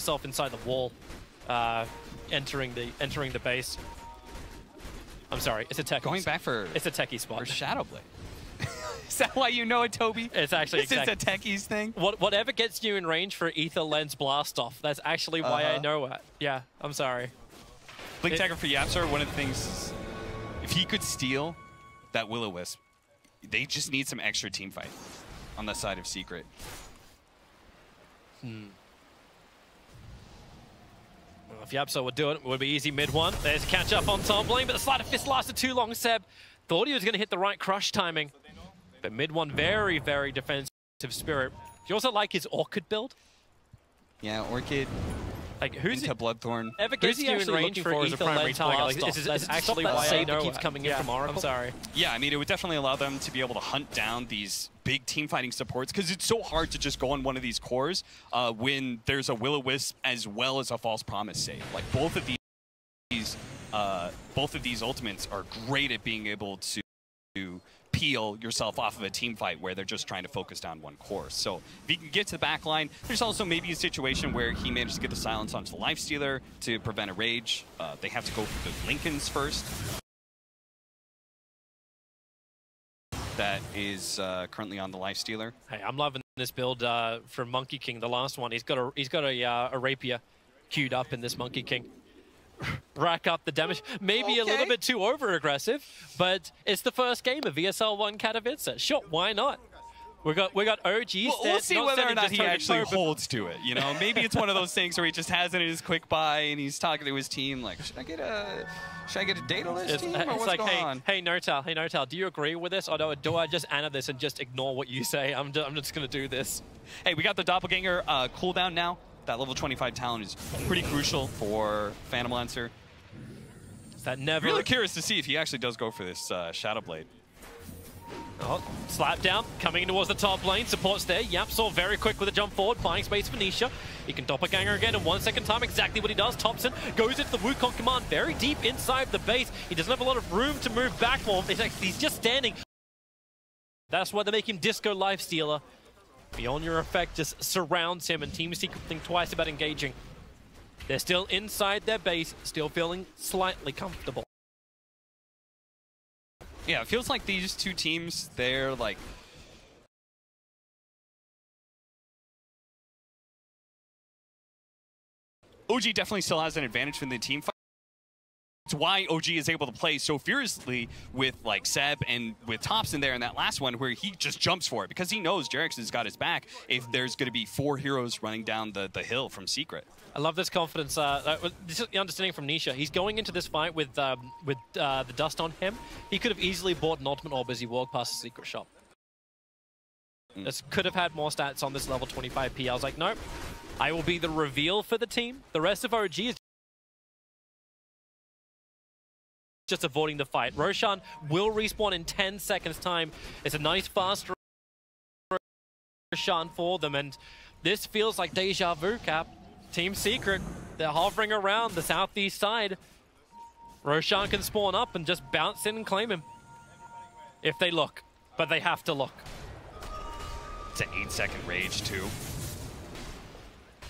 yourself inside the wall, entering the base. I'm sorry, it's a tech. Going back for it's a techie spot. For Shadow Blade. Is that why you know it, Toby? It's actually this is a techies thing. Whatever gets you in range for Ether Lens Blast Off. That's actually why I know it. Yeah, I'm sorry. Blink Tagger for Yapsar, one of the things, if he could steal that Will-O-Wisp, they just need some extra team fight on the side of Secret. Well, if Yapsar would do it, it would be easy mid one. There's a catch up on top lane, but the Sleight of Fist lasted too long, Seb. Thought he was going to hit the right crush timing. But mid one, very, very defensive Spirit. Do you also like his Orchid build? Yeah, Orchid. Like, who's into Bloodthorn. Ever gets you in range for as a primary target? Like, this is actually why I know keeps coming in from Oracle. I'm sorry. Yeah, I mean, it would definitely allow them to be able to hunt down these big team fighting supports, because it's so hard to just go on one of these cores when there's a Will-O-Wisp as well as a False Promise save. Like, both of these ultimates are great at being able to peel yourself off of a team fight where they're just trying to focus down one course. So if he can get to the back line, there's also maybe a situation where he managed to get the silence onto the Lifestealer to prevent a rage. They have to go for the Lincolns first. That is currently on the Lifestealer. Hey, I'm loving this build from Monkey King, the last one. He's got a rapier queued up in this Monkey King. Rack up the damage. Maybe a little bit too over-aggressive, but it's the first game of ESL Katowice. Sure, why not? We got OGs. We'll see whether or not he actually holds to it. You know, maybe it's one of those things where he just has it in his quick buy and he's talking to his team like, should I get a data list team, or what's like, going on? Hey, Notal, do you agree with this, or do I just Anna this and just ignore what you say? I'm just gonna do this. Hey, we got the Doppelganger cooldown now. That level 25 talent is pretty crucial for Phantom Lancer. That never. Really curious to see if he actually does go for this Shadow Blade. Oh, slap down, coming towards the top lane, supports there. Yapsar very quick with a jump forward, buying space for Nisha. He can Doppelganger again in 1 second time, exactly what he does. Thompson goes into the Wukong command very deep inside the base. He doesn't have a lot of room to move back for him. He's just standing. That's why they make him Disco Lifestealer. Beyond Your Effect just surrounds him, and Team Secret think twice about engaging. They're still inside their base, still feeling slightly comfortable. Yeah, it feels like these two teams, they're like... OG definitely still has an advantage from the team fight. It's why OG is able to play so fiercely with like Seb and with Thompson there in that last one, where he just jumps for it because he knows Jerix has got his back if there's going to be 4 heroes running down the hill from Secret. I love this confidence. This is the understanding from Nisha. He's going into this fight with the dust on him. He could have easily bought an ultimate orb as he walked past the secret shop. This could have had more stats on this level 25p. I was like, nope. I will be the reveal for the team. The rest of OG is just avoiding the fight. Roshan will respawn in 10 seconds time. It's a nice fast Roshan for them, and this feels like deja vu, Cap. Team Secret, they're hovering around the southeast side. Roshan can spawn up and just bounce in and claim him. If they look, but they have to look. It's an 8-second rage too.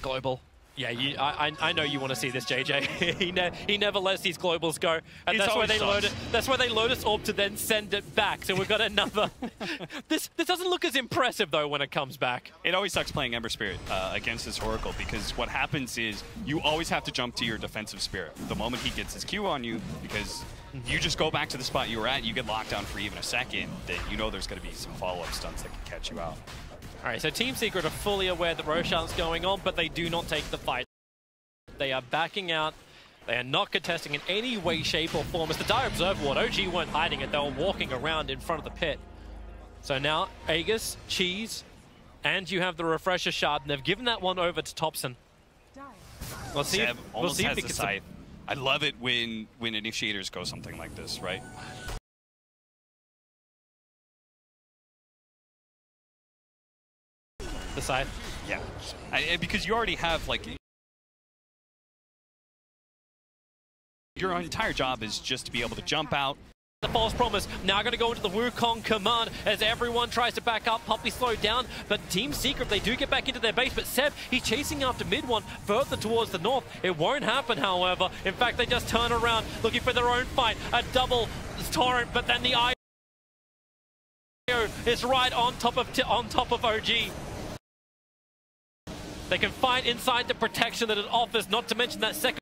Global. Yeah, I know you want to see this, JJ. he never lets these globals go, and that's why they load it. That's why they Lotus Orb to then send it back. So we've got another. This doesn't look as impressive though when it comes back. It always sucks playing Ember Spirit against this Oracle, because what happens is you always have to jump to your defensive Spirit the moment he gets his Q on you, because you just go back to the spot you were at. You get locked down for even a second. Then you know there's going to be some follow-up stunts that can catch you out. All right, so Team Secret are fully aware that Roshan's going on, but they do not take the fight. They are backing out. They are not contesting in any way, shape, or form. It's the Dire Observer Ward. OG weren't hiding it. They were walking around in front of the pit. So now, Aegis, Cheese, and you have the Refresher Shard, and they've given that one over to Thompson. We'll see Seb almost if has they the can... scythe. I love it when initiators go something like this, right? The side? Yeah. Because you already have, like... Your entire job is just to be able to jump out, The false promise now going to go into the Wukong command as everyone tries to back up. Puppy slowed down, but Team Secret, they do get back into their base. But Seb, he's chasing after mid one further towards the north. It won't happen, however. In fact, they just turn around looking for their own fight. A double torrent, but then the IO is right on top of OG. They can fight inside the protection that it offers, not to mention that second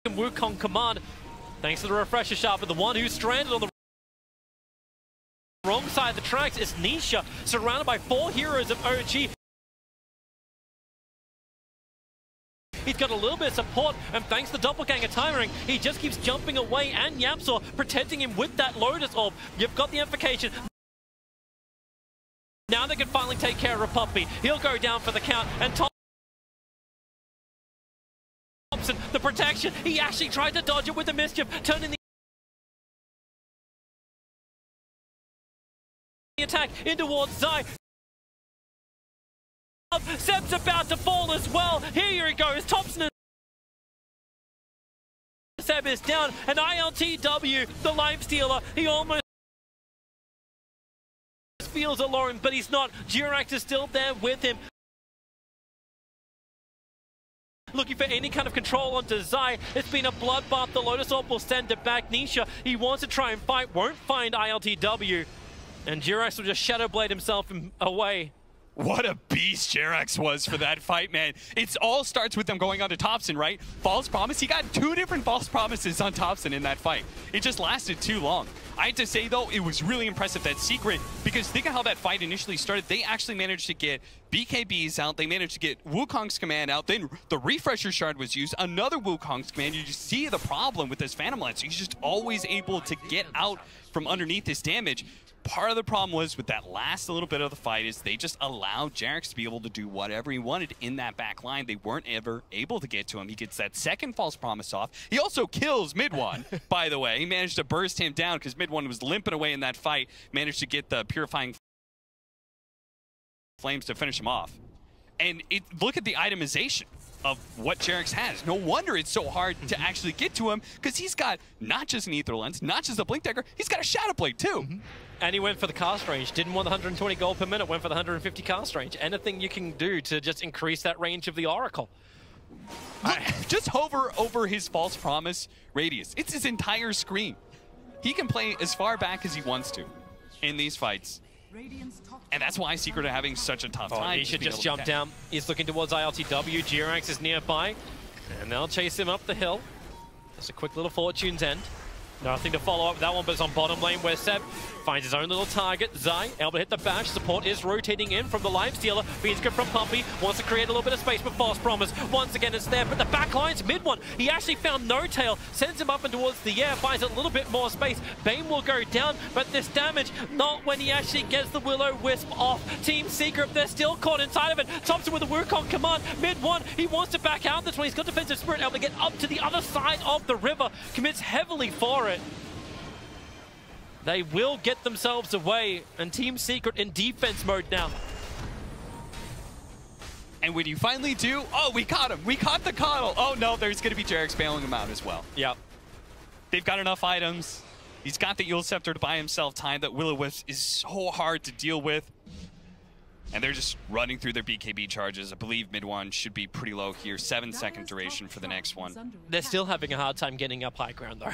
Wukong command. Thanks to the refresher shot, but the one who's stranded on the wrong side of the tracks is Nisha, surrounded by 4 heroes of OG. He's got a little bit of support, and thanks to Doppelganger timing, he just keeps jumping away, and Yapsaw protecting him with that Lotus Orb. You've got the implication. Now they can finally take care of a Puppy. He'll go down for the count, and the protection, he actually tried to dodge it with the mischief, turning the attack in towards Zai. Seb's about to fall as well. Here he goes, Thompson. Seb is down, and ILTW, the Lime Stealer, he almost feels alone, but he's not. Durax is still there with him, looking for any kind of control onto Zai. It's been a bloodbath. The Lotus Orb will send it back. Nisha, he wants to try and fight, won't find ILTW. And Durax will just Shadow Blade himself away. What a beast Jerax was for that fight, man. It all starts with them going on to Thompson, right? False promise. He got 2 different false promises on Thompson in that fight. It just lasted too long. I have to say, though, it was really impressive, that Secret, because think of how that fight initially started. They actually managed to get BKBs out. They managed to get Wukong's command out. Then the refresher shard was used. Another Wukong's command. You just see the problem with this Phantom Lance. He's just always able to get out from underneath this damage. Part of the problem was with that last little bit of the fight is they just allowed Jerax to be able to do whatever he wanted in that back line. They weren't ever able to get to him. He gets that second false promise off. He also kills Mid-One, by the way. He managed to burst him down because Mid-One was limping away in that fight. Managed to get the Purifying Flames to finish him off. And look at the itemization of what Jerax has. No wonder it's so hard to actually get to him, because he's got not just an Ether Lens, not just a Blink Dagger, he's got a Shadow Blade too. And he went for the cast range. Didn't want the 120 gold per minute, went for the 150 cast range. Anything you can do to just increase that range of the Oracle. Look, just hover over his false promise radius. It's his entire screen. He can play as far back as he wants to in these fights. And that's why Secret are having such a tough time. He should just jump down. He's looking towards ILTW. Durax is nearby, and they'll chase him up the hill. Just a quick little Fortune's End. Nothing to follow up that one, but it's on bottom lane where Seb finds his own little target. Zai able to hit the bash. Support is rotating in from the Lime Stealer. Beans good from Pumpy. Wants to create a little bit of space, but false promise. Once again, it's there, but the back line's Mid-One. He actually found No Tail. Sends him up and towards the air. Finds a little bit more space. Bane will go down, but this damage, not when he actually gets the Will-O-Wisp off. Team Secret, they're still caught inside of it. Thompson with the Wukong command. Mid-One, he wants to back out this one. He's got Defensive Spirit, able to get up to the other side of the river. Commits heavily for it. They will get themselves away, and Team Secret in defense mode now. And when you finally do, oh, we caught him. We caught the coddle. Oh, no, there's going to be Jerax bailing him out as well. Yep. They've got enough items. He's got the Eul Scepter to buy himself time. That Will-O-Wisp is so hard to deal with. And they're just running through their BKB charges. I believe Mid-One should be pretty low here. 7-second duration for the next one. They're still having a hard time getting up high ground, though.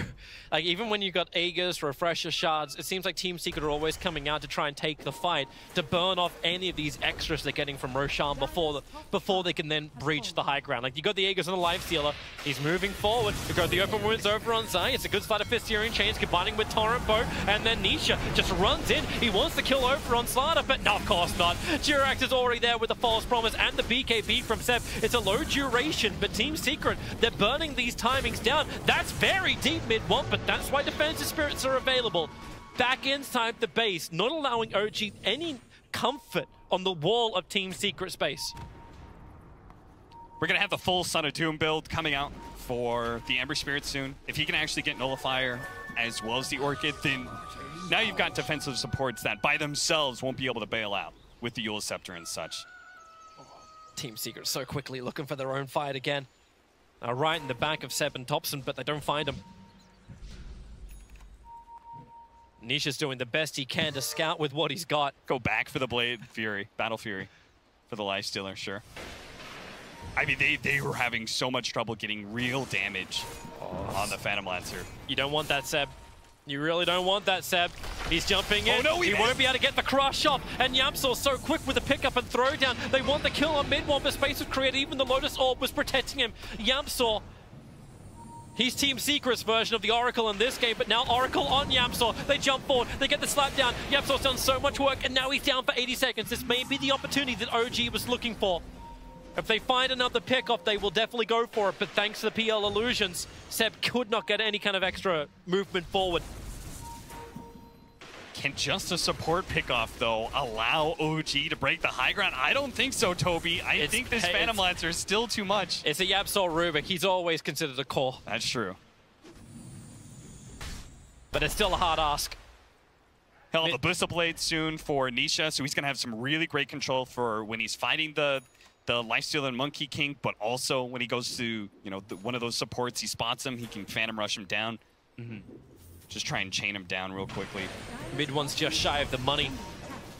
Like, even when you've got Aegis, Refresher Shards, it seems like Team Secret are always coming out to try and take the fight, to burn off any of these extras they're getting from Roshan before they can then breach the high ground. Like, you got the Aegis and the Life Stealer. He's moving forward. You've got the open wounds over on Zai. It's a good start of Fistirian Chains combining with Torrent Bow, and then Nisha just runs in. He wants to kill over on Slaughter, but no, of course not. Durax is already there with the false promise and the BKB from Seb. It's a low duration, but Team Secret, they're burning these timings down. That's very deep Mid-One, but that's why Defensive Spirits are available. Back inside the base, not allowing OG any comfort on the wall of Team Secret space. We're going to have the full Son of Doom build coming out for the Ember Spirit soon. If he can actually get Nullifier as well as the Orchid, then now you've got defensive supports that by themselves won't be able to bail out with the Eul Scepter and such. Team Secret so quickly looking for their own fight again. Right in the back of Seb and Thompson, but they don't find him. Nisha's doing the best he can to scout with what he's got. Go back for the Blade Fury, Battle Fury, for the Lifestealer, sure. I mean, they were having so much trouble getting real damage on the Phantom Lancer. You don't want that, Seb. You really don't want that, Seb. He's jumping in. Oh, no, he won't be able to get the crush off. And YapzOr so quick with the pickup and throwdown. They want the kill on mid one, but space was created. Even the Lotus Orb was protecting him. YapzOr, he's Team Secret's version of the Oracle in this game, but now Oracle on YapzOr. They jump forward, they get the slap down. YapzOr's done so much work, and now he's down for 80 seconds. This may be the opportunity that OG was looking for. If they find another pick-off, they will definitely go for it, but thanks to the PL illusions, Seb could not get any kind of extra movement forward. Can just a support pickoff, though, allow OG to break the high ground? I don't think so, Toby. I think this Phantom Lancer is still too much. It's a YapzOr Rubik. He's always considered a core. That's true. But it's still a hard ask. He'll have a Booster Blade soon for Nisha, so he's going to have some really great control for when he's fighting the Lifestealer and Monkey King, but also when he goes to, you know, one of those supports, he spots him, he can Phantom Rush him down. Just try and chain him down real quickly. Mid one's just shy of the money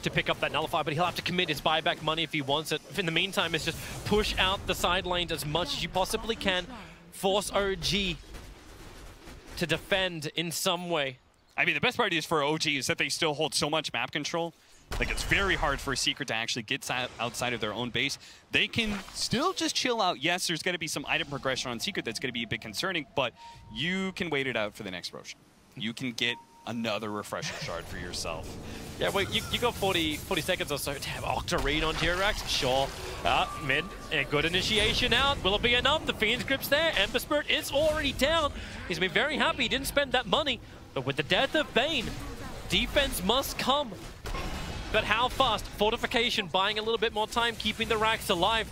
to pick up that Nullify, but he'll have to commit his buyback money if he wants it. In the meantime, it's just push out the side lanes as much as you possibly can. Force OG to defend in some way. I mean, the best part is for OG is that they still hold so much map control. Like, it's very hard for a Secret to actually get outside of their own base. They can still just chill out. Yes, there's going to be some item progression on Secret that's going to be a bit concerning, but you can wait it out for the next Roshan. You can get another Refresher Shard for yourself. Yeah, well, you got 40 seconds or so to have Octa read on Tirax. Sure. Mid, a good initiation out. Will it be enough? The Fiend's Grip's there. Ember Spirit is already down. He's been very happy he didn't spend that money. But with the death of Bane, defense must come. But how fast? Fortification, buying a little bit more time, keeping the racks alive.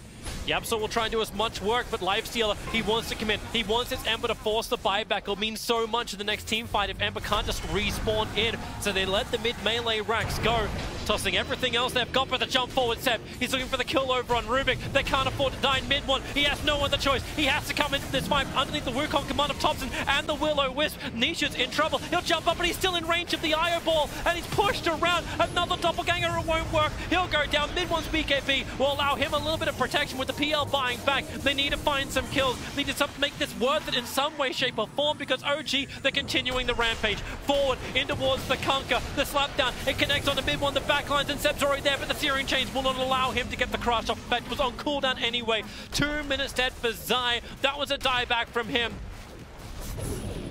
YapzOr will try and do as much work, but Lifestealer, he wants to commit. He wants his Ember to force the buyback. It'll mean so much in the next team fight if Ember can't just respawn in. So they let the mid-melee racks go, tossing everything else they've got for the jump forward Seb. He's looking for the kill over on Rubik. They can't afford to die in mid one. He has no other choice. He has to come into this fight underneath the Wukong command of Thompson and the Will-O-Wisp. Nisha's in trouble. He'll jump up, but he's still in range of the IO ball, and he's pushed around. Another doppelganger, it won't work. He'll go down. Mid one's BKB will allow him a little bit of protection with the PL buying back. They need to find some kills. They need to make this worth it in some way, shape, or form, because OG, they're continuing the rampage. Forward, in towards the Conquer, the slap down. It connects on the mid one, the backlines, and Seb's already there, but the Searing Chains will not allow him to get the crush off. That was on cooldown anyway. 2 minutes dead for Zai. That was a dieback from him.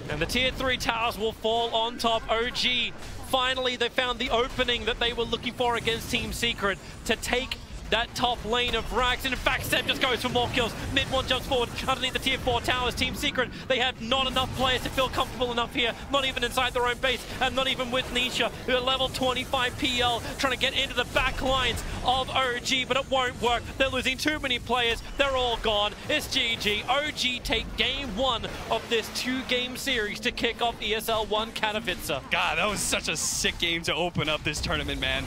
And the tier 3 towers will fall on top. OG, finally they found the opening that they were looking for against Team Secret to take that top lane of racks. And in fact, Seb just goes for more kills. Mid one jumps forward underneath the tier 4 towers. Team Secret, they have not enough players to feel comfortable enough here. Not even inside their own base, and not even with Nisha, who are level 25 PL, trying to get into the back lines of OG, but it won't work. They're losing too many players. They're all gone. It's GG. OG take game 1 of this 2-game series to kick off ESL 1 Katowice. God, that was such a sick game to open up this tournament, man.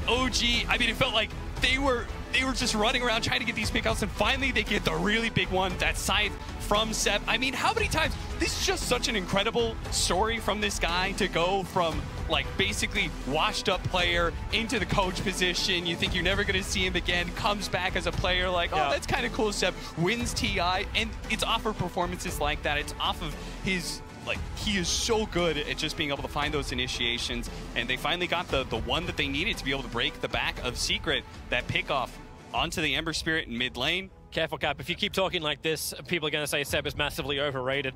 OG, I mean, it felt like they were just running around trying to get these pickouts, and finally they get the really big one, that scythe from Seb. I mean, how many times? This is just such an incredible story from this guy to go from, like, basically washed up player into the coach position. You think you're never going to see him again, comes back as a player, like, oh, that's kind of cool. Seb wins TI, and it's off of performances like that. It's off of his... Like, he is so good at just being able to find those initiations, and they finally got the one that they needed to be able to break the back of Secret, that pickoff onto the Ember Spirit in mid lane. Careful, Cap. If you keep talking like this, people are going to say Seb is massively overrated.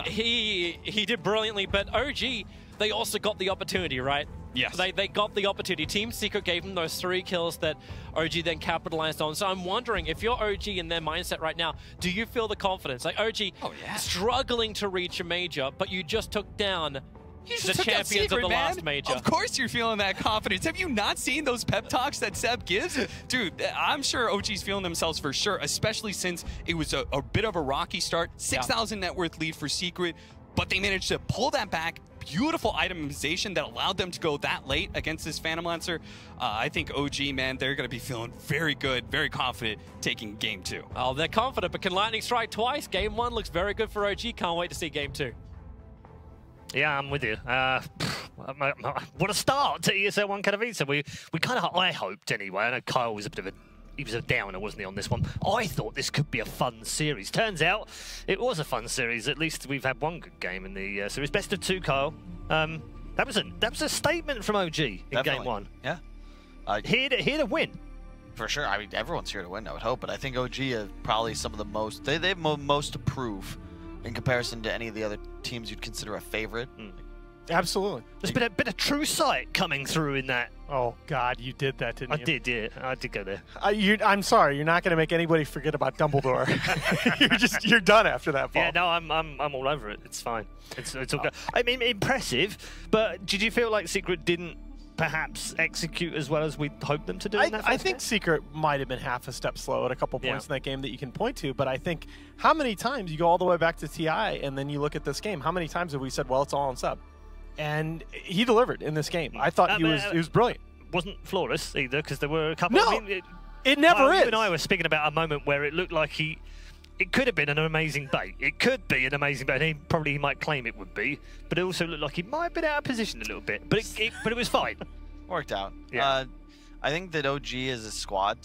He did brilliantly, but OG, they also got the opportunity, right? Yes. They got the opportunity. Team Secret gave them those 3 kills that OG then capitalized on. So I'm wondering, if you're OG in their mindset right now, do you feel the confidence? Like, OG struggling to reach a major, but you just took down the champions of the last major. Of course you're feeling that confidence. Have you not seen those pep talks that Seb gives? Dude, I'm sure OG's feeling themselves for sure, especially since it was a bit of a rocky start. 6,000 net worth lead for Secret, but they managed to pull that back. Beautiful itemization that allowed them to go that late against this Phantom Lancer. I think OG, man, they're going to be feeling very good, very confident taking game 2. Oh, they're confident, but can lightning strike twice? Game 1 looks very good for OG. Can't wait to see game 2. Yeah, I'm with you. What a start to ESL Katowice. We kind of, I hoped anyway. I know Kyle was he was a downer, wasn't he, on this one? I thought this could be a fun series. Turns out it was a fun series. At least we've had one good game in the series. Best of 2, Kyle. That was a statement from OG in game 1. Yeah. Here to win. For sure. I mean, everyone's here to win, I would hope. But I think OG are probably some of the most... They have most to prove in comparison to any of the other teams you'd consider a favorite. Absolutely. There's been a bit of true sight coming through in that. Oh, God, you did that, didn't you? I did, yeah. I did go there. I'm sorry. You're not going to make anybody forget about Dumbledore. you're done after that, Paul. Yeah, no, I'm all over it. It's fine. It's all good. I mean, impressive, but did you feel like Secret didn't perhaps execute as well as we hoped them to do in that I think Secret might have been half a step slow at a couple points in that game that you can point to, but I think how many times you go all the way back to TI and then you look at this game, how many times have we said, well, it's all on sub? And he delivered in this game. I thought he was brilliant. Wasn't flawless either, because there were a couple. No, I mean, it never is. You and I were speaking about a moment where it looked like it could have been an amazing bait. It could be an amazing bait. He might claim it would be, but it also looked like he might have been out of position a little bit. But it was fine. Worked out. Yeah. I think that OG as a squad,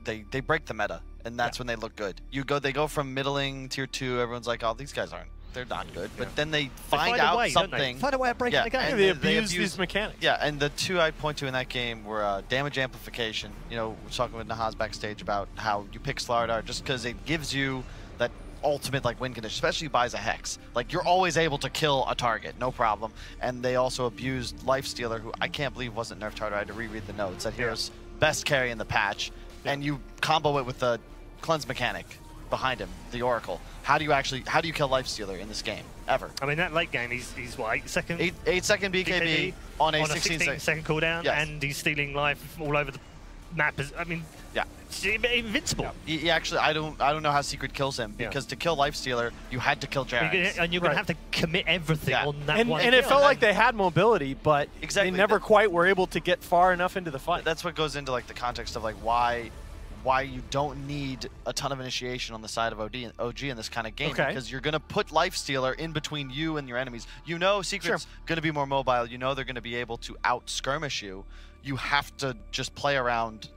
they break the meta, and that's when they look good. They go from middling tier 2. Everyone's like, oh, these guys they're not good. But then they find out a way, something. Find a way of breaking the game. They abuse these mechanics. Yeah, and the 2 I'd point to in that game were damage amplification. You know, we're talking with Nahaz backstage about how you pick Slardar just because it gives you that ultimate win condition, especially buys a Hex. Like, you're always able to kill a target, no problem. And they also abused Lifestealer, who I can't believe wasn't nerfed harder. I had to reread the notes. That hero's best carry in the patch. And you combo it with the cleanse mechanic behind him, the Oracle. How do you kill Lifestealer in this game, ever? I mean, that late game, he's what, 8 seconds? 8 second BKB on a 16 second cooldown, and he's stealing life all over the map. I mean, yeah, it's invincible. Yeah. He actually, I don't know how Secret kills him, because to kill Lifestealer, you had to kill Jax. And you're going to have to commit everything on that one. And it felt like they had mobility, but they never quite were able to get far enough into the fight. That's what goes into the context of why you don't need a ton of initiation on the side of OG in this kind of game, because you're going to put Lifestealer in between you and your enemies. You know Secret's going to be more mobile. You know they're going to be able to out-skirmish you. You have to just play around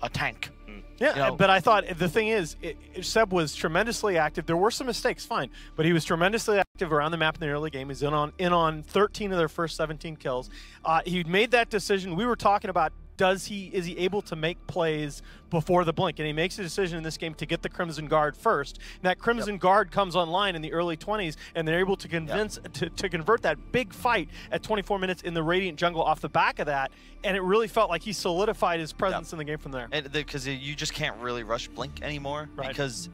a tank. Yeah, but I thought the thing is, Seb was tremendously active. There were some mistakes, fine, but he was tremendously active around the map in the early game. He's in on 13 of their first 17 kills. He made that decision. We were talking about, is he able to make plays before the blink? And he makes a decision in this game to get the Crimson Guard first. And that Crimson Guard comes online in the early 20s, and they're able to to convert that big fight at 24 minutes in the Radiant jungle off the back of that. And it really felt like he solidified his presence in the game from there. Because you just can't really rush blink anymore, because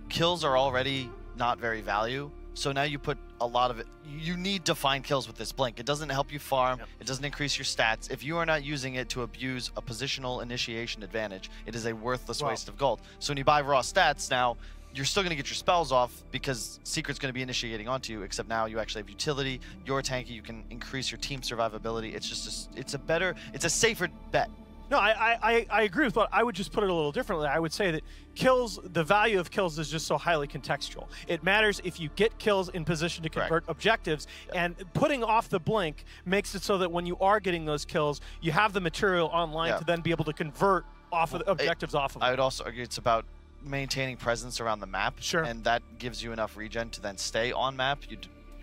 kills are already not very value. So now you put a lot of it. You need to find kills with this blink. It doesn't help you farm. It doesn't increase your stats. If you are not using it to abuse a positional initiation advantage, it is a worthless waste of gold. So when you buy raw stats now, you're still going to get your spells off because Secret's going to be initiating onto you, except now you actually have utility. You're tanky. You can increase your team survivability. It's just it's a safer bet. No, I agree with what I would just put it a little differently. I would say that the value of kills is just so highly contextual. It matters if you get kills in position to convert objectives, and putting off the blink makes it so that when you are getting those kills, you have the material online to then be able to convert off of the objectives off of them. I would also argue it's about maintaining presence around the map, and that gives you enough regen to then stay on map.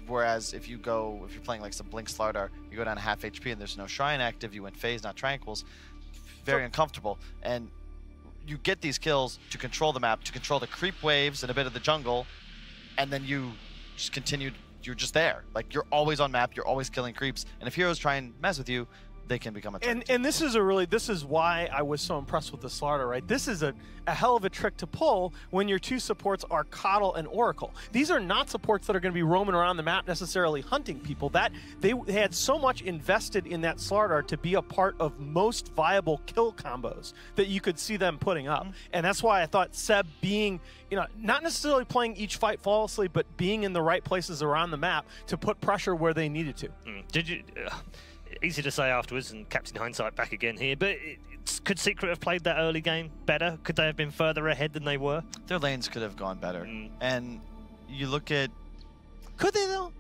Whereas if you're playing like some Blink Slardar, you go down to half HP and there's no Shrine active, you win phase, not tranquils. Very uncomfortable, and you get these kills to control the map, to control the creep waves and a bit of the jungle, and then you just continue. You're just there, like you're always on map, you're always killing creeps, and if heroes try and mess with you, they can become a target. And this is why I was so impressed with the Slardar, right? This is a hell of a trick to pull when your 2 supports are Coddle and Oracle. These are not supports that are going to be roaming around the map necessarily hunting people. That they had so much invested in that Slardar to be a part of most viable kill combos that you could see them putting up. And that's why I thought Seb being, not necessarily playing each fight flawlessly, but being in the right places around the map to put pressure where they needed to. Did you... Easy to say afterwards, and Captain Hindsight back again here, but could Secret have played that early game better? Could they have been further ahead than they were? Their lanes could have gone better. And you look at... Could they, though?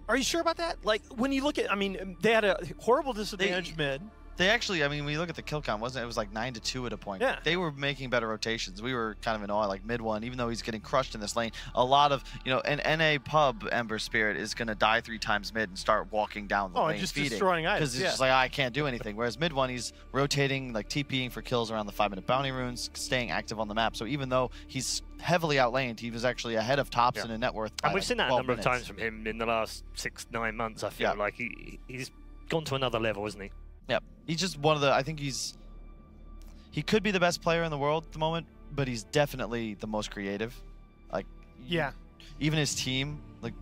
Are you sure about that? Like, when you look at, I mean, they had a horrible disadvantage mid. They actually, I mean, when you look at the kill count, it was like 9-2 at a point. Yeah. They were making better rotations. We were kind of in awe, like mid one, even though he's getting crushed in this lane. A lot of, you know, an NA pub Ember Spirit is going to die 3 times mid and start walking down the lane and just feeding. destroying items. Because it's just like, I can't do anything. Whereas mid one, he's rotating, like TPing for kills around the 5-minute bounty runes, staying active on the map. So even though he's heavily outlaned, he was actually ahead of Topson in net worth. And we've seen that a number minutes. of times from him in the last 6-9 months. I feel like he's gone to another level, isn't he? Yep. He's just one of the, I think he could be the best player in the world at the moment, but he's definitely the most creative. Like, yeah. Even his team, like,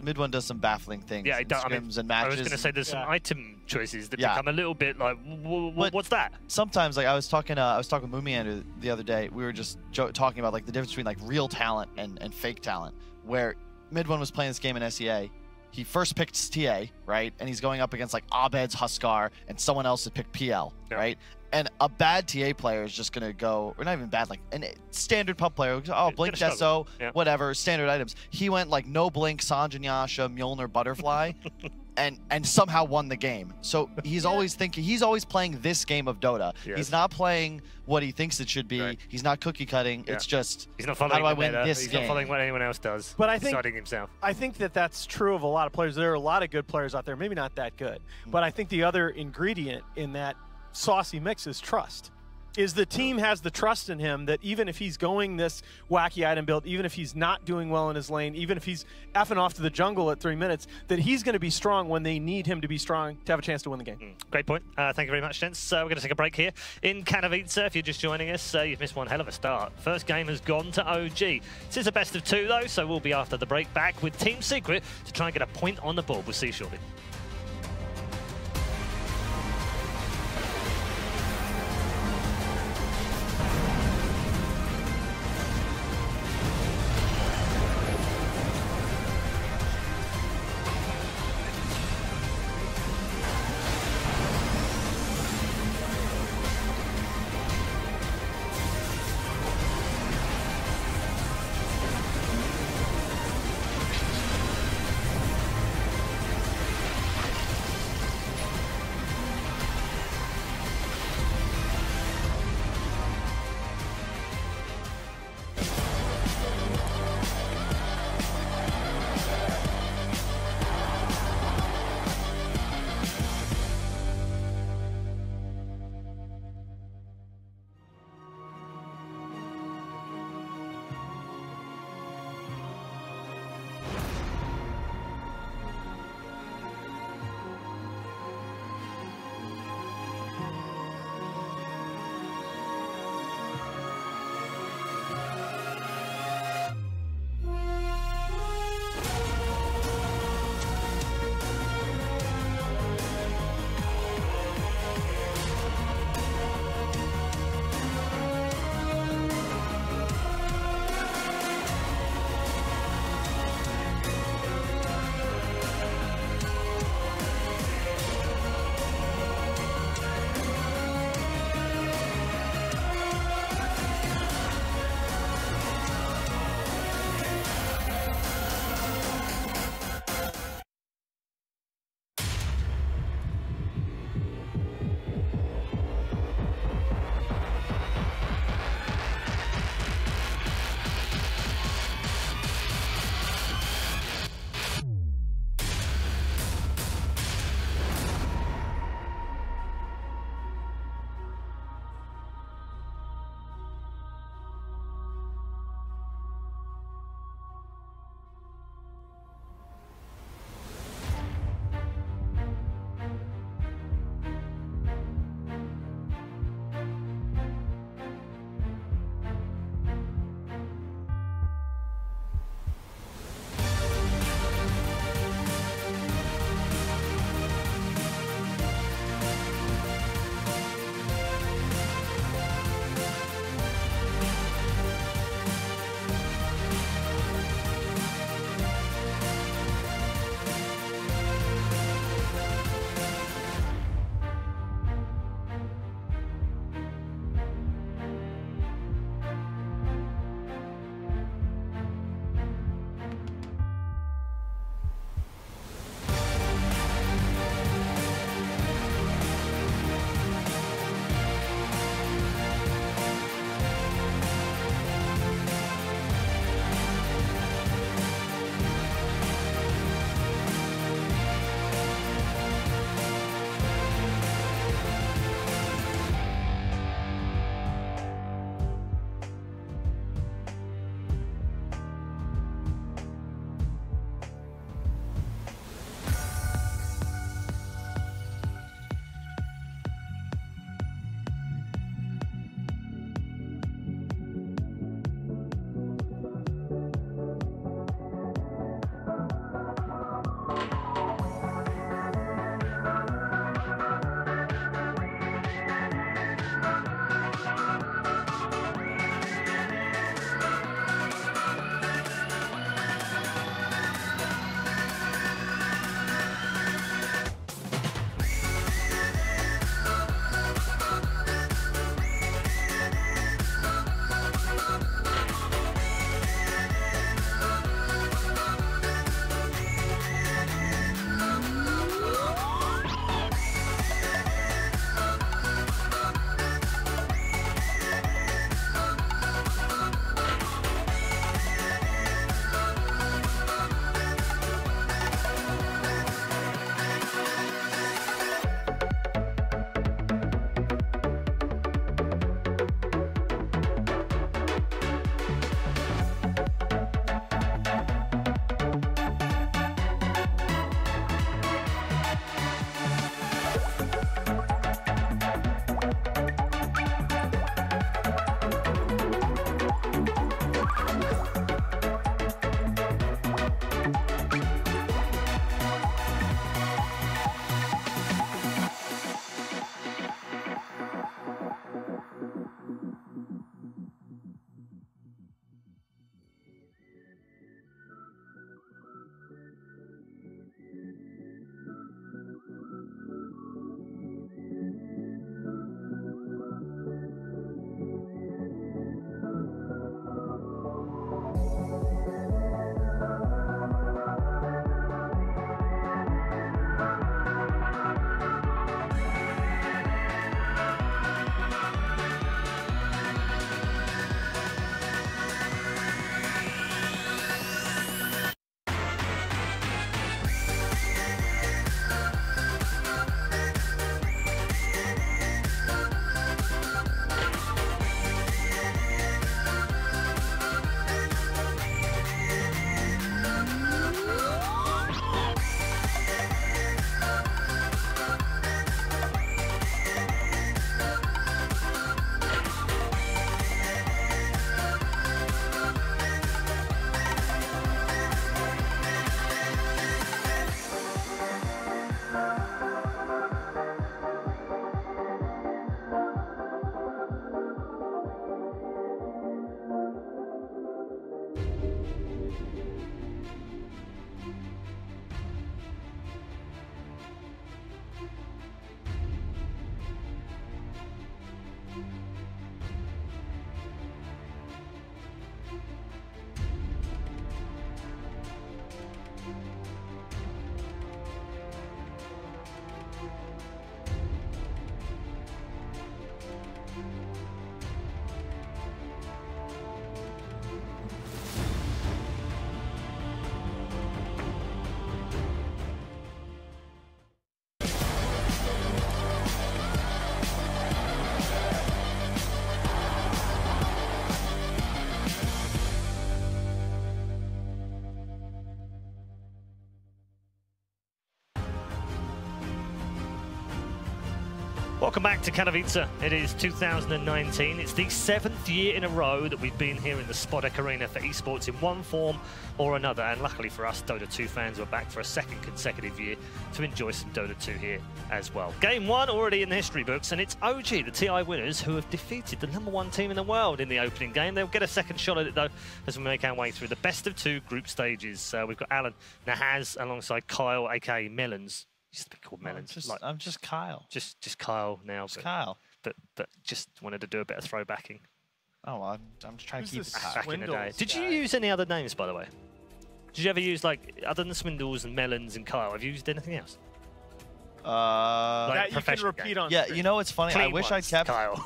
mid one does some baffling things. Yeah, in scrims and matches. I was going to say there's some item choices that become a little bit like, what's that? Sometimes, like, I was talking with Mumiander the other day. We were just talking about like the difference between like real talent and fake talent. Where mid one was playing this game in SEA. He first picked TA, right? And he's going up against like Abed's Huskar and someone else that picked PL, right? And a bad TA player is just going to go, or not even bad, like a standard pub player, oh, Blink Deso, whatever, standard items. He went like no Blink, Sanjin Yasha, Mjolnir, Butterfly, and somehow won the game. So he's always thinking, he's always playing this game of Dota. He's not playing what he thinks it should be. He's not cookie cutting. It's just, he's not following how do I win this He's game? not following what anyone else does. But I think, deciding himself. I think that that's true of a lot of players. There are a lot of good players out there, maybe not that good. But I think the other ingredient in that saucy mix is trust. Is the team has the trust in him that even if he's going this wacky item build, even if he's not doing well in his lane, even if he's effing off to the jungle at 3 minutes, that he's going to be strong when they need him to be strong to have a chance to win the game. Great point. Thank you very much, gents. We're going to take a break here in Katowice. If you're just joining us, you've missed one hell of a start. First game has gone to OG. This is a best of 2, though, so we'll be after the break back with Team Secret to try and get a point on the board. We'll see you shortly. Welcome back to Katowice. It is 2019. It's the 7th year in a row that we've been here in the Spodek Arena for esports in one form or another. And luckily for us, Dota 2 fans, we're back for a second consecutive year to enjoy some Dota 2 here as well. Game 1 already in the history books, and it's OG, the TI winners, who have defeated the #1 team in the world in the opening game. They'll get a second shot at it, though, as we make our way through the best of 2 group stages. We've got Alan Nahaz alongside Kyle, a.k.a. Melons. Used to be called Melons. I'm just Kyle. Just Kyle now. Just Kyle. But just wanted to do a bit of throwbacking. Oh, I'm just trying to keep it back in the day. Did you use any other names, by the way? Did you ever use, like, other than Swindles and Melons and Kyle, have you used anything else? That you can repeat on. Yeah, you know what's funny? I wish I'd kept Kyle.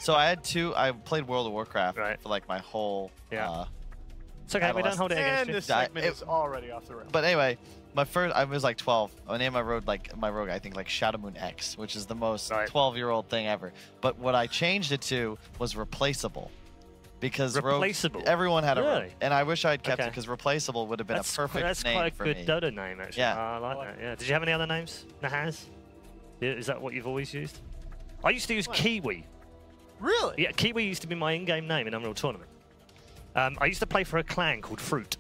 So I had 2. I played World of Warcraft for like my whole. Yeah. It's okay. We don't hold it against you. And this segment is already off the rails. But anyway, my first, I was like 12. I named my rogue I think like Shadowmoon X, which is the most 12-year-old thing ever. But what I changed it to was replaceable, because replaceable. Everyone had a rogue, and I wish I'd kept it because replaceable would have been a perfect name for me. That's quite a good Dota name, actually. Yeah, I like that. Yeah. Did you have any other names? Nahaz? Yeah, is that what you've always used? I used to use Kiwi. Really? Yeah, Kiwi used to be my in-game name in Unreal Tournament. I used to play for a clan called Fruit,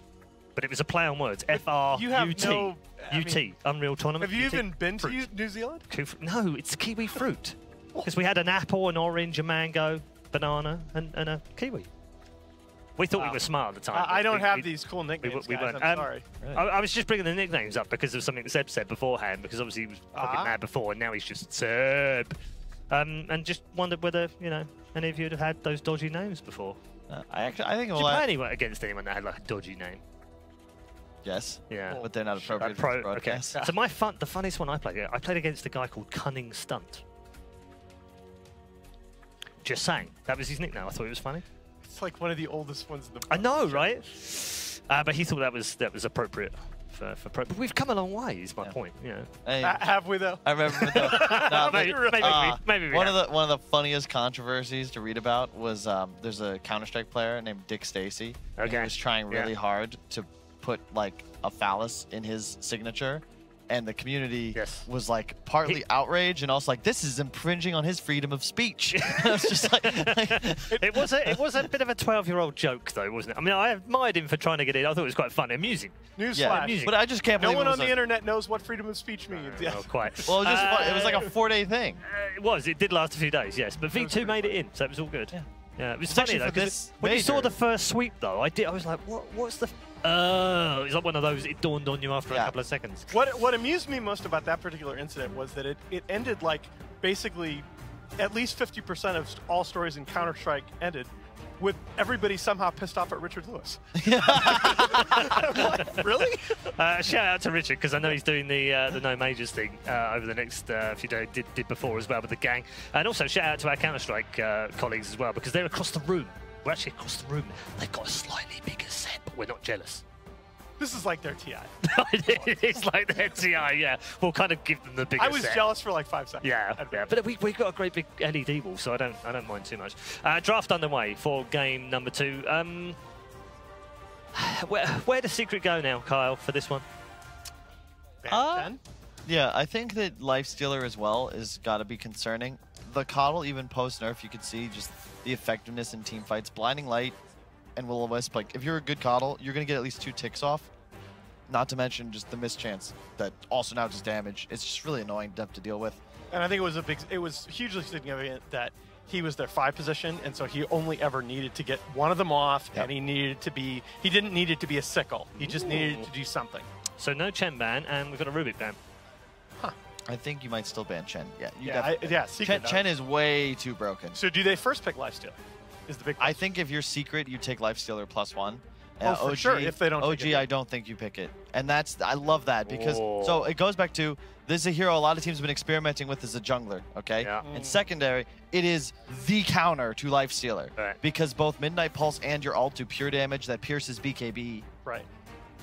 but it was a play on words. F-R-U-T. U-T. Unreal Tournament. Have you even been to New Zealand? No, it's Kiwi Fruit. Because we had an apple, an orange, a mango, banana, and a kiwi. We thought we were smart at the time. I don't have these cool nicknames, we guys. weren't. I'm sorry. I was just bringing the nicknames up because of something Seb said beforehand, because obviously he was probably mad before, and now he's just Seb. And just wondered whether, you know, any of you would have had those dodgy names before. I think. Did you play anyone against anyone that had like a dodgy name? Yes. Yeah. But they're not appropriate for this broadcast. Okay. So the funniest one I played against a guy called Cunning Stunt. Just saying. That was his nickname. I thought it was funny. It's like one of the oldest ones in the book. I know, right? But he thought that was appropriate. But we've come a long way, is my point. You know. Have we, though? I remember maybe we one of the funniest controversies to read about was there's a Counter-Strike player named Dick Stacy. Okay. He was trying really hard to put like a phallus in his signature, and the community was like partly outraged and also like, this is infringing on his freedom of speech. I was just like it was a bit of a 12-year-old joke, though, wasn't it? I mean, I admired him for trying to get it. I thought it was quite fun, amusing. Newsflash. But I just can't believe no one on the internet knows what freedom of speech means. Oh, quite. Well, it was like a 4-day thing. It was. It did last a few days, yes. But V2 made it in, so it was all good. Yeah, it was funny though, because when you saw the first sweep, though, I was like, what's the? It was like one of those. It dawned on you after a couple of seconds. What amused me most about that particular incident was that it ended like basically at least 50% of all stories in Counter-Strike ended with everybody somehow pissed off at Richard Lewis. Like, really? Shout out to Richard, because I know he's doing the No Majors thing over the next few days. Did before as well with the gang. And also shout out to our Counter-Strike colleagues as well, because they're across the room. We're actually across the room. They've got a slightly bigger set, but we're not jealous. This is like their TI. It's like their TI, yeah. We'll kind of give them the bigger set. I was jealous for like 5 seconds. Yeah. But we've got a great big LED wall, so I don't mind too much. Draft underway for game number 2. Where does Secret go now, Kyle, for this one? Yeah, I think that Lifestealer as well is got to be concerning. The Coddle, even post-nerf, you could see just the effectiveness in team fights. Blinding Light and Will-O-Wisp, like, if you're a good Coddle, you're going to get at least 2 ticks off. Not to mention just the mischance that also now just damage. It's just really annoying to have to deal with. And I think it was hugely significant that he was their 5 position, and so he only ever needed to get one of them off, and he didn't need it to be a sickle. He just needed to do something. So no Chen ban, and we've got a Rubik ban. I think you might still ban Chen. Chen is way too broken. So do they first pick Lifestealer? Is the big question. I think if you're Secret, you take Lifestealer +1. For OG, sure, if they don't OG, I don't think you pick it. And I love that, because so it goes back to, this is a hero a lot of teams have been experimenting with as a jungler, okay? Yeah. And secondary, it is the counter to Lifestealer. Right. Because both Midnight Pulse and your ult do pure damage that pierces BKB. Right.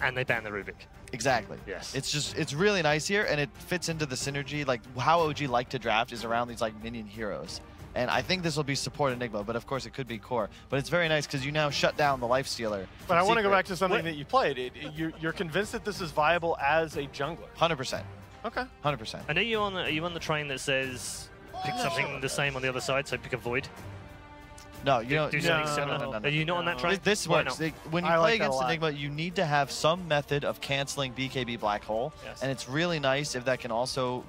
And they ban the Rubik. Exactly. Yes. It's really nice here, and it fits into the synergy. Like, how OG like to draft is around these like minion heroes. And I think this will be support Enigma, but of course it could be core. But it's very nice because you now shut down the Lifestealer. But I want to go back to something that you played. You're convinced that this is viable as a jungler. 100%. Okay. 100%. And are you on the train that says pick something the same on the other side? So pick a void. No, you don't. Do something no, similar. no, no, no. Are you not on that train? This Why works. not? When you I play like that a against lot. Enigma, you need to have some method of canceling BKB Black Hole. Yes. And it's really nice if that can also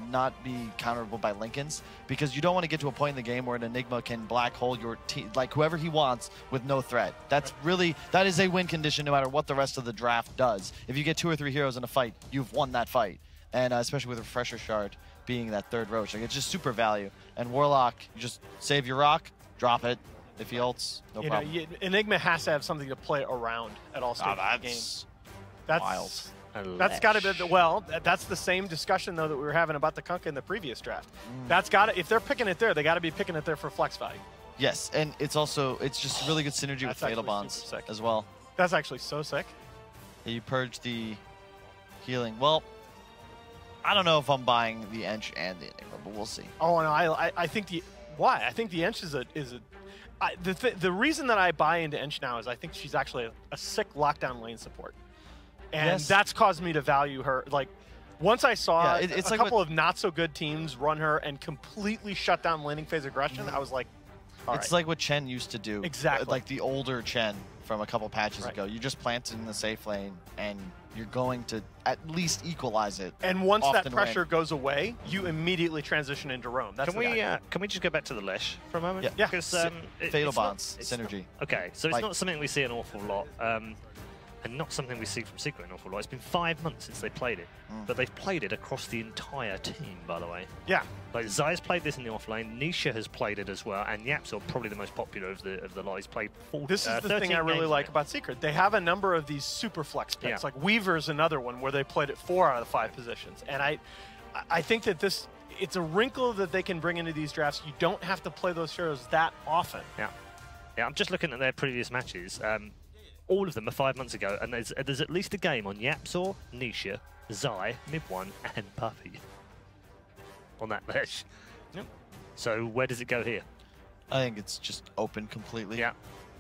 not be counterable by Lincolns, because you don't want to get to a point in the game where an Enigma can Black Hole your team, like whoever he wants, with no threat. That's really, that is a win condition no matter what the rest of the draft does. If you get 2 or 3 heroes in a fight, you've won that fight. And especially with Refresher Shard being that 3rd Roach. Like, it's just super value. And Warlock, you just save your rock, drop it. If he ults, no problem. Enigma has to have something to play around at all stages of the game. That's wild. That's got to be well. That's the same discussion though that we were having about the Kunkka in the previous draft. That's got to, if they're picking it there, they got to be picking it there for flex value. Yes, and it's also, it's just really good synergy with That's Fatal actually Bonds super sick. as well. That's actually so sick. Yeah, you purge the healing. Well, I don't know if I'm buying the Ench and the Enigma, but we'll see. Oh no, I think the why? I think the Ench is a the reason that I buy into Ench now is I think she's actually a sick lockdown lane support, and Yes. that's caused me to value her. Like once I saw it's a like couple of not so good teams run her and completely shut down laning phase aggression, I was like, all It's right. like what Chen used to do. Exactly. Like the older Chen from a couple patches Right. ago. You just plant it in the safe lane, and you're going to at least equalize it. And once that often pressure win. goes away, you immediately transition into Roam. That's Can we just go back to the Lesh for a moment? Yeah. Yeah. Because Fatal Bonds, synergy. Okay, so it's Like- not something we see an awful lot, and not something we see from Secret an awful lot. It's been 5 months since they played it, but they've played it across the entire team, by the way. Yeah. Like Zai's played this in the offlane, Nisha has played it as well, and Yapsor probably the most popular of the lot. He's played 40, This is the 13 thing I really games like now. about Secret. They have a number of these super flex picks. Yeah. Like Weaver's another one where they played it 4 out of the 5 positions. And I think that it's a wrinkle that they can bring into these drafts. You don't have to play those heroes that often. Yeah, I'm just looking at their previous matches. All of them are 5 months ago, and there's at least a game on Yapsor, Nisha, Zai, Mid1, and Puppy on that Lesh. Yep. So where does it go here? I think it's just open completely. Yeah.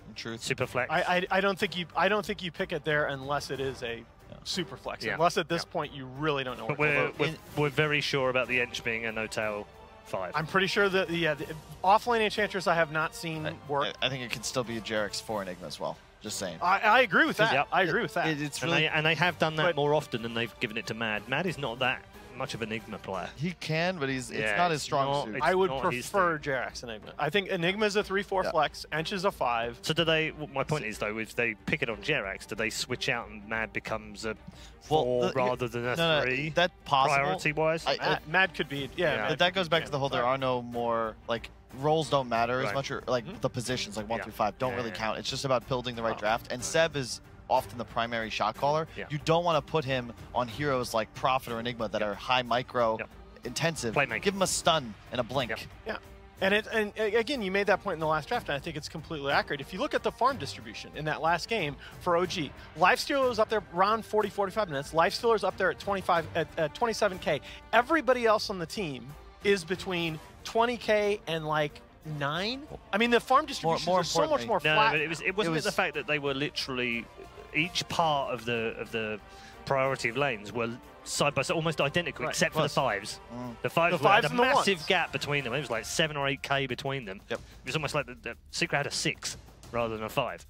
In truth. Super flex. I don't think you pick it there unless it is a super flex. Yeah. Unless at this point you really don't know But where to go. we're very sure about the Ench being a no-tail 5. I'm pretty sure that the offlane Enchantress I have not seen work. I think it could still be a Jarek's for Enigma as well. Just saying. I agree with that. Yep. I agree with that. It's and, really... they have done that But- more often than they've given it to Mad. Mad is not that much of an Enigma player. He can, but it's Yeah, not his it's strong not- suit. it's I would not his prefer Jarek's Enigma. I think Enigma's a 3/4 Yeah. flex, Ench is a 5. So do they? Well, my point is though, if they pick it on Jerax, do they switch out and Mad becomes a 4 rather than a 3? That's possible. Priority-wise, Mad could be, Yeah. But that goes back to the whole, there Sorry. are no more, like, roles don't matter as Right. much, or like the positions, like 1 Yeah. through 5, don't Yeah, really yeah. count. It's just about building the right Oh. draft. And Seb is often the primary shot caller. Yeah. You don't want to put him on heroes like Prophet or Enigma that are high micro, Yep. intensive. Playmaking. Give him a stun and a blink. Yep. Yeah. And again, you made that point in the last draft, and I think it's completely accurate. If you look at the farm distribution in that last game for OG, Lifestealer was up there around 40, 45 minutes. Lifestealer's up there at 27K. Everybody else on the team is between 20K and like 9. I mean, the farm distributions more are so much importantly- more no, flat. but it wasn't was- the fact that they were literally each part of the priority of lanes were side by side, almost identical, Right. except for the Was. 5s. Mm. The 5s The fives had a and the massive ones. gap between them. It was like 7 or 8K between them. Yep. It was almost like the Secret had a 6 rather than a 5.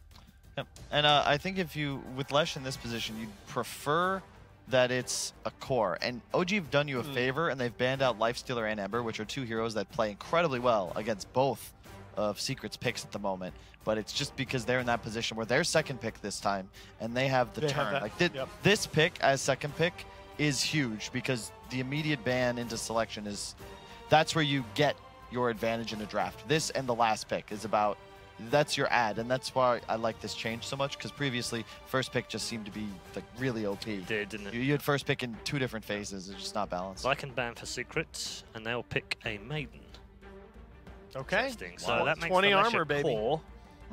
Yep. And I think if you, with Lesh in this position, you'd prefer that it's a core. And OG have done you a favor, and they've banned out Lifestealer and Ember, which are 2 heroes that play incredibly well against both of Secret's picks at the moment. But it's just because they're in that position where they're second pick this time, and they have the They have turn. that- Like yep. this pick as second pick is huge because the immediate ban into selection is, that's where you get your advantage in a draft. This and the last pick is about, that's your ad, and that's why I like this change so much, because previously first pick just seemed to be like really OP. It did, didn't it? You had first pick in 2 different phases. It's just not balanced. So I can ban for Secret, and they'll pick a Maiden. Okay. Interesting. So Wow. that makes 20 the Lesh armor, a baby. core.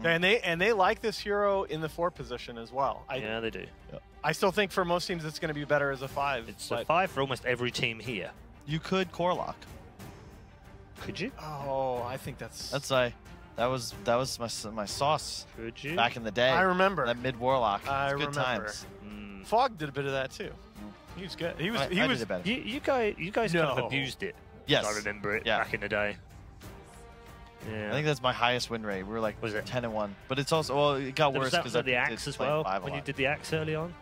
And they like this hero in the 4 position as well. Yeah, they do. I still think for most teams it's going to be better as a 5. It's but- a 5 for almost every team here. You could core lock. Could you? Oh, I think that's that was my sauce Could you? back in the day. I remember. That mid warlock. I It's good remember. times. Mm. Fog did a bit of that too. He was good. He was. I did it better. You guys kind of abused it. Yes. I remember it Yeah. back in the day. Yeah. I think that's my highest win rate. We were like Was it? 10-1, but it's also it got worse because the axe as well. When you did the axe early on.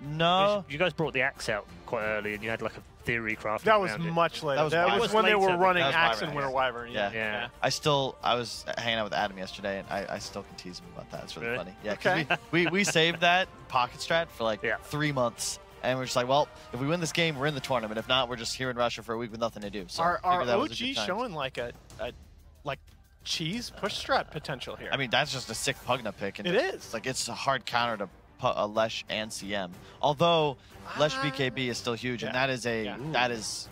No, You guys brought the axe out quite early, and you had like a theory crafting. That was around it. much later. That was when they were later. running That was Axe Wyvern, and Winter I guess. Wyvern. Yeah. Yeah. I was hanging out with Adam yesterday, and I still can tease him about that. It's really Really? funny. Yeah, Okay. 'cause we saved that pocket strat for like Yeah. 3 months, and we're just like, well, if we win this game, we're in the tournament. If not, we're just here in Russia for a week with nothing to do. So Are I figured that was a OG good time. showing like a like cheese push strat potential here? I mean, that's just a sick Pugna pick. And It it's is. like it's a hard counter to Lesh and CM. Although Lesh BKB is still huge, and Yeah. that is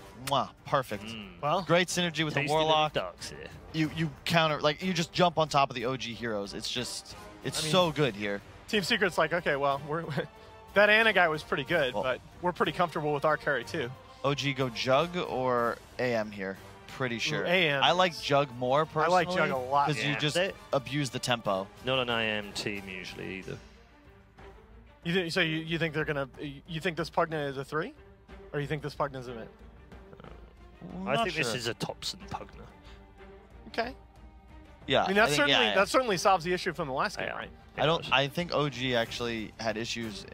perfect. well, Great synergy with the Tasty Warlock. little ducks here. You counter, like, you just jump on top of the OG heroes. It's just, it's so good here. Team Secret's like, okay, well, we're that Ana guy was pretty good, Well- but we're pretty comfortable with our carry too. OG go Jug or AM here? Pretty sure. AM. I like Jug more personally. like Jug a lot. Because you Yeah. just abuse the tempo. Not an IM team usually either. So you think they're gonna? You think this Pugna is a 3, or you think this Pugna is a mid? I think this is a Thompson Pugna. Okay. Yeah. I mean, that think, that certainly solves the issue from the last game, Yeah. right? I think OG actually had issues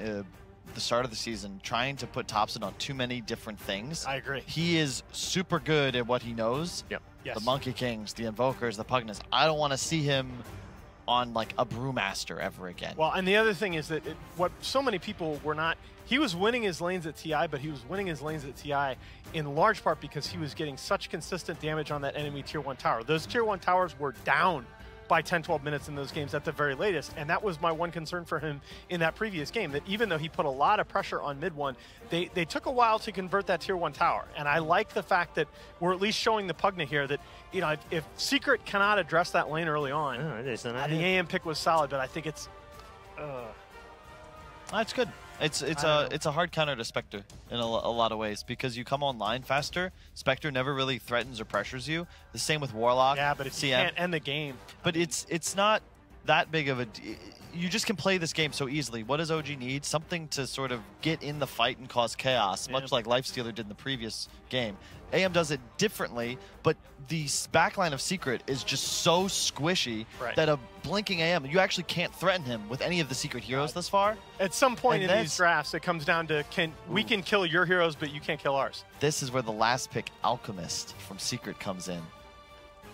the start of the season trying to put Thompson on too many different things. I agree. He is super good at what he knows. Yep. Yes. The Monkey Kings, the Invokers, the Pugnas. I don't want to see him on like a Brewmaster ever again. Well, and the other thing is that what so many people were not. He was winning his lanes at TI, but he was winning his lanes at TI in large part because he was getting such consistent damage on that enemy tier 1 tower. Those tier 1 towers were down by 10-12 minutes in those games at the very latest, and that was my one concern for him in that previous game, that even though he put a lot of pressure on mid 1, they took a while to convert that tier 1 tower. And I like the fact that we're at least showing the Pugna here that, you know, if Secret cannot address that lane early on, Oh, it is. the AM pick was solid, but I think it's That's good. It's a hard counter to Spectre in a lot of ways because you come online faster. Spectre never really threatens or pressures you. The same with Warlock. yeah, but if you CM. can't end the game, But it's not that big of a. You just can play this game so easily. What does OG need? Something to sort of get in the fight and cause chaos, much like Lifestealer did in the previous game. AM does it differently, but the backline of Secret is just so squishy that a blinking AM, you actually can't threaten him with any of the Secret heroes thus far. at some point And in these drafts, it comes down to we can kill your heroes, but you can't kill ours. This is where the last pick, Alchemist from Secret, comes in.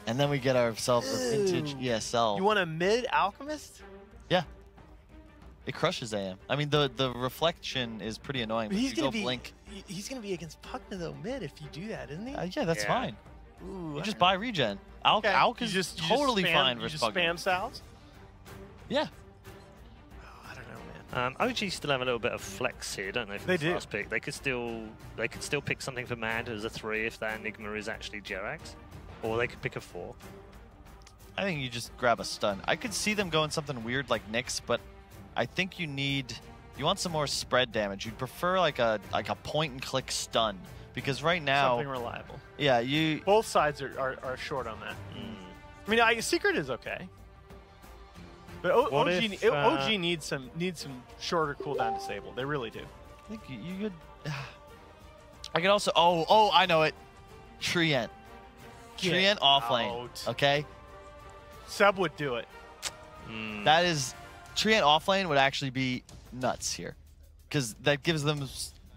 And then we get ourselves a vintage ESL. You want a mid Alchemist? Yeah. It crushes AM. I mean, the reflection is pretty annoying. But But he's you gonna go be blink. he's gonna be against Pugna though mid if you do that, isn't he? Yeah, that's Yeah. fine. Ooh, You just buy regen. Alk You is just totally spam, fine you versus just Pugna. spam salves. Yeah. Oh, I don't know, man. OG still have a little bit of flex here, don't they? For They the do. last pick, they could still pick something for Mad as a 3 if that Enigma is actually Jerax, or they could pick a 4. I think you just grab a stun. I could see them going something weird like Nyx, but I think you want some more spread damage. You'd prefer like a point and click stun. Because right now, Something reliable. yeah, Both sides are short on that. I mean, Secret is okay, but OG needs some shorter cooldown disable. They really do. I think you could. I could also. Oh, I know it. Trient. Trient offlane. out. Okay, Seb would do it. that is Trient offlane would actually be nuts here, because that gives them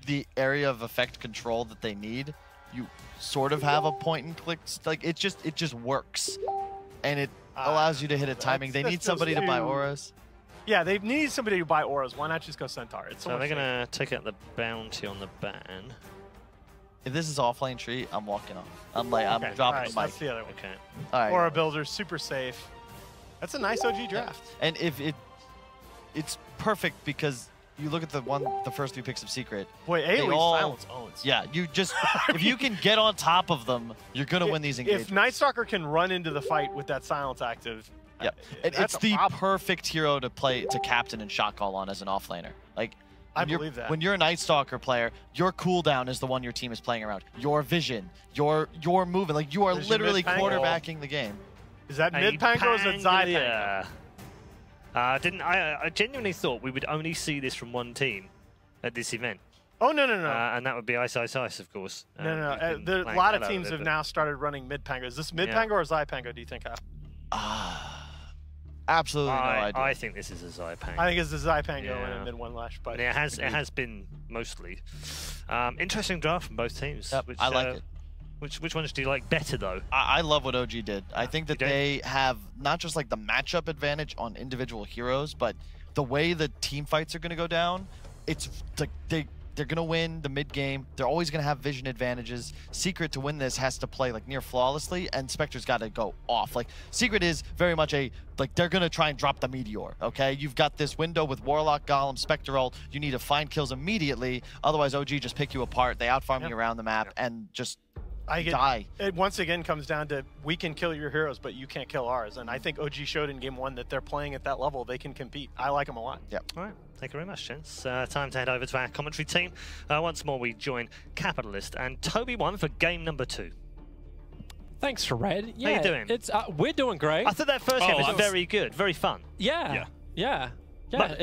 the area of effect control that they need. You sort of have a point and click. Like it just works, and it allows you to hit a timing. They need somebody to buy auras. Yeah, they need somebody to buy auras. Why not just go Centaur? It's so So much they're safer. gonna take out the bounty on the ban. If this is offlane tree, I'm walking off. I'm Okay, dropping alright, the mic. That's the other one. Okay. All right. Aura builder, super safe. That's a nice OG draft. And if it's perfect because you look at the first 3 picks of Secret. Boy, They AoE all- silence owns. Yeah, you just if you can get on top of them, you're gonna win these engagements. If Night Stalker can run into the fight with that silence active, Yeah, that's it's a the problem. perfect hero to captain and shot call on as an offlaner. Like, I when you're- believe that. When you're a Night Stalker player, your cooldown is the one your team is playing around. Your vision, your movement, like you are There's your literally mid-pango. quarterbacking the game. Is that mid Pango or is it Zai Pango? Yeah. I genuinely thought we would only see this from one team at this event. Oh, no. And that would be Ice, of course. No. A lot of teams have now started running mid Pango. Is this mid Pango or Zai Pango, do you think, Kyle? Absolutely no idea. I think this is a Zai Pango. I think it's a Zai Pango and a mid one lash. But it has been mostly. Interesting draft from both teams. Yep, I like it. Which ones do you like better, though? I love what OG did. I think that they have not just like the matchup advantage on individual heroes, but the way the team fights are going to go down, it's like they're going to win the mid game. They're always going to have vision advantages. Secret to win this has to play like near flawlessly, and Spectre's got to go off. Like Secret is very much they're going to try and drop the Meteor, okay? You've got this window with Warlock, Golem, Spectral. You need to find kills immediately. Otherwise, OG just pick you apart. They outfarm you around the map and just die. It once again comes down to we can kill your heroes, but you can't kill ours. And I think OG showed in game 1 that they're playing at that level. They can compete. I like them a lot. Yep. All right. Thank you very much, gents. Time to head over to our commentary team. Once more, we join Capitalist and Toby 1 for game number 2. Thanks, Red. Yeah, how you doing? It's we're doing great. I thought that first game was very good, very fun. Yeah.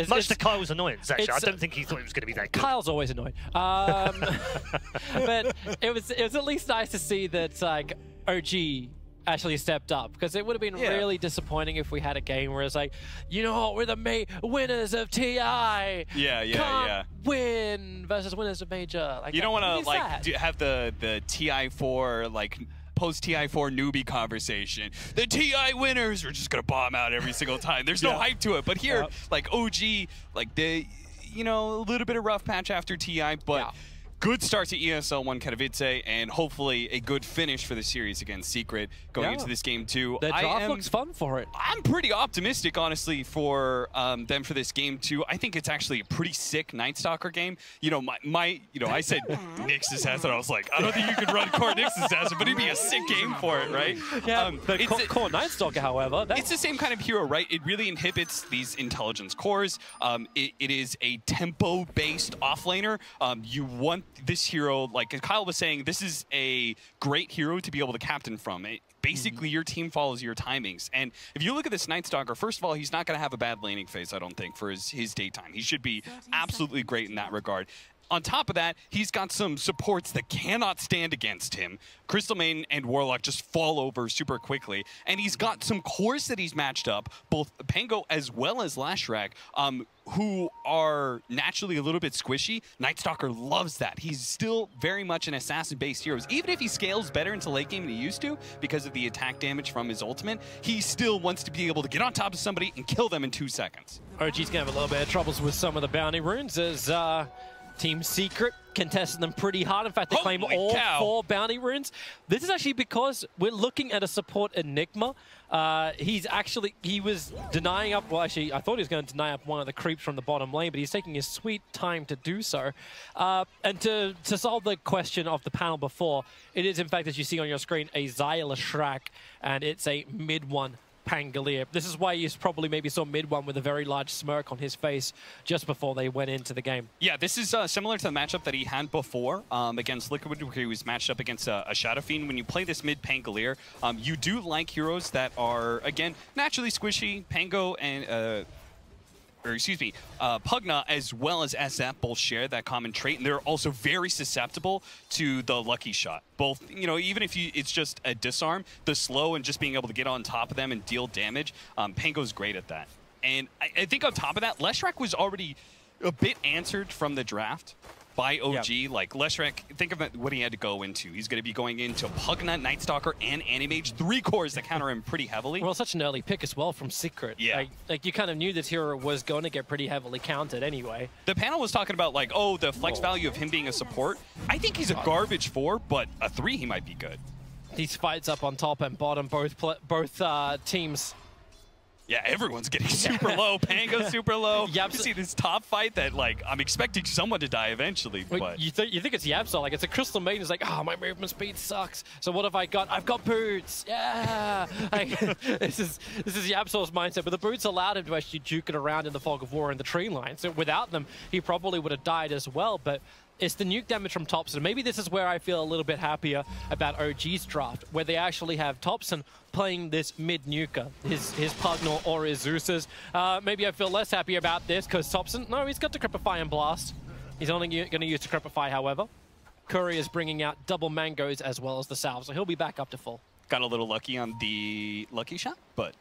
Much to Kyle's annoyance, actually. I don't think he thought it was going to be that good. Kyle's always annoyed. But it was at least nice to see that like OG actually stepped up, because it would have been really disappointing if we had a game where it's like, you know what, we're the winners of TI. Can't win versus winners of Major. Like, you don't want to like have the TI4 like post TI4 newbie conversation. The TI winners are just gonna bomb out every single time. There's no hype to it. But here, like OG, like a little bit of rough patch after TI, but good start to ESL Katowice, and hopefully a good finish for the series against Secret going into this game too. The draft looks fun for it. I'm pretty optimistic, honestly, for them for this game too. I think it's actually a pretty sick Night Stalker game. I said Nyx Assassin. I was like, I don't think you could run core Nyx Assassin, but it'd be a sick game for it, right? Yeah, but core Night Stalker, however, it's the same kind of hero, right? It really inhibits these intelligence cores. It is a tempo-based offlaner. You want this hero, like Kyle was saying, this is a great hero to be able to captain from. Basically, your team follows your timings. And if you look at this Night Stalker, first of all, he's not going to have a bad laning phase, I don't think, for his daytime. He should be absolutely great in that regard. On top of that, he's got some supports that cannot stand against him. Crystal Maiden and Warlock just fall over super quickly. And he's got some cores that he's matched up, both Pango as well as Lashrak, who are naturally a little bit squishy. Night Stalker loves that. He's still very much an assassin-based hero. Even if he scales better into late game than he used to because of the attack damage from his ultimate, he still wants to be able to get on top of somebody and kill them in 2 seconds. OG's going to have a little bit of troubles with some of the bounty runes as Team Secret contested them pretty hard. In fact, they claim all 4 bounty runes. This is actually because we're looking at a support Enigma. He was denying up, well actually, I thought he was going to deny up one of the creeps from the bottom lane, but he's taking his sweet time to do so. And to solve the question of the panel before, it is in fact, as you see on your screen, a Xyla Shrak, and it's a mid-1 Pangolier. This is why you probably maybe saw mid-1 with a very large smirk on his face just before they went into the game. Yeah, this is similar to the matchup that he had before against Liquid, where he was matched up against a Shadow Fiend. When you play this mid-Pangolier, you do like heroes that are, again, naturally squishy. Pango and Pugna as well as SF both share that common trait, and they're also very susceptible to the lucky shot. Both, even if it's just a disarm, the slow and just being able to get on top of them and deal damage, Pango's great at that. And I think on top of that, Leshrac was already a bit answered from the draft by OG. Yep. Like Leshrac, think of what he had to go into. He's going to be going into Pugna, Night Stalker, and Animage, 3 cores that counter him pretty heavily. Well, such an early pick as well from Secret. Yeah. Like you kind of knew this hero was going to get pretty heavily counted anyway. The panel was talking about like, oh, the flex value of him being a support. I think he's a garbage 4, but a 3 he might be good. These fights up on top and bottom, both teams. Yeah, everyone's getting super low. Pango's super low. You see this top fight that, like, I'm expecting someone to die eventually. But you think it's Yabsol. Like, it's a Crystal Maiden. It's like, oh, my movement speed sucks. So what have I got? I've got boots. Yeah. Like, this is Yabsol's mindset. But the boots allowed him to actually juke it around in the fog of war in the tree line. So without them, he probably would have died as well. But it's the nuke damage from Thompson. Maybe this is where I feel a little bit happier about OG's draft, where they actually have Thompson playing this mid-nuker, his Pugna or his Zeus's. Maybe I feel less happy about this because Thompson, no, he's got Decrepify and Blast. He's only going to use Decrepify, however. Curry is bringing out double mangoes as well as the salve, so he'll be back up to full. Got a little lucky on the lucky shot, but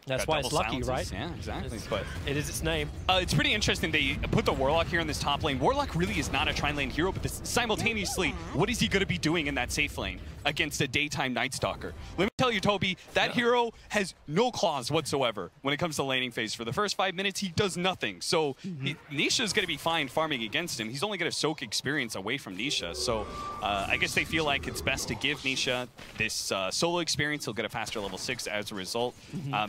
that's why it's lucky, right? Yeah, exactly. But it is its name. It's pretty interesting. They put the Warlock here in this top lane. Warlock really is not a tri-lane hero, but simultaneously, what is he going to be doing in that safe lane against a daytime Night Stalker? Let me tell you, Toby, that hero has no claws whatsoever when it comes to laning phase. For the first 5 minutes, he does nothing. So Nisha's going to be fine farming against him. He's only going to soak experience away from Nisha. So I guess they feel like it's best to give Nisha this solo experience. He'll get a faster level 6 as a result.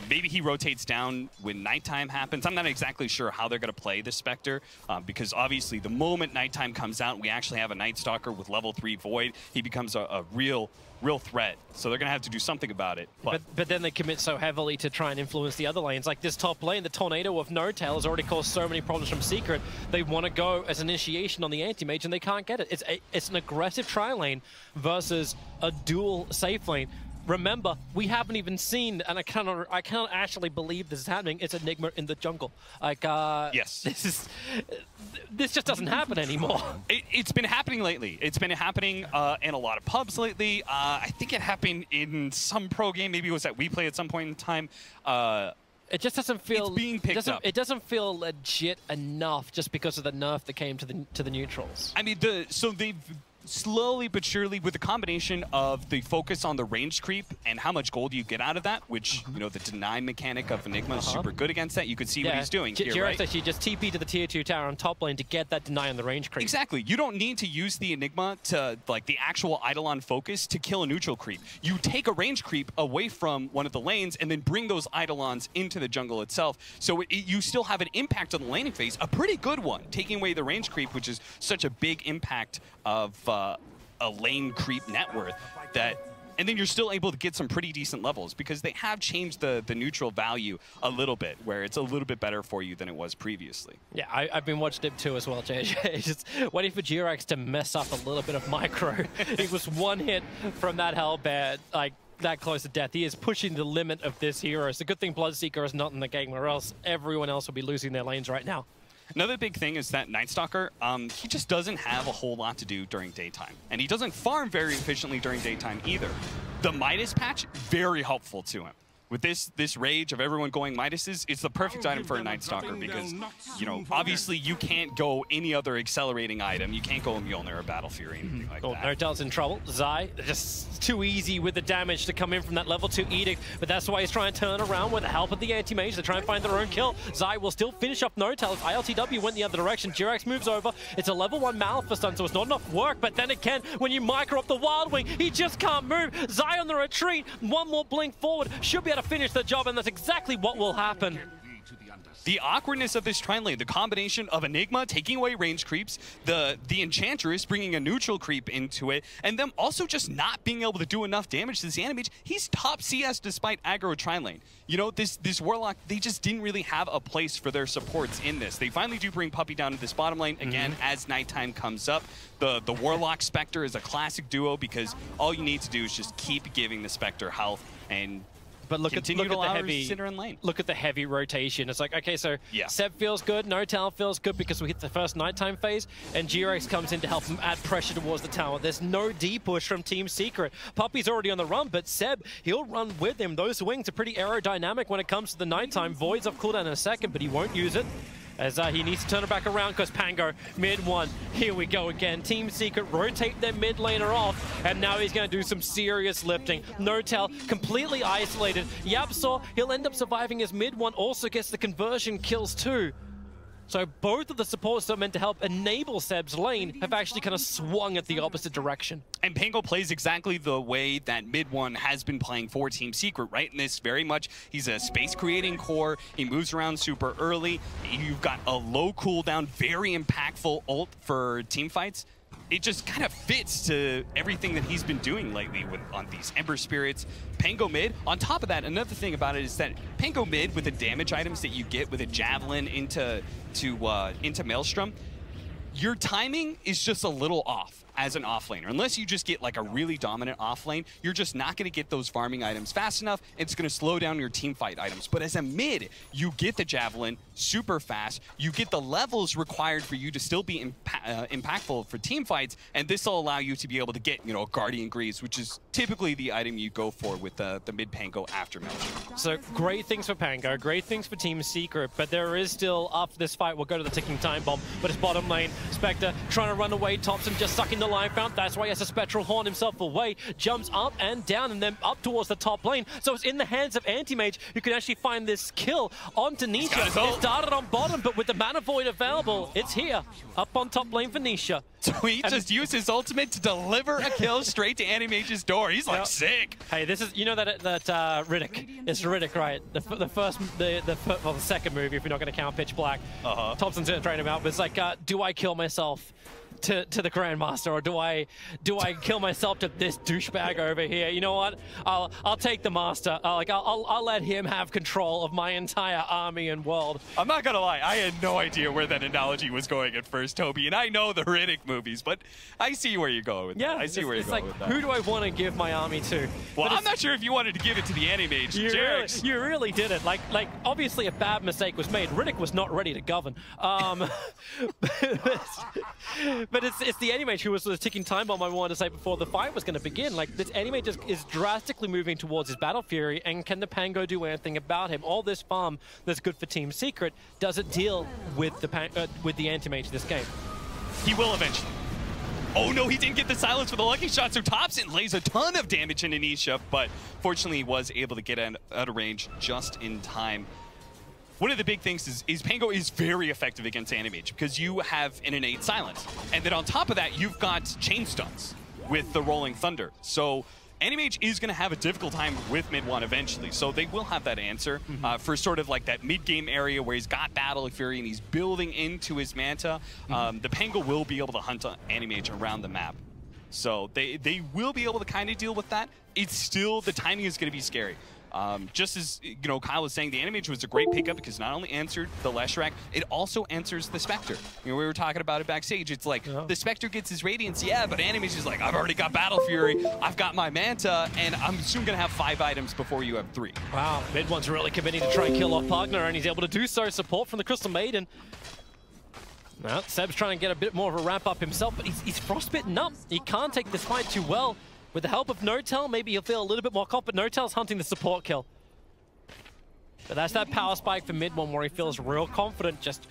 Maybe he rotates down when nighttime happens. I'm not exactly sure how they're going to play this Spectre because obviously the moment nighttime comes out, we actually have a Night Stalker with level 3 Void. He becomes a real threat. So they're going to have to do something about it. But then they commit so heavily to try and influence the other lanes. Like this top lane, the Tornado of No Tail has already caused so many problems from Secret. They want to go as initiation on the anti-mage and they can't get it. It's an aggressive tri-lane versus a dual safe lane. Remember, we haven't even seen, and I cannot actually believe this is happening. It's Enigma in the jungle. Like, yes, this just doesn't happen anymore. It's been happening lately. It's been happening in a lot of pubs lately. I think it happened in some pro game. Maybe it was at WePlay at some point in time. It just doesn't feel. It's being picked up. It doesn't feel legit enough just because of the nerf that came to the neutrals. I mean, so they've slowly but surely, with the combination of the focus on the range creep and how much gold you get out of that, which, you know, the deny mechanic of Enigma is super good against that. You could see what he's doing here, right? Actually just TP to the tier 2 tower on top lane to get that deny on the range creep. Exactly. You don't need to use the Enigma to, like, the actual Eidolon focus to kill a neutral creep. You take a range creep away from one of the lanes and then bring those Eidolons into the jungle itself. So you still have an impact on the laning phase, a pretty good one, taking away the range creep, which is such a big impact of a lane creep net worth and then you're still able to get some pretty decent levels because they have changed the neutral value a little bit, where it's a little bit better for you than it was previously. Yeah, I've been watching him too as well, JJ. Just waiting for Jirax to mess up a little bit of micro. He was one hit from that Hellbear, like that close to death. He is pushing the limit of this hero. It's a good thing Bloodseeker is not in the game, or else everyone else will be losing their lanes right now. Another big thing is that Night Stalker, he just doesn't have a whole lot to do during daytime. And he doesn't farm very efficiently during daytime either. The Midas patch, very helpful to him. With this rage of everyone going Midases, it's the perfect item for a Night Stalker because, you know, obviously you can't go any other accelerating item. You can't go Mjolnir or Battle Fury, anything like that. No Tail's in trouble. Zai, just too easy with the damage to come in from that level 2 Edict, but that's why he's trying to turn around with the help of the anti-mage to try and find their own kill. Zai will still finish up No Tail. ILTW went the other direction. Jirax moves over. It's a level 1 Malphite stun, so it's not enough work, but then again, when you micro up the Wild Wing, he just can't move. Zai on the retreat. One more blink forward. Should be able to finish the job, and that's exactly what will happen. The awkwardness of this tri-lane, the combination of Enigma taking away range creeps, the Enchantress bringing a neutral creep into it, and them also just not being able to do enough damage to this Animage. He's top CS despite aggro tri-lane. You know, this Warlock, they just didn't really have a place for their supports in this. They finally do bring Puppey down to this bottom lane, again, as nighttime comes up. The Warlock Spectre is a classic duo because all you need to do is just keep giving the Spectre health and look at the heavy rotation. It's like, okay, so Seb feels good, No Tail feels good because we hit the first nighttime phase, and Jirax comes in to help him add pressure towards the tower. There's no D-push from Team Secret. Puppey's already on the run, but Seb, he'll run with him. Those wings are pretty aerodynamic when it comes to the nighttime. Void's off cooldown in a second, but he won't use it, as he needs to turn it back around because Pango, mid one. Here we go again. Team Secret rotate their mid laner off, and now he's going to do some serious lifting. No Tail completely isolated. Yapsaw, he'll end up surviving his mid one, also gets the conversion kills too. So both of the supports that are meant to help enable Seb's lane have actually kind of swung at the opposite direction. And Pango plays exactly the way that mid one has been playing for Team Secret, right? In this very much, he's a space-creating core. He moves around super early. You've got a low cooldown, very impactful ult for team fights. It just kind of fits to everything that he's been doing lately on these Ember Spirits. Pango mid, on top of that, another thing about it is that Pango mid, with the damage items that you get with a Javelin into Maelstrom, your timing is just a little off as an offlaner. Unless you just get like a really dominant offlane, you're just not going to get those farming items fast enough. It's going to slow down your team fight items. But as a mid, you get the Javelin super fast. You get the levels required for you to still be impactful for team fights, and this will allow you to be able to get, you know, Guardian Greaves, which is typically the item you go for with the mid Pango after Melcher. So great things for Pango, great things for Team Secret, but there is still, after this fight, we'll go to the ticking time bomb, but it's bottom lane. Spectre trying to run away, Thompson just sucking the life out. That's why he has to Spectral Horn himself away, jumps up and down and then up towards the top lane. So it's in the hands of Anti-Mage who can actually find this kill onto Nisha. It started on bottom, but with the Mana Void available, it's here, up on top lane for Nisha. So he just used his ultimate to deliver a kill straight to Anti-Mage's door. He's like sick. Hey, this is, you know that Riddick. It's Riddick, right? The second movie, if you're not going to count Pitch Black. Thompson's going to train him out, but it's like, do I kill myself to the Grandmaster, or do I kill myself to this douchebag over here? You know what? I'll take the Master. I'll let him have control of my entire army and world. I'm not gonna lie, I had no idea where that analogy was going at first, Toby, and I know the Riddick movies, but I see where you're going with that. I see where you're going with that. Who do I want to give my army to? Well, I'm not sure if you wanted to give it to the Anti-Mage. You really did it. Like obviously a bad mistake was made. Riddick was not ready to govern. But it's the Anti-Mage who was the ticking time bomb I wanted to say before the fight was going to begin. Like, this Anti-Mage is drastically moving towards his Battle Fury, and can the Pango do anything about him? All this farm that's good for Team Secret, does it deal with the Anti-Mage this game? He will eventually. Oh no, he didn't get the silence for the lucky shot, so Thompson lays a ton of damage into Nisha, but fortunately he was able to get out of range just in time. One of the big things is Pango is very effective against Anti-Mage because you have an innate silence. And then on top of that, you've got chain stuns with the Rolling Thunder. So Anti-Mage is going to have a difficult time with mid one eventually. So they will have that answer for sort of like that mid-game area where he's got Battle Fury and he's building into his Manta. The Pango will be able to hunt Anti-Mage around the map. So they will be able to kind of deal with that. It's still, the timing is going to be scary. Just as, you know, Kyle was saying, the Anti-Mage was a great pickup because not only answered the Leshrac, it also answers the Spectre. You know, we were talking about it backstage. It's like, the Spectre gets his Radiance, yeah, but Anti-Mage is like, I've already got Battle Fury, I've got my Manta, and I'm soon going to have 5 items before you have 3. Wow, mid one's really committing to try and kill off Pugner, and he's able to do so. Support from the Crystal Maiden. Well, Seb's trying to get a bit more of a wrap up himself, but he's frostbitten up. He can't take this fight too well. With the help of No-Tel, maybe he'll feel a little bit more confident. No-Tel's hunting the support kill. But that's that power spike for mid one where he feels real confident, just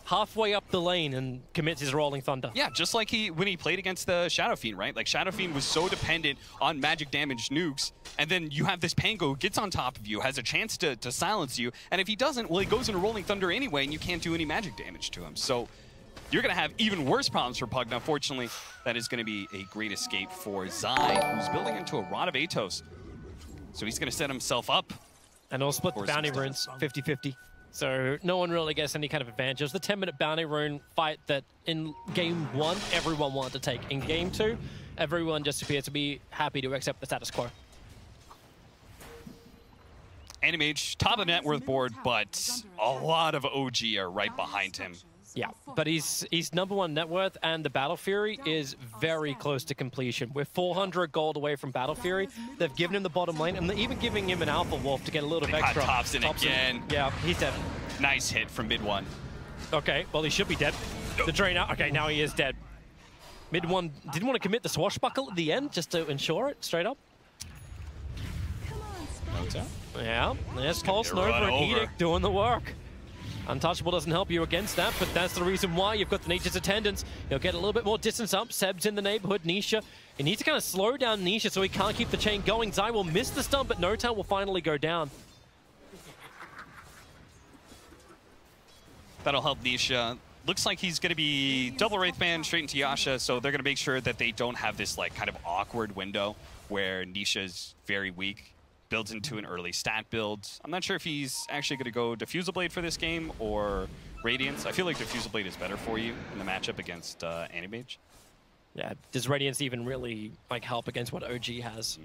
halfway up the lane and commits his Rolling Thunder. Yeah, just like when he played against the Shadow Fiend, right? Like, Shadow Fiend was so dependent on magic damage nukes, and then you have this Pango who gets on top of you, has a chance to silence you, and if he doesn't, well, he goes into Rolling Thunder anyway, and you can't do any magic damage to him. So you're going to have even worse problems for Pug. Now, fortunately, that is going to be a great escape for Zai, who's building into a Rod of Atos. So he's going to set himself up. And he'll split the bounty runes 50-50. So no one really gets any kind of advantage. It was the 10-minute bounty rune fight that in Game 1, everyone wanted to take. In Game 2, everyone just appeared to be happy to accept the status quo. Anti-Mage, top of net worth board, but a lot of OG are right behind him. Yeah, but he's #1 net worth, and the Battle Fury is very close to completion. We're 400 gold away from Battle Fury. They've given him the bottom lane, and they're even giving him an Alpha Wolf to get a little bit extra. Thompson again. Yeah, he's dead. Nice hit from mid one. Okay, well, he should be dead. The drain out. Okay, now he is dead. Mid one didn't want to commit the swashbuckle at the end just to ensure it straight up. Yeah, there's Pulse Nova and Edict doing the work. Untouchable doesn't help you against that, but that's the reason why you've got the Nature's Attendants. He'll get a little bit more distance up. Seb's in the neighborhood. Nisha, he needs to kind of slow down Nisha so he can't keep the chain going. Zai will miss the stun, but No-Tel will finally go down. That'll help Nisha. Looks like he's going to be double Wraithband straight into Yasha, so they're going to make sure that they don't have this like kind of awkward window where Nisha's very weak. Builds into an early stat build. I'm not sure if he's actually going to go Diffusal Blade for this game or Radiance. I feel like Diffusal Blade is better for you in the matchup against Anti-Mage. Yeah, does Radiance even really like help against what OG has?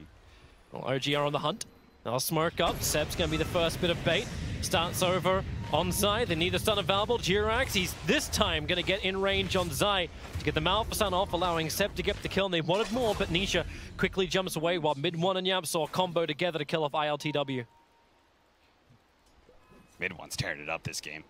Well, OG are on the hunt. They'll smoke up. Seb's going to be the first bit of bait. Starts over on Zai. They need a stun available. Jirax, he's this time going to get in range on Zai to get the Malfa stun off, allowing Seb to get the kill. And they wanted more, but Nisha quickly jumps away while mid-1 and YapzOr combo together to kill off ILTW. Mid-1's tearing it up this game.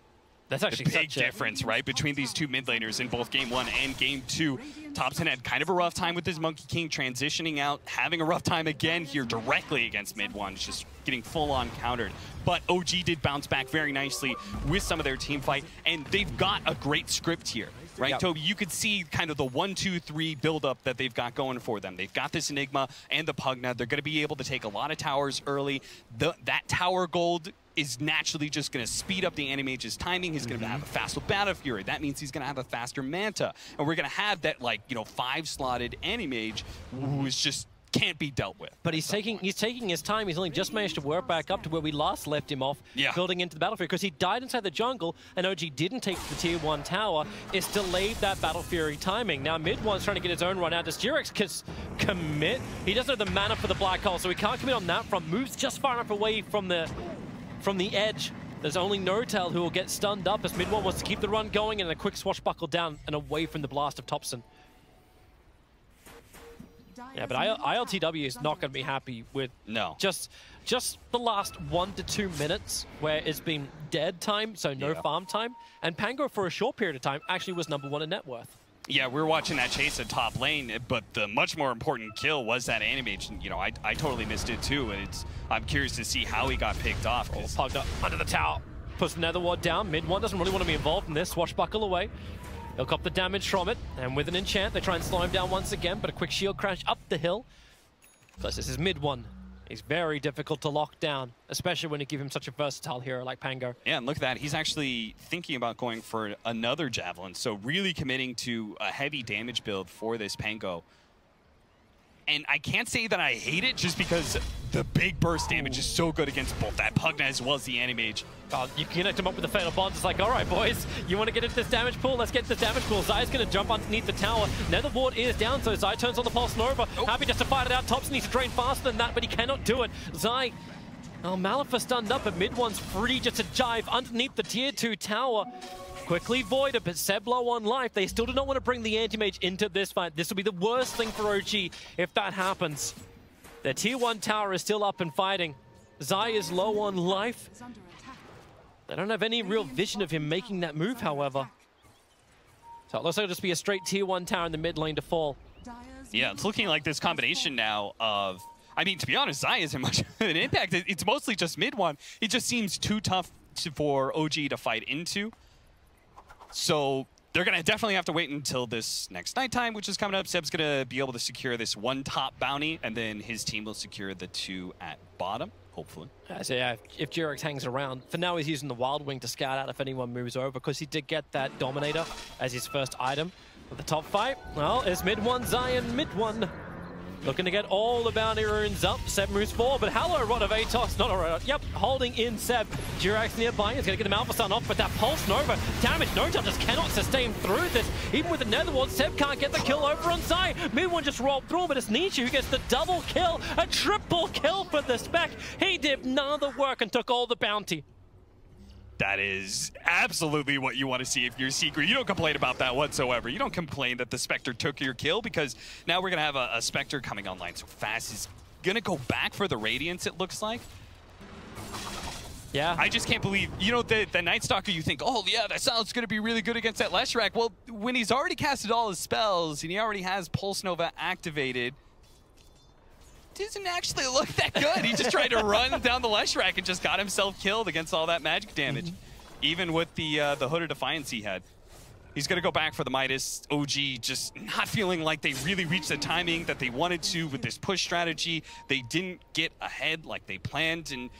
That's actually the big difference, right, between these two mid laners in both Game 1 and Game 2. Topson had kind of a rough time with his Monkey King transitioning out, having a rough time again here directly against mid-1, just getting full-on countered. But OG did bounce back very nicely with some of their team fight, and they've got a great script here. Right, yep. Toby, you could see kind of the 1-2-3 build-up that they've got going for them. They've got this Enigma and the Pugna. They're going to be able to take a lot of towers early. That tower gold is naturally just going to speed up the Animage's timing. He's going to have a faster Battle Fury. That means he's going to have a faster Manta. And we're going to have that, like, you know, 5-slotted Animage who is just can't be dealt with. But he's taking his time. He's only just managed to work back up to where we last left him off, building into the Battle Fury, because he died inside the jungle, and OG didn't take the tier 1 tower. It's delayed that Battle Fury timing. Now mid-1's trying to get his own run out. Does Jirax commit? He doesn't have the mana for the Black Hole, so he can't commit on that front. Moves just far enough away from the edge. There's only No-Tail who will get stunned up as mid-1 wants to keep the run going, and a quick swashbuckle down and away from the blast of Topson. Yeah, but ILTW is not going to be happy with just the last 1 to 2 minutes where it's been dead time, so no farm time. And Pango, for a short period of time, actually was #1 in net worth. Yeah, we were watching that chase at top lane, but the much more important kill was that Animage. And, you know, I totally missed it too, and I'm curious to see how he got picked off. Pugged up under the tower, puts the Nether Ward down. Mid-1 doesn't really want to be involved in this. Swashbuckle away. He'll cop the damage from it, and with an enchant, they try and slow him down once again, but a quick shield crash up the hill. Plus, this is mid-1. He's very difficult to lock down, especially when you give him such a versatile hero like Pango. Yeah, and look at that. He's actually thinking about going for another Javelin, so really committing to a heavy damage build for this Pango. And I can't say that I hate it just because the big burst damage is so good against both that Pugna as well as the Animage. You connect him up with the Fatal Bonds. It's like, all right, boys, you want to get into this damage pool? Let's get into this damage pool. Zai's going to jump underneath the tower. Nether Ward is down, so Zai turns on the Pulse Nova. Happy just to fight it out. Topson needs to drain faster than that, but he cannot do it. Zai, Malfa stunned up, but mid-1's free just to jive underneath the tier 2 tower. Quickly voided, but Seb low on life. They still do not want to bring the Anti-Mage into this fight. This will be the worst thing for OG if that happens. Their tier 1 tower is still up and fighting. Zai is low on life. They don't have any real vision of him making that move, however. So it looks like it'll just be a straight tier 1 tower in the mid lane to fall. Yeah, it's looking like this combination now of... I mean, to be honest, Zai isn't much of an impact. It's mostly just mid-1. It just seems too tough for OG to fight into. So they're going to definitely have to wait until this next nighttime, which is coming up. Seb's going to be able to secure this 1 top bounty, and then his team will secure the 2 at bottom, hopefully. So yeah, if Jirax hangs around, for now he's using the Wild Wing to scout out if anyone moves over, because he did get that Dominator as his first item. But the top fight, well, is mid-1 Zai and mid-1. Looking to get all the bounty runes up. Seb moves forward, but hello, Rod of Atos. Not a Rod. Yep, holding in Seb. Jirax nearby. He's going to get the Malfa stun off, but that Pulse Nova damage. No-Tail just cannot sustain through this. Even with the Nether Ward, Seb can't get the kill over on Zai. Mid-1 just rolled through, but it's Nietzsche who gets the double kill. A triple kill for the Spec. He did none of the work and took all the bounty. That is absolutely what you want to see if you're Secret. You don't complain about that whatsoever. You don't complain that the Spectre took your kill, because now we're going to have a Spectre coming online so fast. He's going to go back for the Radiance, it looks like. Yeah. I just can't believe, you know, the Night Stalker, you think, oh, yeah, that sounds going to be really good against that Leshrac. Well, when he's already casted all his spells and he already has Pulse Nova activated, doesn't actually look that good. He just tried to run down the Leshrac and just got himself killed against all that magic damage. Even with the Hood of Defiance he had. He's going to go back for the Midas. OG just not feeling like they really reached the timing that they wanted to with this push strategy. They didn't get ahead like they planned, and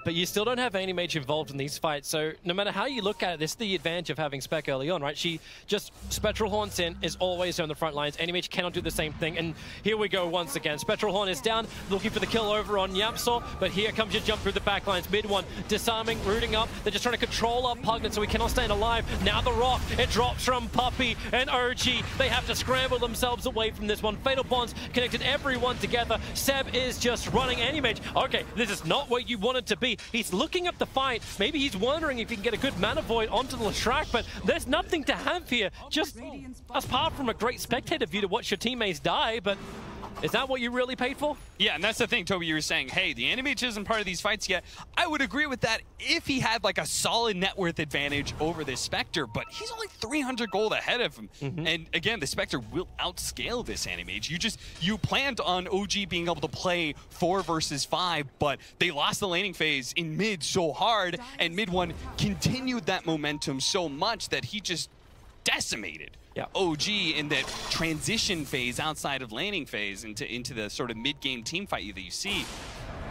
but you still don't have any mage involved in these fights. So no matter how you look at it, this is the advantage of having Spec early on, right? She just Spectral Horns in, is always on the front lines. Any mage cannot do the same thing. And here we go once again. Spectral Horn is down, looking for the kill over on Yapsor, but here comes your jump through the back lines. Mid one, disarming, rooting up. They're just trying to control up Pugnet so he cannot stand alive. Now the rock, it drops from Puppey and OG. They have to scramble themselves away from this one. Fatal Bonds connected everyone together. Seb is just running Animage. Okay, this is not where you want it to be. He's looking up the fight. Maybe he's wondering if he can get a good mana void onto the Leshrac, but there's nothing to have here. Just apart from a great spectator view to watch your teammates die, but is that what you really paid for? Yeah, and that's the thing, Toby, you were saying, hey, the Animage isn't part of these fights yet. I would agree with that if he had like a solid net worth advantage over this Spectre, but he's only 300 gold ahead of him. And again, the Spectre will outscale this Animage. You planned on OG being able to play 4 versus 5, but they lost the laning phase in mid so hard, and mid one continued that momentum so much that he just decimated OG in that transition phase outside of laning phase into the sort of mid-game team fight that you see.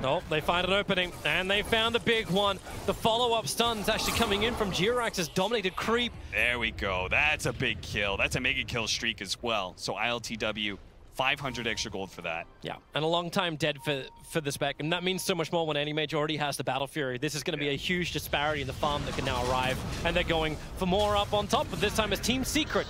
Oh, they find an opening, and they found the big one. The follow-up stun's actually coming in from Jirax's dominated creep. There we go. That's a big kill. That's a mega kill streak as well. So ILTW, 500 extra gold for that. Yeah, and a long time dead for the Spec, and that means so much more when Animage already has the Battle Fury. This is going to be a huge disparity in the farm that can now arrive, and they're going for more up on top, but this time it's Team Secret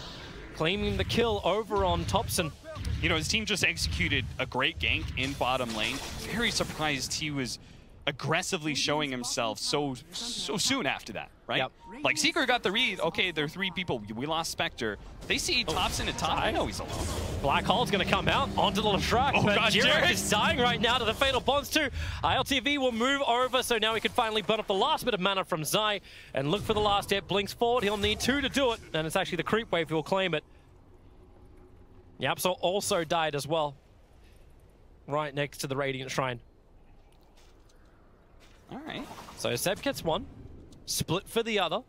claiming the kill over on Thompson. You know, his team just executed a great gank in bottom lane. Very surprised he was aggressively showing himself so soon after that, right? Yep. Like, Secret got the read. Okay, there are 3 people. We lost Spectre. They see Thompson at top. I know he's alone. Black Hole's going to come out onto the Leshrac, but God, Jirax is dying right now to the Fatal Bonds too. ILTV will move over, so now we can finally burn up the last bit of mana from Zai and look for the last hit. Blinks forward, he'll need 2 to do it, and it's actually the creep wave who will claim it. Yapsor also died as well, right next to the Radiant Shrine. All right. So Seb gets 1, split for the other.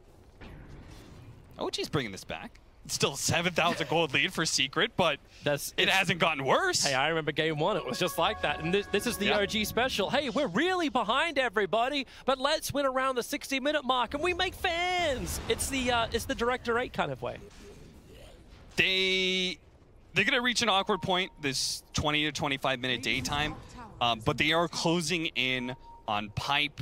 OG's bringing this back. It's still 7,000 gold lead for Secret, but it hasn't gotten worse. Hey, I remember game 1, it was just like that. And this is the OG special. Hey, we're really behind everybody, but let's win around the 60-minute mark and we make fans. It's the Director 8 kind of way. They're going to reach an awkward point, this 20 to 25 minute daytime, but they are closing in on Pipe.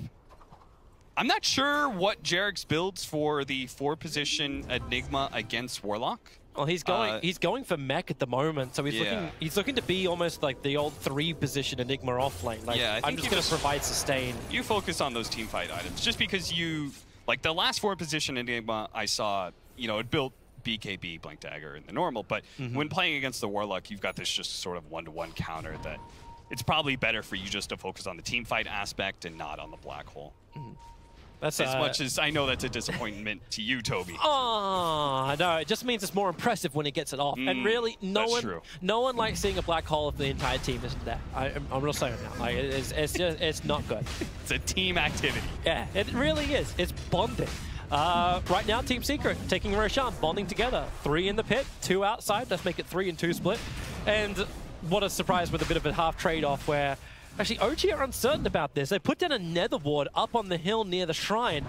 I'm not sure what Jerax builds for the 4-position Enigma against Warlock. Well, he's going for mech at the moment, so he's looking to be almost like the old 3-position Enigma off lane. Like, yeah, I'm just going to provide sustain. You focus on those team fight items, just because like the last 4-position Enigma I saw, it built BKB, Blink Dagger, in the normal, but when playing against the Warlock, you've got this just sort of 1-to-1 counter that it's probably better for you just to focus on the team fight aspect and not on the black hole. That's as much as I know that's a disappointment to you, Toby. Oh, no, it just means it's more impressive when he gets it off. And really, no one likes seeing a black hole if the entire team isn't there. I'm real sorry now. Like, it's not good. It's a team activity. Yeah, it really is. It's bonding. Right now, Team Secret taking Roshan, bonding together. 3 in the pit, 2 outside. Let's make it 3 and 2 split. And what a surprise with a bit of a half trade-off where actually OG are uncertain about this. They put down a nether ward up on the hill near the shrine.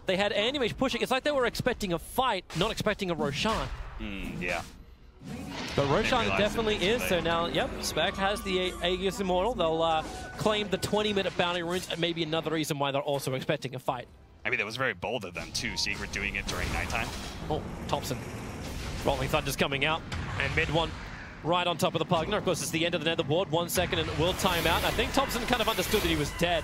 They had Animage pushing. It's like they were expecting a fight, not expecting a Roshan. Yeah. But Roshan definitely is. So now, Spec has the Aegis Immortal. They'll claim the 20-minute bounty runes, and maybe another reason why they're also expecting a fight. I mean, that was very bold of them, too. Secret doing it during nighttime. Oh, Thompson. Rolling Thunder's coming out, and mid one right on top of the Pugner. Of course, it's the end of the nether ward. 1 second, and it will time out. I think Thompson kind of understood that he was dead.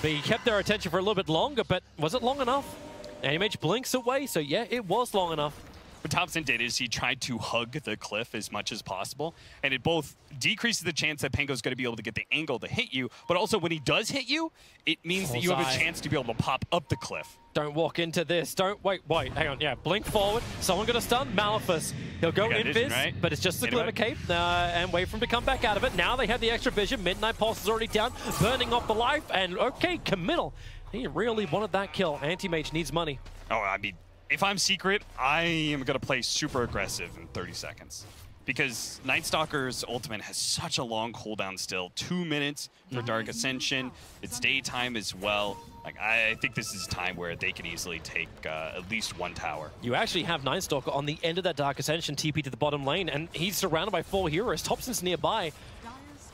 But he kept their attention for a little bit longer, but was it long enough? Animage blinks away, so yeah, it was long enough. What Thompson did is he tried to hug the cliff as much as possible, and it both decreases the chance that Pango's going to be able to get the angle to hit you, but also when he does hit you, it means that you have a chance to be able to pop up the cliff. Don't walk into this. Wait, hang on. Yeah, blink forward. Someone got a stun. Malefice. He'll go invis, right? But it's just the Glimmer Cape, and wait for him to come back out of it. Now they have the extra vision. Midnight Pulse is already down, burning off the life, and okay, committal. He really wanted that kill. Anti-Mage needs money. Oh, I mean, if I'm Secret, I am going to play super aggressive in 30 seconds. because Night Stalker's ultimate has such a long cooldown still. 2 minutes for Dark Ascension. It's daytime as well. Like, I think this is a time where they can easily take at least 1 tower. You actually have Night Stalker on the end of that Dark Ascension TP to the bottom lane, and he's surrounded by 4 heroes. Thompson's nearby.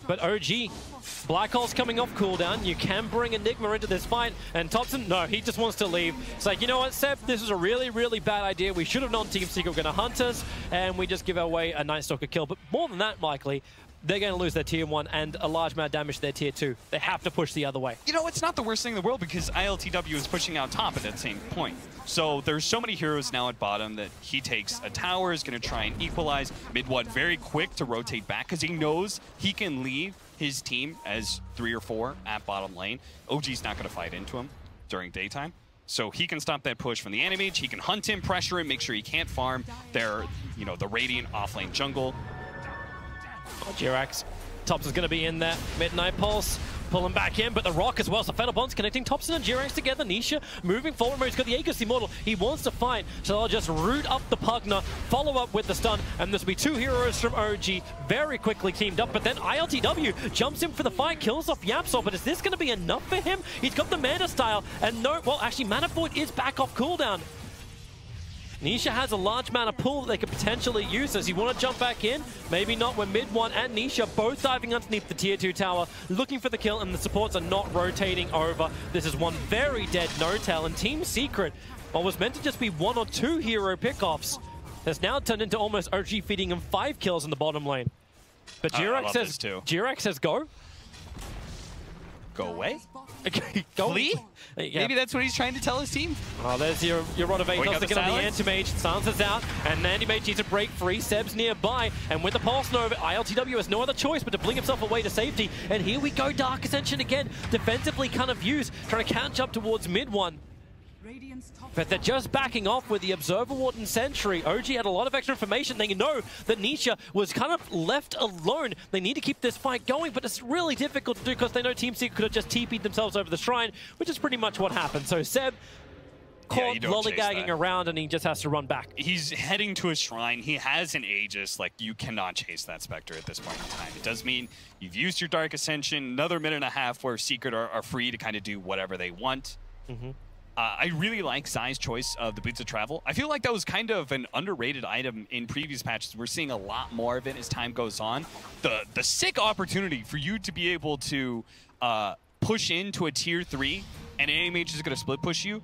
But OG, Black Hole's coming off cooldown. You can bring Enigma into this fight. And Thompson, no, he just wants to leave. It's like, you know what, Seb, this is a really, really bad idea. We should have known Team Secret were going to hunt us, and we just give away a Night Stalker kill. But more than that, likely, they're going to lose their tier 1 and a large amount of damage to their tier 2. They have to push the other way. You know, it's not the worst thing in the world because ILTW is pushing out top at that same point. So there's so many heroes now at bottom that he takes a tower, is going to try and equalize. Mid-1 very quick to rotate back because he knows he can leave his team as 3 or 4 at bottom lane. OG's not going to fight into him during daytime. So he can stop that push from the enemy mage. He can hunt him, pressure him, make sure he can't farm their, you know, the Radiant offlane jungle. Jirax, Thompson's going to be in there. Midnight Pulse, pulling back in, but the Rock as well. So Fatal Bond's connecting Thompson and Jirax together. Nisha moving forward. He's got the Aegis Immortal. He wants to fight, so they'll just root up the Pugna, follow up with the stun, and this will be 2 heroes from OG very quickly teamed up. But then ILTW jumps in for the fight, kills off Yapsol, but is this going to be enough for him? He's got the Mana style, and no, well, actually, Mana Void is back off cooldown. Nisha has a large mana pool that they could potentially use. Does he want to jump back in? Maybe not when Mid-1 and Nisha both diving underneath the tier 2 tower, looking for the kill, and the supports are not rotating over. This is one very dead No-Tail, and Team Secret, what was meant to just be 1 or 2 hero pickoffs, has now turned into almost OG feeding him 5 kills in the bottom lane. But Jirax says go. Go away? Go. Flee? Yeah. Maybe that's what he's trying to tell his team. Oh, there's your Rod of Atos looking on the Anti-Mage. Silences out, and Anti-Mage needs to break free. Seb's nearby, and with the Pulse Nova, ILTW has no other choice but to bring himself away to safety. And here we go, Dark Ascension again. Defensively kind of used, trying to catch up towards Mid-1. But they're just backing off with the Observer Ward and Sentry. OG had a lot of extra information. They know that Nisha was kind of left alone. They need to keep this fight going, but it's really difficult to do because they know Team Secret could have just TP'd themselves over the shrine, which is pretty much what happened. So Seb caught lollygagging around, and he just has to run back. He's heading to a shrine. He has an Aegis. Like, you cannot chase that Spectre at this point in time. It does mean you've used your Dark Ascension, another minute and a half where Secret are free to kind of do whatever they want. I really like Zai's choice of the Boots of Travel. I feel like that was kind of an underrated item in previous patches. We're seeing a lot more of it as time goes on. The sick opportunity for you to be able to push into a tier 3 and an mage is going to split push you.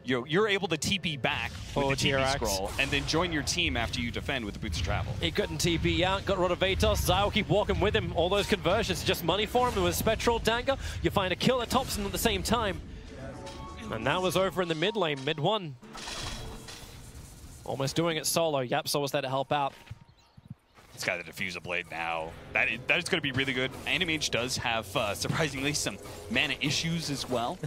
You're able to TP back with the TP scroll and then join your team after you defend with the Boots of Travel. He couldn't TP out, got Rod of Atos. Zai will keep walking with him. All those conversions, just money for him. And with Spectral Dagger, you find a kill at Thompson at the same time. And that was over in the mid lane, Mid-1. Almost doing it solo. Yapsol was there to help out. It's got the Diffuser Blade now. That is going to be really good. Anti-Mage does have, surprisingly, some mana issues as well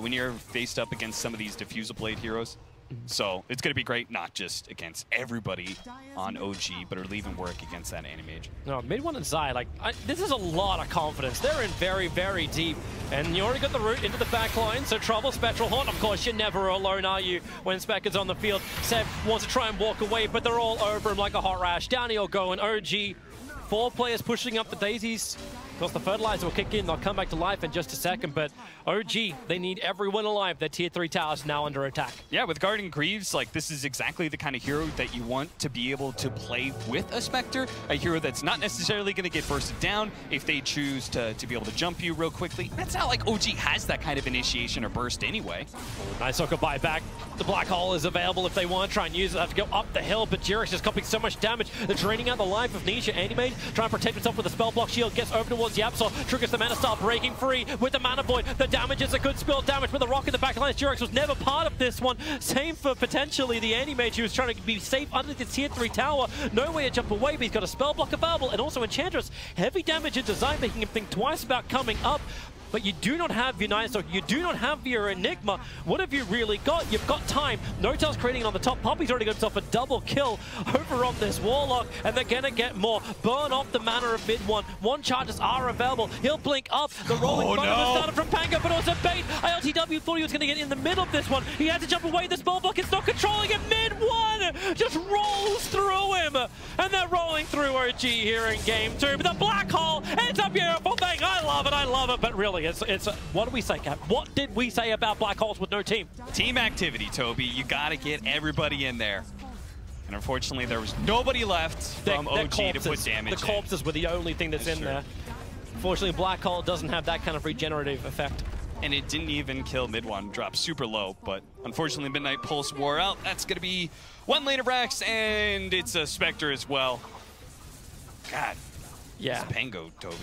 when you're faced up against some of these Diffuser Blade heroes. So it's going to be great, not just against everybody on OG, but it'll even work against that Anti-Mage. No, Mid-1 and Zai, like, this is a lot of confidence. They're in very, very deep. And you already got the route into the back line, so Trouble, Spectral Haunt. Of course, you're never alone, are you, when Spec is on the field? Seb wants to try and walk away, but they're all over him like a hot rash. Down he'll go, and OG, 4 players pushing up the daisies. Of course, the fertilizer will kick in. They'll come back to life in just a second, but OG, they need everyone alive. Their tier 3 tower is now under attack. Yeah, with Guardian Greaves, like, this is exactly the kind of hero that you want to be able to play with a Spectre, a hero that's not necessarily going to get bursted down if they choose to be able to jump you real quickly. That's not like OG has that kind of initiation or burst anyway. Nice Soccer buyback. The Black Hole is available if they want to try and use it. They have to go up the hill, but Jirax is copying so much damage. They're draining out the life of Nisha. Anti-Mage trying to protect himself with a spell block shield, gets over towards Yapsol, triggers the Mana Star, breaking free with the Mana Void. The damage is a good spell damage, but the Rock in the back line. Jirax was never part of this one. Same for potentially the Anti-Mage, who was trying to be safe under the tier 3 tower. No way to jump away, but he's got a spell block available, and also Enchantress. Heavy damage in design, making him think twice about coming up. But you do not have your Night Stalker, you do not have your Enigma. What have you really got? You've got time. No-Tail's creating on the top. Poppy's already got himself a double kill over on this Warlock, and they're gonna get more. Burn off the mana of Mid-1. 1 charges are available. He'll blink up. The rolling thunder started from Pango, but also bait. ILTW thought he was gonna get in the middle of this one. He had to jump away. The spell block is not controlling him. Mid-1 just rolls through him, and they're rolling through OG. OG here in game 2. But the black hole, it's a beautiful thing. I love it. But really, it's what did we say, Cap? What did we say about black holes with no team? Team activity, Toby. You got to get everybody in there. And unfortunately, there was nobody left from OG to put damage The corpses were the only thing that's in there. Unfortunately, black hole doesn't have that kind of regenerative effect. And it didn't even kill mid one, dropped super low, but unfortunately Midnight Pulse wore out. That's gonna be one lane of Rex, and it's a Spectre as well. God, yeah. This Pango, Toby,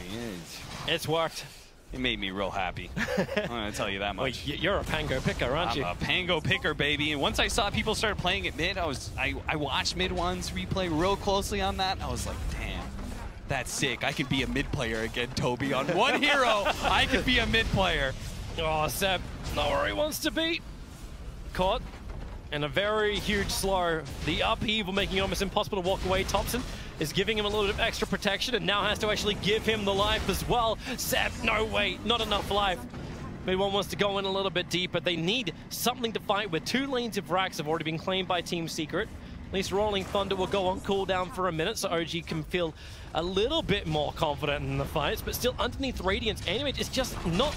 it's worked. It made me real happy. I'm gonna tell you that much. Well, you're a Pango picker, aren't you? I'm a Pango picker, baby. And once I saw people start playing at mid, I watched mid one's replay real closely on that. I was like, damn, that's sick. I could be a mid player again, Toby. On one hero, I could be a mid player. Oh, Seb, not where he wants to be. Caught in a very huge slow. The upheaval making it almost impossible to walk away. Thompson is giving him a little bit of extra protection and now has to actually give him the life as well. Seb, no way, not enough life. Mid1 wants to go in a little bit deeper. They need something to fight with. 2 lanes of Rax have already been claimed by Team Secret. At least Rolling Thunder will go on cooldown for a minute so OG can feel a little bit more confident in the fights, but still underneath Radiance, Animage is just not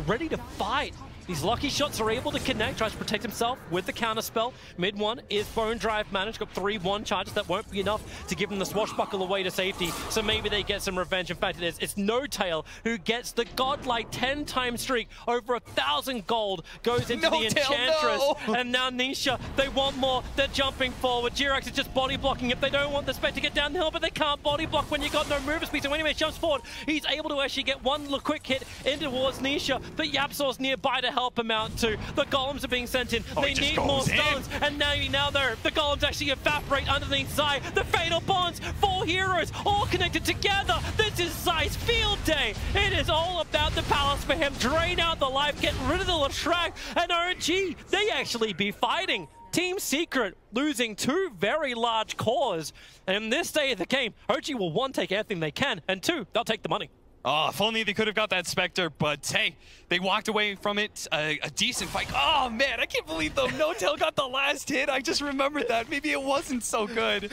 ready to fight. These lucky shots are able to connect, tries to protect himself with the counter spell. Mid1 is Bone Drive managed, got 3-1 charges. That won't be enough to give him the swashbuckle away to safety, so maybe they get some revenge. In fact, it's No Tail who gets the godlike 10-time streak. Over 1,000 gold goes into the Enchantress. And now Nisha, they want more. They're jumping forward. Jirax is just body blocking if they don't want the Spec to get down the hill, but they can't body block when you got no movement speed. So when he jumps forward, he's able to actually get one quick hit in towards Nisha, but Yapsor's nearby to help him out too. The golems are being sent in. They need more stuns, and now the golems actually evaporate underneath Zai. The fatal bonds, 4 heroes all connected together. This is Zai's field day. It is all about the palace for him. Drain out the life, get rid of the Latrak, and OG, they actually be fighting. Team Secret losing 2 very large cores. And in this day of the game, OG will 1, take everything they can, and 2, they'll take the money. Oh, if only they could have got that Spectre, but hey, they walked away from it. A decent fight. Oh man, I can't believe though No Tail got the last hit. I just remembered that. Maybe it wasn't so good.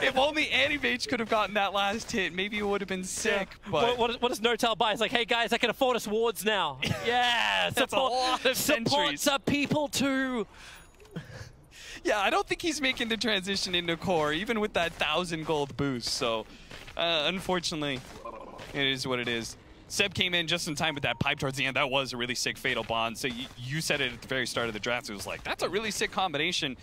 If only Animage could have gotten that last hit, maybe it would have been sick. Yeah. But what does No Tail buy? It's like, hey guys, I can afford us wards now. Yeah, that's a lot of centuries. Supports people too. Yeah, I don't think he's making the transition into core, even with that 1,000 gold boost. So, unfortunately, it is what it is. Seb came in just in time with that pipe towards the end. That was a really sick Fatal Bond. So you said it at the very start of the draft. It was like, that's a really sick combination.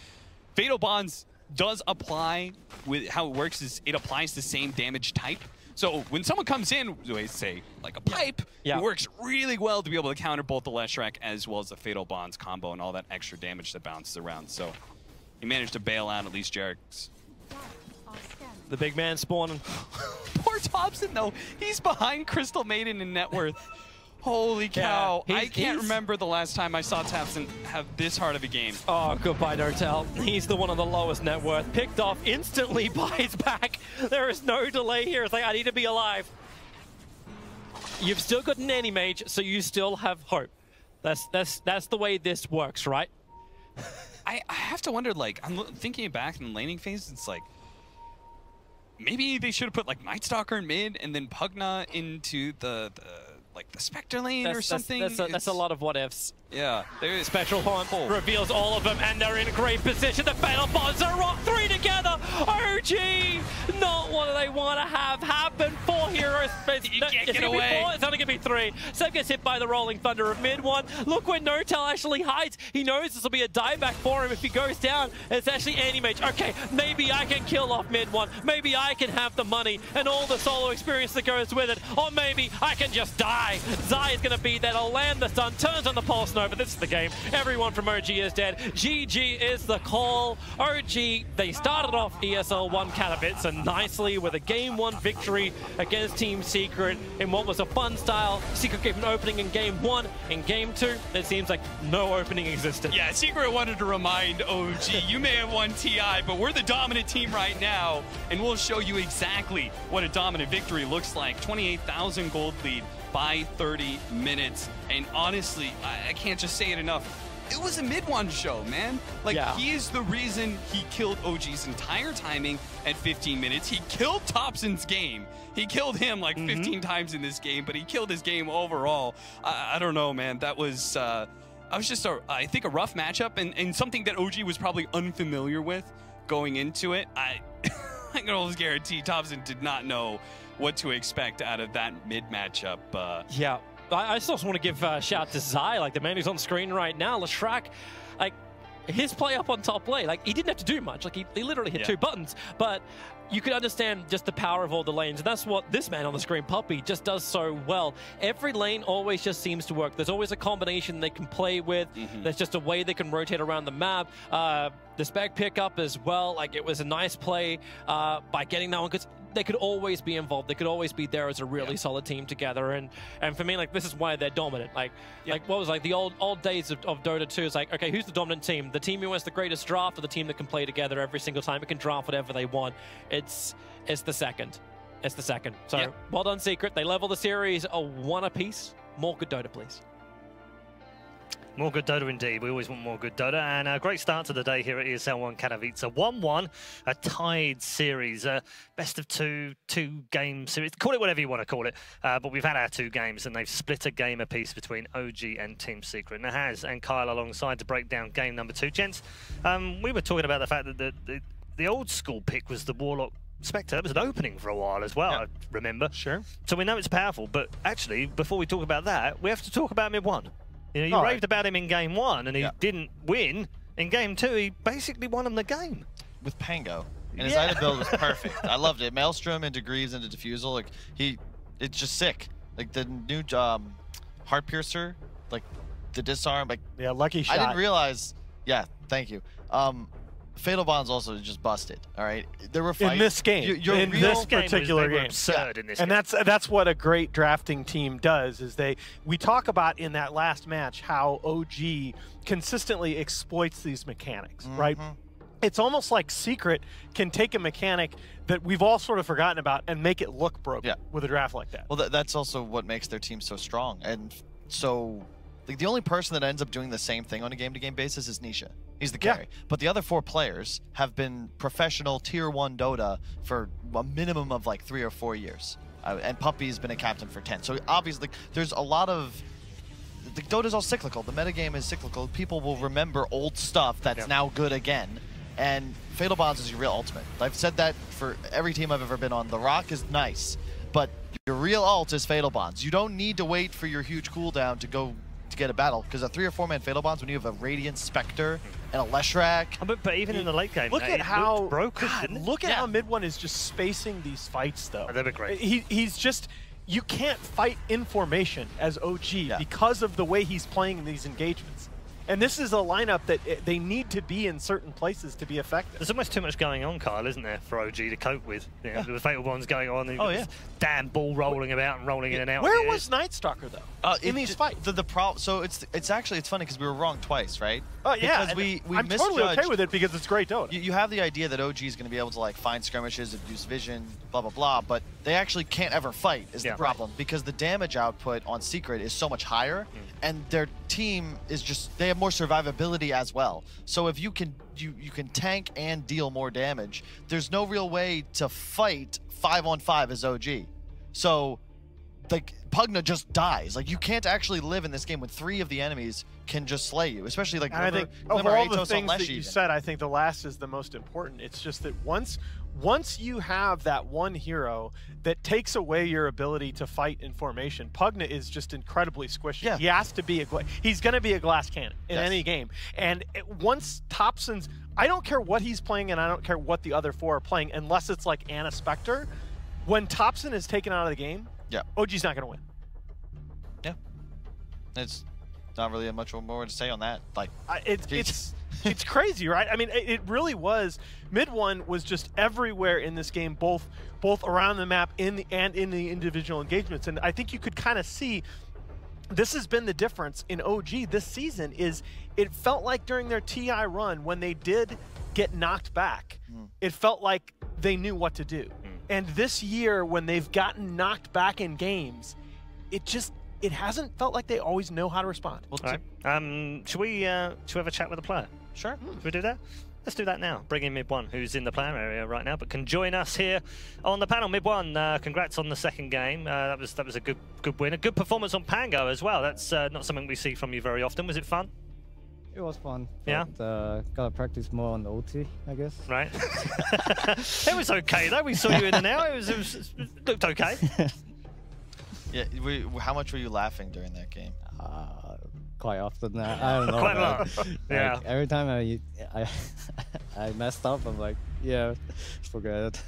Fatal Bonds does apply with how it works is it applies the same damage type. So when someone comes in, say like a pipe, it works really well to be able to counter both the Leshrac as well as the Fatal Bonds combo and all that extra damage that bounces around. So he managed to bail out at least Jarek's. The big man spawning. Poor Thompson, though. He's behind Crystal Maiden in net worth. Holy cow. Yeah, I can't remember the last time I saw Thompson have this hard of a game. Oh, goodbye, No Tail. He's the one on the lowest net worth. Picked off instantly by his back. There is no delay here. It's like, I need to be alive. You've still got an Animage, so you still have hope. That's the way this works, right? I have to wonder, like, I'm thinking back in the laning phase, it's like, maybe they should have put like Nightstalker in mid and then Pugna into the Spectre lane or something. That's a lot of what ifs. Yeah. Spectral Horn reveals all of them, and they're in a great position. The Fatal Bonds are rock 3 together. OG, not what they want to have happen. 4 heroes. You can't get away. 4? It's only going to be 3. Seb gets hit by the Rolling Thunder of mid-1. Look where No Tail actually hides. He knows this will be a dieback for him. If he goes down, it's actually Animage. Okay, maybe I can kill off mid-1. Maybe I can have the money and all the solo experience that goes with it. Or maybe I can just die. Zai is going to be there. I'll land the stun. Turns on the Pulse Nova. This is the game. Everyone from OG is dead. GG is the call. OG, they started off ESL 1 Katowice and nicely with a Game 1 victory against Team Secret in what was a fun style. Secret gave an opening in Game 1. In Game 2, it seems like no opening existed. Yeah, Secret wanted to remind OG, you may have won TI, but we're the dominant team right now, and we'll show you exactly what a dominant victory looks like. 28,000 gold lead by 30 minutes. And honestly, I can't just say it enough. it was a mid-one show, man. Like, he is the reason he killed OG's entire timing at 15 minutes. He killed Topson's game. He killed him like 15 times in this game, but he killed his game overall. I don't know, man. That was, I was just, I think, a rough matchup and something that OG was probably unfamiliar with going into it. I can almost guarantee Topson did not know what to expect out of that mid matchup. Yeah. I still want to give a shout to Zai, like the man who's on screen right now. Leshrac, like his play up on top lane, like he didn't have to do much. Like he literally hit 2 buttons, but you could understand just the power of all the lanes. And that's what this man on the screen, Puppy, just does so well. Every lane always just seems to work. There's always a combination they can play with. There's just a way they can rotate around the map. The spec pickup as well. Like it was a nice play by getting that one, because they could always be involved. They could always be there as a really solid team together. And for me, like, this is why they're dominant. Like what was like the old days of Dota 2 is like, okay, who's the dominant team? The team who has the greatest draft, or the team that can play together every single time? It can draft whatever they want. It's the second. It's the second. So well done, Secret. They level the series a 1 apiece. More good Dota, please. More good Dota indeed. We always want more good Dota. And a great start to the day here at ESL Katowice. 1-1, a tied series. Best of two-game series. Call it whatever you want to call it. But we've had our 2 games, and they've split a game apiece between OG and Team Secret. Nahaz and Kyle alongside to break down game number 2. Gents, we were talking about the fact that the old school pick was the Warlock Spectre. It was an opening for a while as well, I remember. Sure. So we know it's powerful. But actually, before we talk about that, we have to talk about mid-1. You know, you raved about him in game 1, and he didn't win. In game 2, he basically won him the game. With Pango. And his item build was perfect. I loved it. Maelstrom into Greaves into Diffusal. Like, it's just sick. Like, the new Heart Piercer, like, the disarm. Like, lucky shot. I didn't realize. Yeah, thank you. Fatal Bonds also just busted. All right, there were fights in this game. In this particular game, absurd in this and game. that's what a great drafting team does. Is we talk about in that last match how OG consistently exploits these mechanics, right? It's almost like Secret can take a mechanic that we've all sort of forgotten about and make it look broken with a draft like that. Well, that's also what makes their team so strong. And so, like, the only person that ends up doing the same thing on a game-to-game basis is Nisha. He's the carry. But the other 4 players have been professional Tier 1 Dota for a minimum of like 3 or 4 years. And Puppy's been a captain for 10. So obviously, there's a lot of... The Dota's all cyclical. The metagame is cyclical. People will remember old stuff that's now good again. And Fatal Bonds is your real ultimate. I've said that for every team I've ever been on. The Rock is nice, but your real ult is Fatal Bonds. You don't need to wait for your huge cooldown to go to get a battle, because a 3 or 4 man Fatal Bonds, when you have a Radiant Spectre and a Leshrac. But even in the late game, look at how broken. Look at how mid-1 is just spacing these fights, though. Oh, they've been great. He's just... You can't fight in formation as OG because of the way he's playing in these engagements. And this is a lineup that they need to be in certain places to be effective. There's almost too much going on, Kyle, isn't there, for OG to cope with? You know, the Fatal Bonds going on. This damn ball rolling about and rolling in and out. Where was Nightstalker, though, in these fights? The problem. So it's actually funny because we were wrong twice, right? Oh yeah, because we I'm totally okay with it because it's great Dota. You have the idea that OG is going to be able to like find skirmishes, use vision, blah blah blah, but they actually can't ever fight. Is the problem because the damage output on Secret is so much higher, and their team is just they have more survivability as well. So if you can tank and deal more damage, there's no real way to fight 5-on-5 as OG. So like Pugna just dies. Like you can't actually live in this game when 3 of the enemies can just slay you, especially like I think of all the things that you said, I think the last is the most important. It's just that once you have that one hero that takes away your ability to fight in formation, Pugna is just incredibly squishy. Yeah. He has to be he's going to be a glass cannon in any game. And once Topson's, I don't care what he's playing and I don't care what the other 4 are playing unless it's like Anna Spectre. When Topson is taken out of the game, OG's not going to win. Yeah. It's not really much more to say on that. Like it's crazy, right? I mean, it really was. Mid-1 was just everywhere in this game, both around the map and in the individual engagements. And I think you could kind of see this has been the difference in OG this season. Is it felt like during their TI run when they did get knocked back, it felt like they knew what to do. And this year, when they've gotten knocked back in games, it it hasn't felt like they always know how to respond. All right. Should we have a chat with the player? Sure. Should we do that? Let's do that now. Bring in Mid1, who's in the player area right now, but can join us here on the panel. Mid1, congrats on the second game. That was a good win. A good performance on Pango as well. That's not something we see from you very often. Was it fun? It was fun. Yeah. But, gotta practice more on the OT, I guess. Right. It was okay though. We saw you in and out. It looked okay. Yeah. How much were you laughing during that game? Quite often. I don't know. Quite a lot. Yeah. Like, every time I messed up, I'm like, yeah, forget it.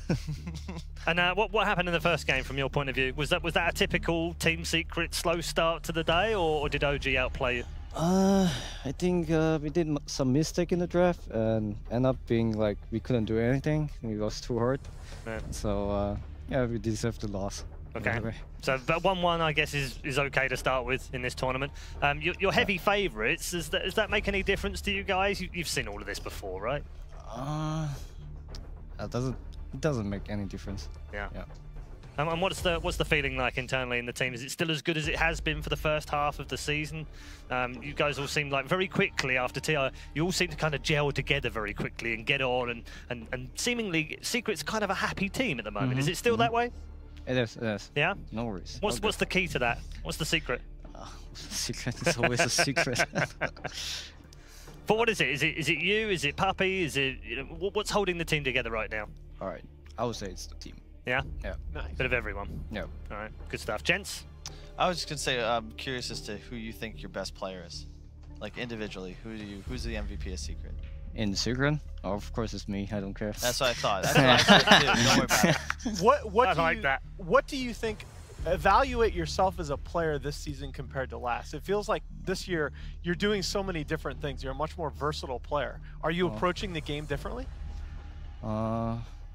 And what happened in the first game from your point of view? Was that a typical Team Secret slow start to the day, or did OG outplay you? I think we did some mistake in the draft and end up being like we couldn't do anything. We was too hurt. Yeah. So yeah, we deserved the loss. Okay. Anyway. So, but 1-1, I guess, is okay to start with in this tournament. Your heavy favourites, does that make any difference to you guys? You've seen all of this before, right? It doesn't make any difference. Yeah. Yeah. And what's the feeling like internally in the team? Is it still as good as it has been for the first half of the season? You guys all seem like very quickly after TI, you all seem to kind of gel together very quickly and get on, and seemingly Secret's kind of a happy team at the moment. Is it still that way? It is. Yeah? No worries. What's the key to that? What's the secret? Secret is always a secret. But what is it? Is it you? Is it Puppy? Is it what's holding the team together right now? All right. I would say it's the team. Yeah? Yeah. Nice. Bit of everyone. Yeah. All right. Good stuff. Gents? I was just gonna say, I'm curious as to who you think your best player is, like individually. Who's the MVP of Secret? In the secret? Oh, of course it's me. I don't care. That's what I thought. That's what I thought too. Don't worry about it. What do you think? Evaluate yourself as a player this season compared to last. It feels like this year you're doing so many different things. You're a much more versatile player. Are you approaching the game differently?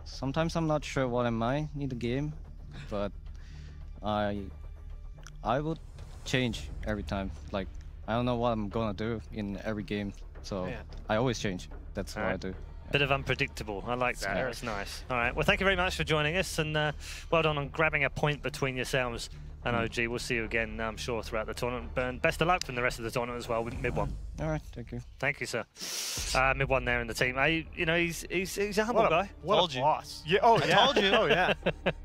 Sometimes I'm not sure what am I in the game, but I would change every time. Like I don't know what I'm gonna do in every game, so I always change. That's what I do. Bit of unpredictable. I like that. That's nice. All right. Well, thank you very much for joining us, and well done on grabbing a point between yourselves and OG. We'll see you again, I'm sure, throughout the tournament. And best of luck from the rest of the tournament as well with Mid1. All right. Thank you. Thank you, sir. Mid1 there in the team. You know, he's a humble guy. What a boss. Yeah. Oh, yeah. I told you. Oh, yeah.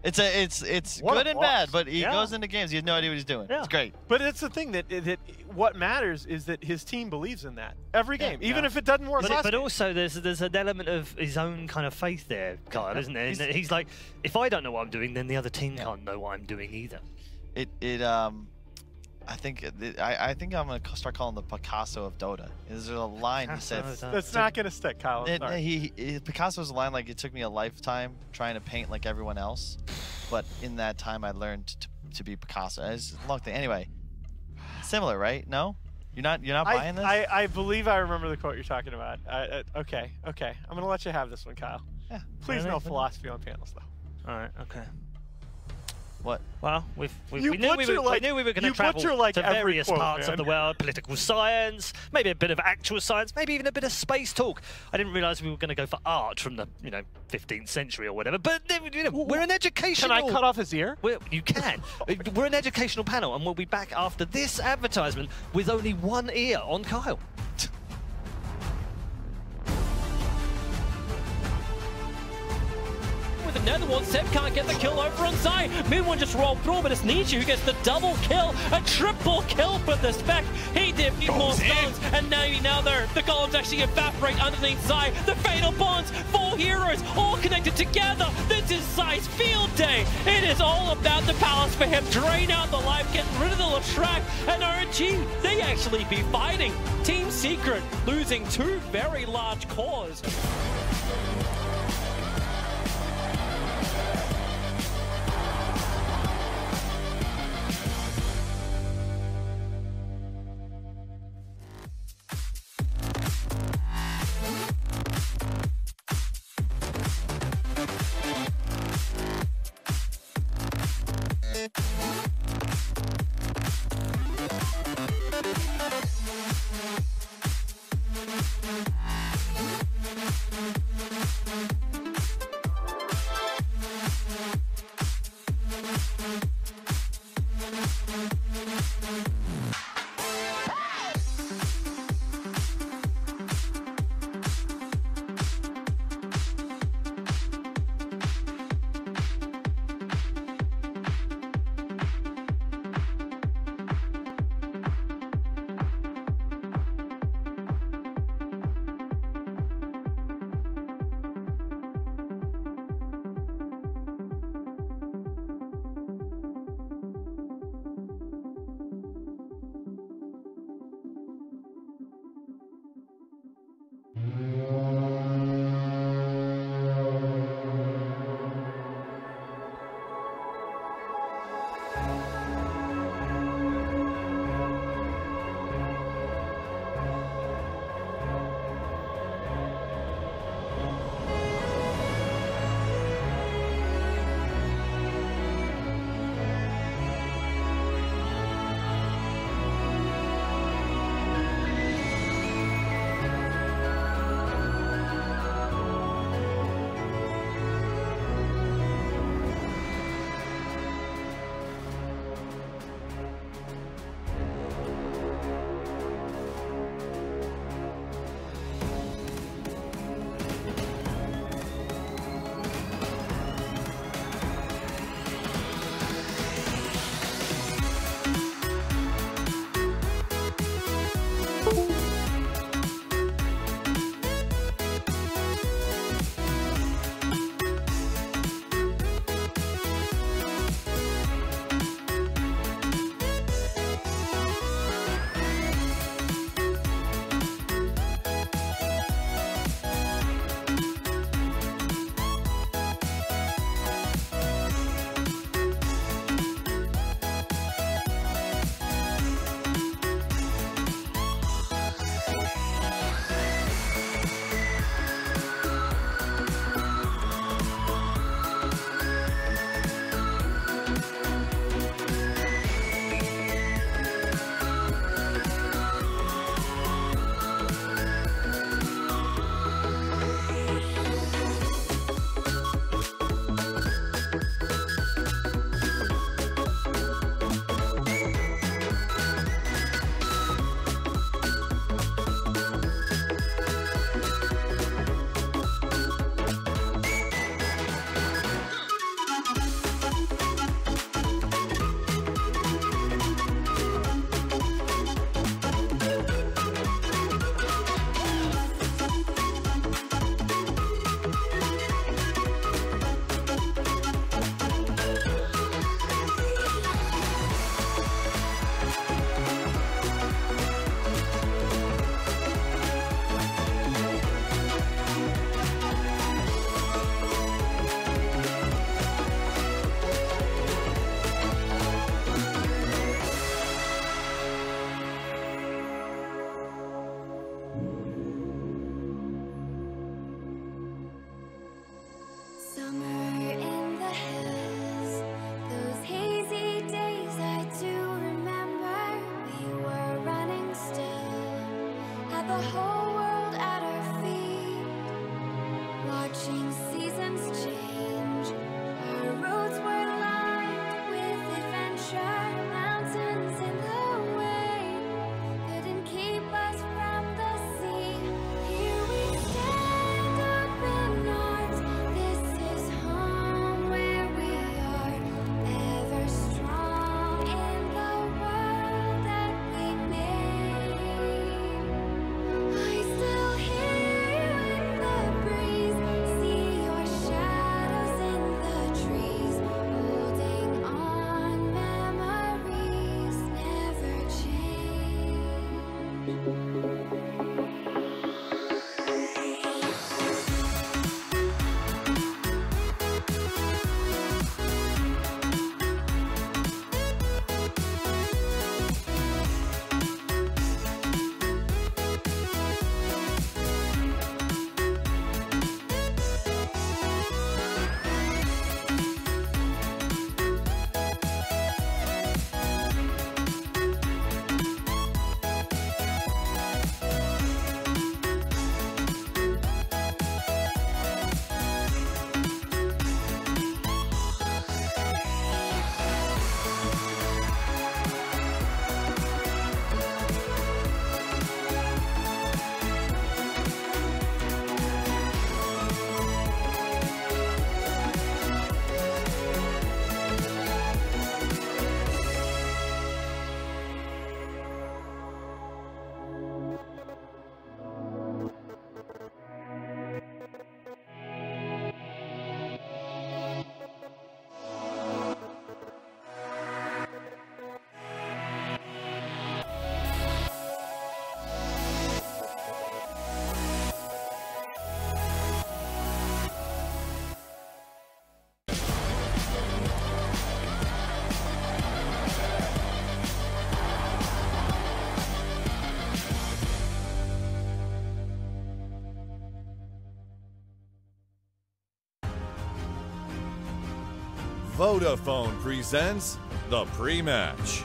It's good and bad, but he goes into games. He has no idea what he's doing. Yeah. It's great. But it's the thing that what matters is that his team believes in that every game, even if it doesn't work. But also, there's an element of his own kind of faith there, Kyle, isn't there? He's like, if I don't know what I'm doing, then the other team can't know what I'm doing either. I think I'm gonna start calling the Picasso of Dota. There's a line he said. That's not gonna stick, Kyle. Picasso's line, like, it took me a lifetime trying to paint like everyone else, but in that time I learned to be Picasso. It's a long thing. Anyway, similar, right? No, you're not buying this. I believe I remember the quote you're talking about. Okay. I'm gonna let you have this one, Kyle. Yeah. Please, no philosophy on panels, though. All right. Okay. What? Well, we knew we were going to travel to various parts of the world, political science, maybe a bit of actual science, maybe even a bit of space talk. I didn't realise we were going to go for art from the 15th century or whatever. But we're an educational. Can I cut off his ear? You can. We're an educational panel, and we'll be back after this advertisement with only one ear on Kyle. Another one, Seb can't get the kill over on Zai. Mid1 just rolled through, but it's Nietzsche who gets the double kill. A triple kill for the Spec. He did need more stuns, and now the golems actually evaporate underneath Zai. The fatal bonds, 4 heroes, all connected together. This is Zai's field day. It is all about the palace for him. Drain out the life, get rid of the Latrak, and OG, they actually be fighting. Team Secret losing 2 very large cores. Vodafone presents the pre-match.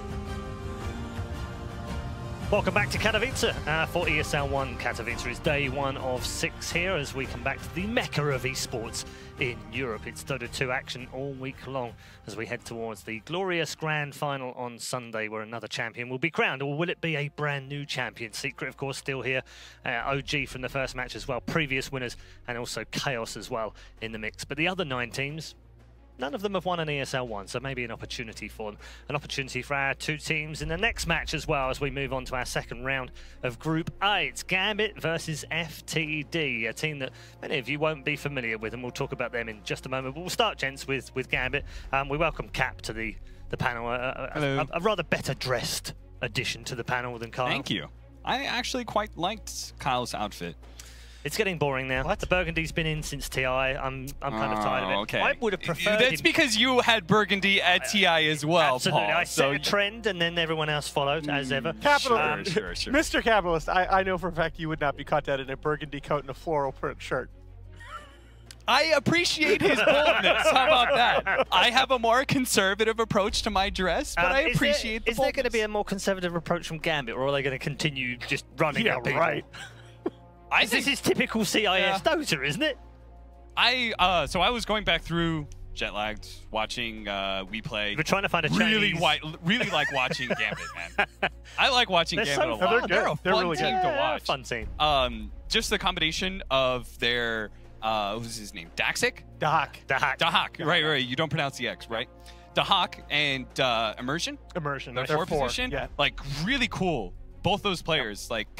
Welcome back to Katowice for ESL 1 Katowice. It's day 1 of 6 here as we come back to the mecca of esports in Europe. It's Dota 2 action all week long as we head towards the glorious grand final on Sunday where another champion will be crowned. Or will it be a brand new champion? Secret, of course, still here. OG from the first match as well. Previous winners and also Chaos as well in the mix. But the other 9 teams, none of them have won an ESL 1, so maybe an opportunity for them. An opportunity for our 2 teams in the next match as well as we move on to our second round of Group A. It's Gambit versus FTD, a team that many of you won't be familiar with, and we'll talk about them in just a moment. But we'll start, gents, with Gambit. We welcome Cap to the panel, a rather better dressed addition to the panel than Kyle. Thank you. I actually quite liked Kyle's outfit. It's getting boring now. What? The Burgundy's been in since TI. I'm kind of tired of it. Okay. I would have preferred That's him. because you had Burgundy at TI as well, Absolutely. Paul. I set a trend and then everyone else followed, as ever. Capital, Sure. Mr. Capitalist, I know for a fact you would not be caught dead in a burgundy coat and a floral print shirt. I appreciate his boldness. How about that? I have a more conservative approach to my dress, but I appreciate the Is there going to boldness. be a more conservative approach from Gambit, or are they going to continue just running Yeah, at people? right. This is typical CIS Dota, isn't it? So I was going back through jet lagged, watching We Play. We're trying to find a really Chinese... really like watching Gambit, man. I like watching They're Gambit so a lot. fun. They're a They're fun really team good. to watch. Fun team. Just the combination of their who's his name? Daxic? Dahak. Dahak. Right. You don't pronounce the X, right? Dahak and Immersion. Immersion. The They're 4 4. position. Yeah. Like really cool. Both those players. Like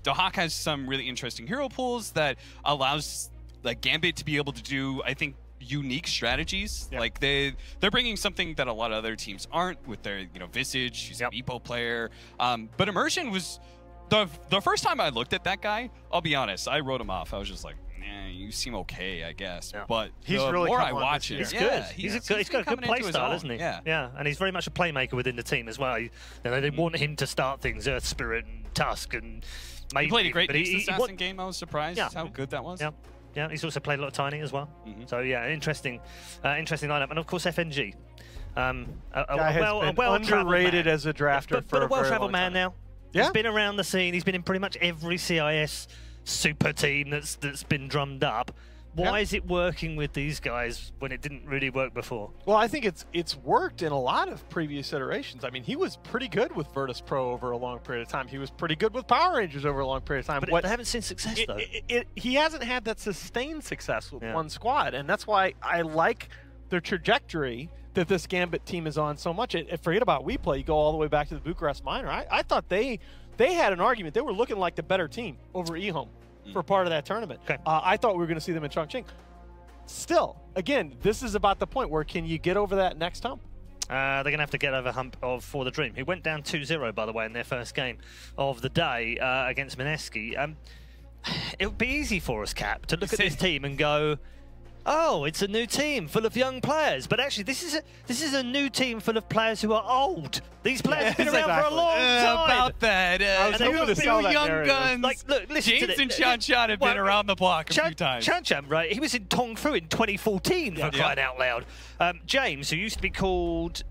Dahak has some really interesting hero pools that allows like Gambit to be able to do, I think, unique strategies. Yep. Like they're bringing something that a lot of other teams aren't with their Visage. She's an Epo player. But Immersion was the first time I looked at that guy. I'll be honest, I wrote him off. I was just like, you seem okay, I guess. Yeah. But He's the really more come I on watch this it, year. He's good. yeah, He's got a good coming play into his style, own. isn't he? Yeah. Yeah, and he's very much a playmaker within the team as well. They want him to start things, Earth Spirit and Tusk, and maybe He played a great but Beast Assassin game. I was surprised how good that was. Yeah, he's also played a lot of Tiny as well. So yeah, interesting lineup, and of course FNG. Guy has been well-traveled underrated man. as a drafter but a very well-traveled long man time. now. Yeah. He's been around the scene. He's been in pretty much every CIS super team that's been drummed up. Why is it working with these guys when it didn't really work before? Well, I think it's worked in a lot of previous iterations. I mean, he was pretty good with Virtus Pro over a long period of time. He was pretty good with Power Rangers over a long period of time. But they haven't seen success, though. He hasn't had that sustained success with one squad, and that's why I like the trajectory that this Gambit team is on so much. Forget about We Play. You go all the way back to the Bucharest Minor. I thought they had an argument. They were looking like the better team over eHome for part of that tournament. Okay. I thought we were going to see them in Chongqing. Still, again, this is about the point where can you get over that next hump? They're going to have to get over hump of For the Dream, who went down 2-0, by the way, in their first game of the day against Mineski. It would be easy for us, Cap, to look at this team and go, oh, it's a new team full of young players. But actually, this is a new team full of players who are old. These players have been around for a long time. About that, I was hoping to sell that young narrative. guns. Like, look, listen James to and Chan have been around the block a few times. Chan, right? He was in Tong Fu in 2014 for crying out loud. James, who used to be called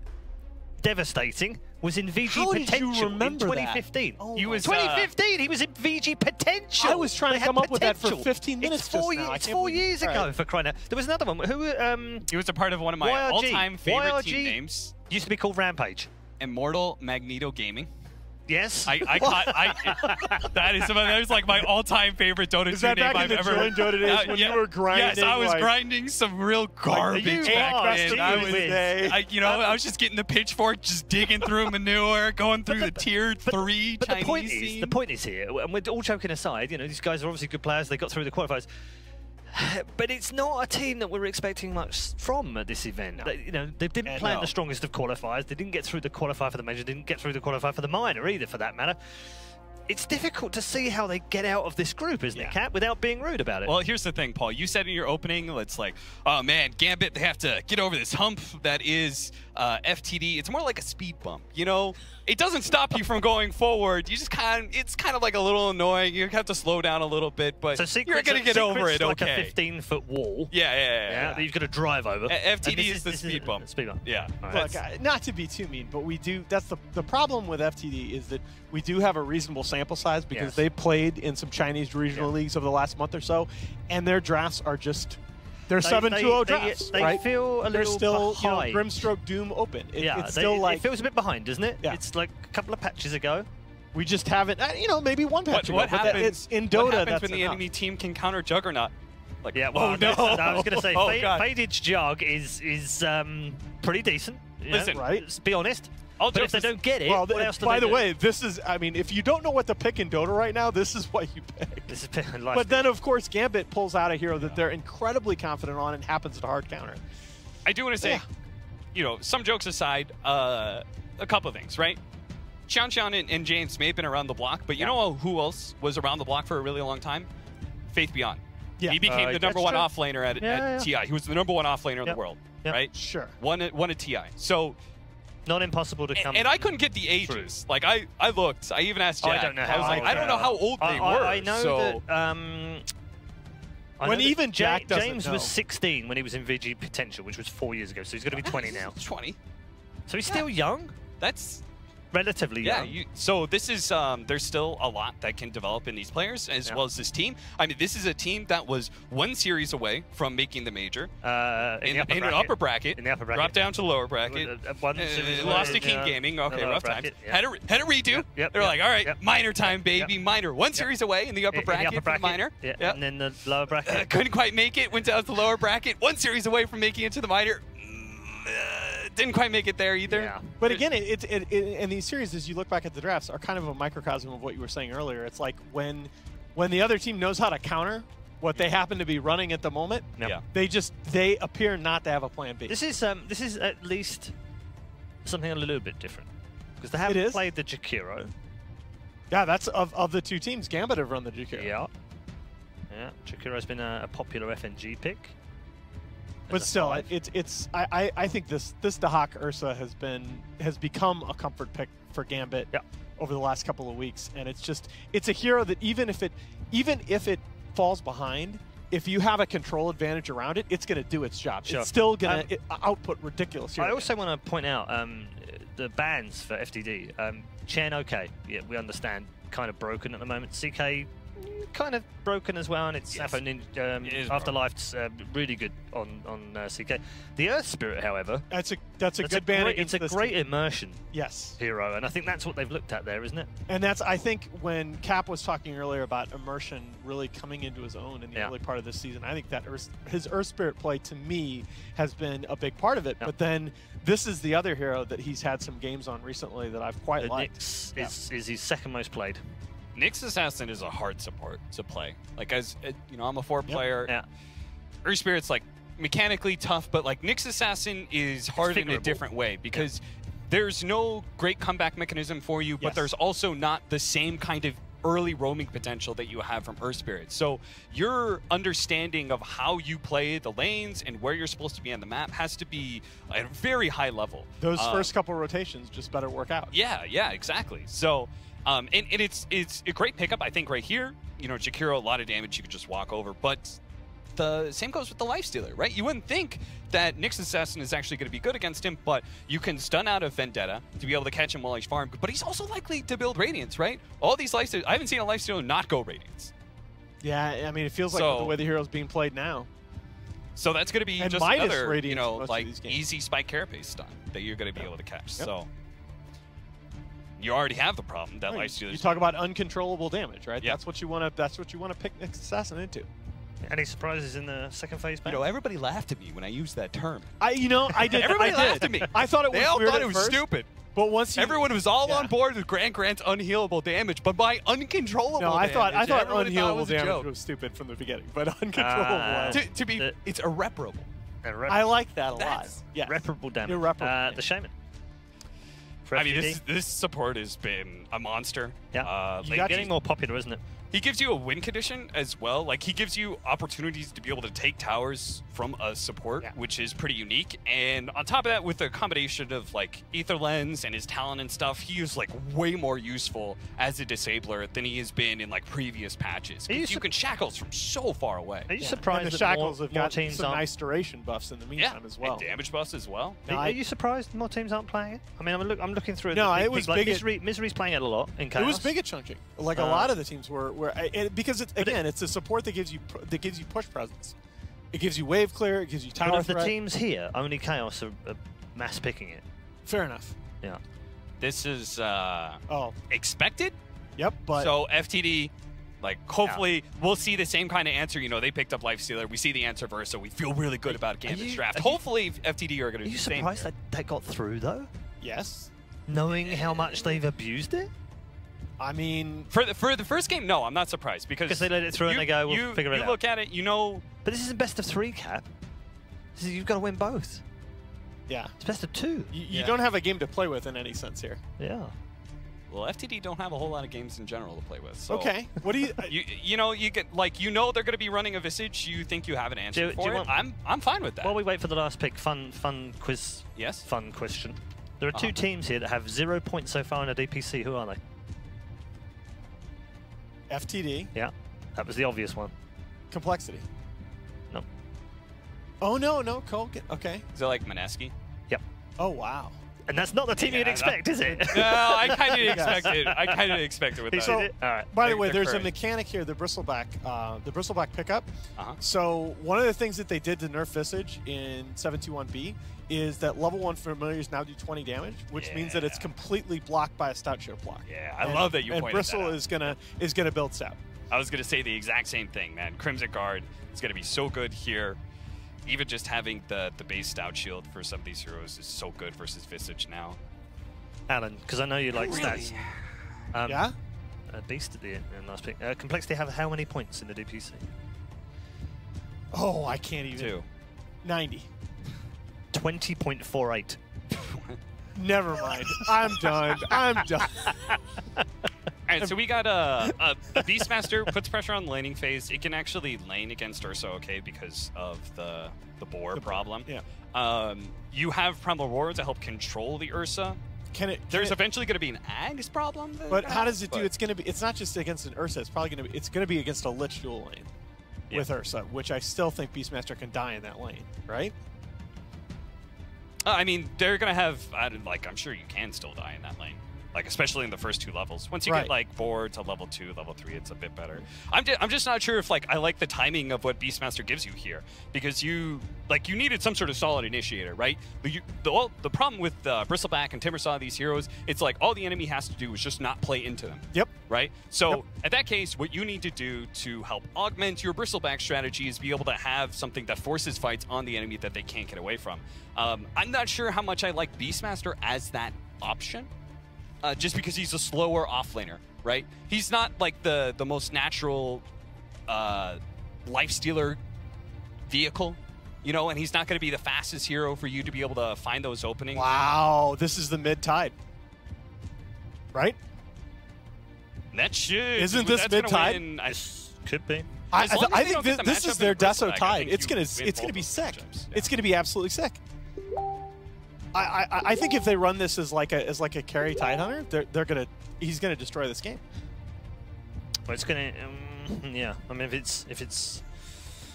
Devastating, was in VG How did you Potential remember in that? 2015. Oh He my was 2015. He was in VG Potential. I was trying They to had come up with that for potential. 15 minutes It's just 4 now. years. I It's can't 4 believe- years all ago right. for crying out. There was another one. Who? He was a part of one of my YRG. all-time favorite YRG team names, Used to be called Rampage. Immortal Magneto Gaming. Yes. That is like my all-time favorite Dota 2 Is that name back in I've the ever join Dota days when you were grinding? Yes, I was like, grinding some real garbage back then. I was just getting the pitchfork, just digging through manure, going through the tier 3 But Chinese scene. the point is here, and we're all joking aside, these guys are obviously good players. They got through the qualifiers. But it's not a team that we're expecting much from at this event. They didn't play in the strongest of qualifiers. They didn't get through the qualifier for the major. Didn't get through the qualifier for the minor either, for that matter. it's difficult to see how they get out of this group, isn't it, Kat, without being rude about it? Well, here's the thing, Paul. You said in your opening, it's like, oh man, Gambit, they have to get over this hump that is FTD. It's more like a speed bump, you know? It doesn't stop you from going forward. You just it's kind of like a little annoying. You have to slow down a little bit, but you're going to get over it, like okay. a 15-foot wall. Yeah. That you've got to drive over. FTD is the speed bump. Speed bump. Yeah. Look, not to be too mean, but we do. That's the problem with FTD is that we do have a reasonable sample size because they played in some Chinese regional leagues over the last month or so, and their drafts are just. They're 7-2-0 drafts, they right? feel a little They're still, behind. Grimstroke Doom open. It's they, still like it feels a bit behind, doesn't it? Yeah. It's like a couple of patches ago. We just haven't, maybe one patch What ago, happens, it's in Dota, what happens that's when the enough. enemy team can counter Juggernaut? Like, Yeah, well, oh no! I was going to say, God. Faded Jug is pretty decent. Listen, right? Let's be honest. I'll But if they don't get it, Well, what else do by they the do? way, this is, if you don't know what to pick in Dota right now, this is what you pick. This is But then, of course, Gambit pulls out a hero that they're incredibly confident on and happens to hard counter. I do want to say, some jokes aside, a couple of things, right? Xian and James may have been around the block, but you know who else was around the block for a really long time? Faith Beyond. Yeah. He became the number one true. offlaner at TI. He was the number one offlaner in the world, right? Sure. Won a TI. So. Not impossible to come. And I couldn't get the ages. Like I looked. I even asked Jack. I don't know I how was like, old I don't they know how are. old they were. I know so. that. When even Jack doesn't James know. was 16 when he was in VG Potential, which was 4 years ago. So he's going to be 20 now. 20. So he's still young, That's. relatively young. So this is there's still a lot that can develop in these players as well as this team. I mean, this is a team that was one series away from making the major In an upper bracket. In the upper bracket. Dropped down to lower bracket. Lost to King Gaming. Okay, rough times. Had a redo. They're like, all right, minor time, baby, minor. One series away in the upper bracket for the minor. And then the lower bracket. Couldn't quite make it. Went down to the lower bracket. One series away from making it to the minor. Didn't quite make it there either. Yeah. But again, in these series, as you look back at the drafts, are kind of a microcosm of what you were saying earlier. It's like when the other team knows how to counter what they happen to be running at the moment, they appear not to have a plan B. This is at least something a little bit different because they haven't played the Jakiro. Yeah, that's of the two teams. Gambit have run the Jakiro. Yeah. Jakiro's been a popular FNG pick. But still, I think this Dahak Ursa has become a comfort pick for Gambit over the last couple of weeks, and it's a hero that even if it falls behind, if you have a control advantage around it, it's going to do its job. Sure. It's still going to output ridiculous hero. I also want to point out the bans for FTD. Chen, okay, yeah, we understand, kind of broken at the moment. CK, kind of broken as well, and it's Afterlife's really good on CK. The Earth Spirit, however, that's a good ban. It's a great immersion hero, and I think that's what they've looked at there, isn't it? And that's, I think, when Cap was talking earlier about immersion really coming into his own in the early part of this season, I think that his Earth Spirit play, to me, has been a big part of it. But then this is the other hero that he's had some games on recently that I've quite liked. Nyx is his second most played. Nyx Assassin is a hard support to play. Like, as I'm a 4 player. Earth Spirit's like mechanically tough, but like Nyx Assassin is hard in a different way because there's no great comeback mechanism for you, but there's also not the same kind of early roaming potential that you have from Earth Spirit. So your understanding of how you play the lanes and where you're supposed to be on the map has to be at a very high level. Those first couple rotations just better work out. Yeah, exactly. So. And it's a great pickup, I think, right here. Jakiro, a lot of damage you could just walk over, but the same goes with the Lifestealer, right? You wouldn't think that Nyx Assassin is actually going to be good against him, but you can stun out of Vendetta to be able to catch him while he's farmed, but he's also likely to build Radiance, right? All these Lifestealers, I haven't seen a Lifestealer not go Radiance. Yeah, I mean, it feels like the way the hero's being played now. So that's going to be just another, easy Spike Carapace stun that you're going to be able to catch. So. You already have the problem that Lifestealers. You talk about uncontrollable damage, right? That's what you want to. That's what you want to pick Nyx Assassin into. Any surprises in the second phase? Everybody laughed at me when I used that term. I did. Everybody laughed at me. I thought it was. They all weird thought at it was first, stupid. But once everyone was all on board with Grant's unhealable damage, but by uncontrollable. No, I thought unhealable damage was was stupid from the beginning, but uncontrollable. It's irreparable. I like that a lot. Irreparable damage. Irreparable. The Shaman. for I mean, FTD. this support has been a monster. Yeah, Like, it's getting more popular, isn't it? he gives you a win condition as well. Like, he gives you opportunities to be able to take towers from a support, which is pretty unique. And on top of that, with a combination of, like, Ether Lens and his talent and stuff, he is, like, way more useful as a disabler than he has been in, like, previous patches. You can shackles from so far away. Are you And surprised the that shackles more have got teams some aren't? nice duration buffs in the meantime as well. And damage buffs as well. Are you surprised more teams aren't playing it? I mean, I'm looking through. No, the it was like big at- Misery's playing it a lot in Chaos. It was big at chunking. Like a lot of the teams were because it's it's a support that gives you push presence. It gives you wave clear. It gives you tower But of the threat. teams here, only Chaos are mass picking it. Fair enough. Yeah. This is Oh, expected. yep. But So FTD, like, hopefully we'll see the same kind of answer. You know, they picked up Lifestealer. We see the answer Versa. We feel really good about Gambit's draft. Hopefully FTD are going to Are do you the same. surprised that got through though? yes, Knowing how much they've abused it? I mean, For the first game, no, I'm not surprised because they let it through and they go, we'll figure it out. You look at it, you know. But this isn't best of 3 cap. You've got to win both. yeah. It's best of 2. You don't have a game to play with in any sense here. Yeah. Well, FTD don't have a whole lot of games in general to play with. So Okay. What do you? you know, you get, like, you know, they're going to be running a Visage. You think you have an answer Do for you it. want- I'm fine with that. While we wait for the last pick, fun quiz. Yes. Fun question. There are 2 teams here that have 0 points so far in a DPC. Who are they? FTD Yeah. That was the obvious one. complexity. No. Oh no, Cole. Okay. Is it like Maneski? Yep. Oh wow. And that's not the team Yeah, you'd expect, is it? No, I kind of expected. I kind of expected with that. So, All right. by the way, they're there's a correct. mechanic here, the bristleback pickup. Uh-huh. So one of the things that they did to nerf Visage in 721B is that level 1 familiars now do 20 damage, which means that it's Yeah. completely blocked by a stout shield block. Yeah, I love that you and pointed Bristle that out. is gonna build stout. I was going to say the exact same thing, man. Crimson Guard is going to be so good here. Even just having the base stout shield for some of these heroes is so good versus Visage now. Alan, because I know you like stats. Yeah. Beast at the last pick. Complexity have how many points in the DPC? Oh, I can't even. 2. 90. 20.48. Never mind. I'm done. I'm done. All right, so we got a Beastmaster puts pressure on the laning phase. It can actually lane against Ursa, okay, because of the boar problem. Yeah. You have Primal Roar to help control the Ursa. There's eventually going to be an Ags problem. But how does it do? It's going to be. It's not just against an Ursa. It's probably going to be. It's going to be against a Lich dual lane with Ursa, which I still think Beastmaster can die in that lane, right? I mean, they're going to have, I'm sure you can still die in that lane. Like, especially in the first 2 levels. Once you get, like, 4 to level 2, level 3, it's a bit better. I'm just not sure if, like, I like the timing of what Beastmaster gives you here. Because you needed some sort of solid initiator, right? But the problem with Bristleback and Timbersaw, these heroes, it's like all the enemy has to do is just not play into them. Yep. Right? So, at that case, what you need to do to help augment your Bristleback strategy is be able to have something that forces fights on the enemy that they can't get away from. I'm not sure how much I like Beastmaster as that option. Just because he's a slower offlaner, right? He's not like the most natural lifestealer vehicle, you know, and he's not going to be the fastest hero for you to be able to find those openings. Wow, this is the mid-tide, right? That should. Isn't this mid-tide? Could be. As long as I they don't think get the this is matchup their in Bristleback, Deso I tide. think It's you gonna win both be those sick. matchups. Yeah. It's gonna be absolutely sick. I think if they run this as like a carry Tidehunter, he's gonna destroy this game. Well, it's gonna. Yeah. I mean, if it's.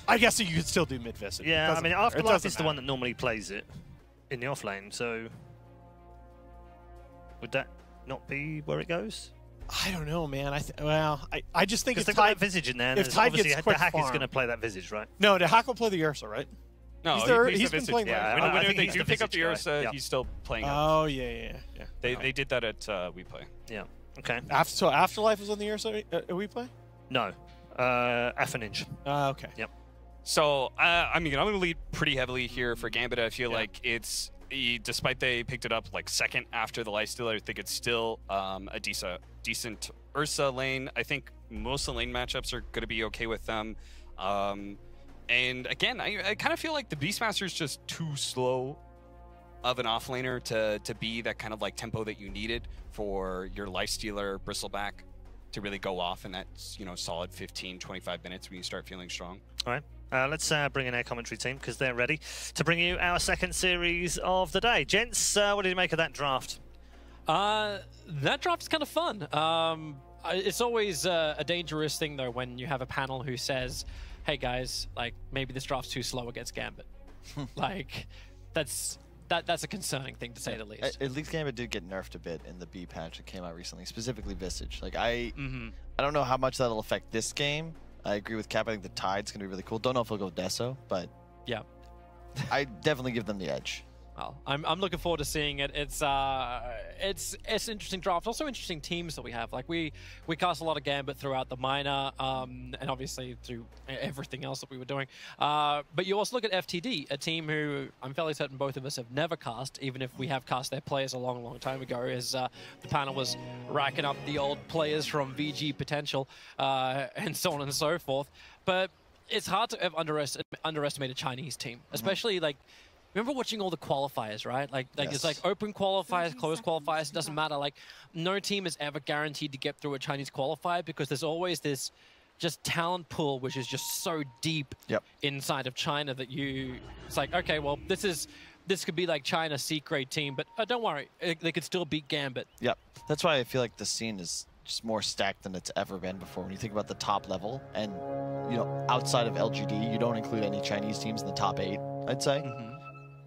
I guess you could still do mid Visage. Yeah. I mean, Afterlife is the one that normally plays it in the offlane. So would that not be where it goes? I don't know, man. I just think Because if they've got Tide that Visage in there. if Tide Obviously, gets the quick hack is farm- going to play that Visage, right? No, the hack will play the Ursa, right? No, He's he's been the playing Visage. that. Yeah, I when think they he's do the pick up the Visage guy. Ursa, Yeah. he's still playing. Oh yeah. They did that at WePlay. Yeah. Okay. So Afterlife is on the Ursa we play. No. Affinage. Okay. Yep. So, I mean, I'm going to lead pretty heavily here for Gambit. I feel like despite they picked it up like second after the Lifestealer, I think it's still a decent Ursa lane. I think most of the lane matchups are going to be okay with them. And again, I kind of feel like the Beastmaster is just too slow of an offlaner to be that kind of like tempo that you needed for your lifestealer Bristleback to really go off in that, you know, solid 15-25 minutes when you start feeling strong. All right. Let's bring in our commentary team because they're ready to bring you our second series of the day. Gents, what did you make of that draft? That draft is kind of fun. It's always a dangerous thing, though, when you have a panel who says, hey, guys, like, maybe this draft's too slow against Gambit. Like, that's a concerning thing, to say the least. At least Gambit did get nerfed a bit in the B patch that came out recently, specifically Visage. Like, I don't know how much that'll affect this game. I agree with Cap. I think the Tide's going to be really cool. Don't know if he'll go Deso, but yeah, I definitely give them the edge. Well, I'm looking forward to seeing it. It's an interesting draft. Also interesting teams that we have. Like we cast a lot of Gambit throughout the minor, and obviously through everything else that we were doing. But you also look at FTD, a team who I'm fairly certain both of us have never cast, even if we have cast their players a long time ago. As the panel was racking up the old players from VG potential, and so on and so forth. But it's hard to have underestimate a Chinese team, especially like. Remember watching all the qualifiers, right? Like yes. It's like open qualifiers, closed qualifiers, it doesn't matter. Like no team is ever guaranteed to get through a Chinese qualifier because there's always this just talent pool which is just so deep inside of China that it's like, okay, well, this could be like China's C-grade team, but don't worry, they could still beat Gambit. Yep. That's why I feel like the scene is just more stacked than it's ever been before. When you think about the top level and, you know, outside of LGD, you don't include any Chinese teams in the top 8, I'd say.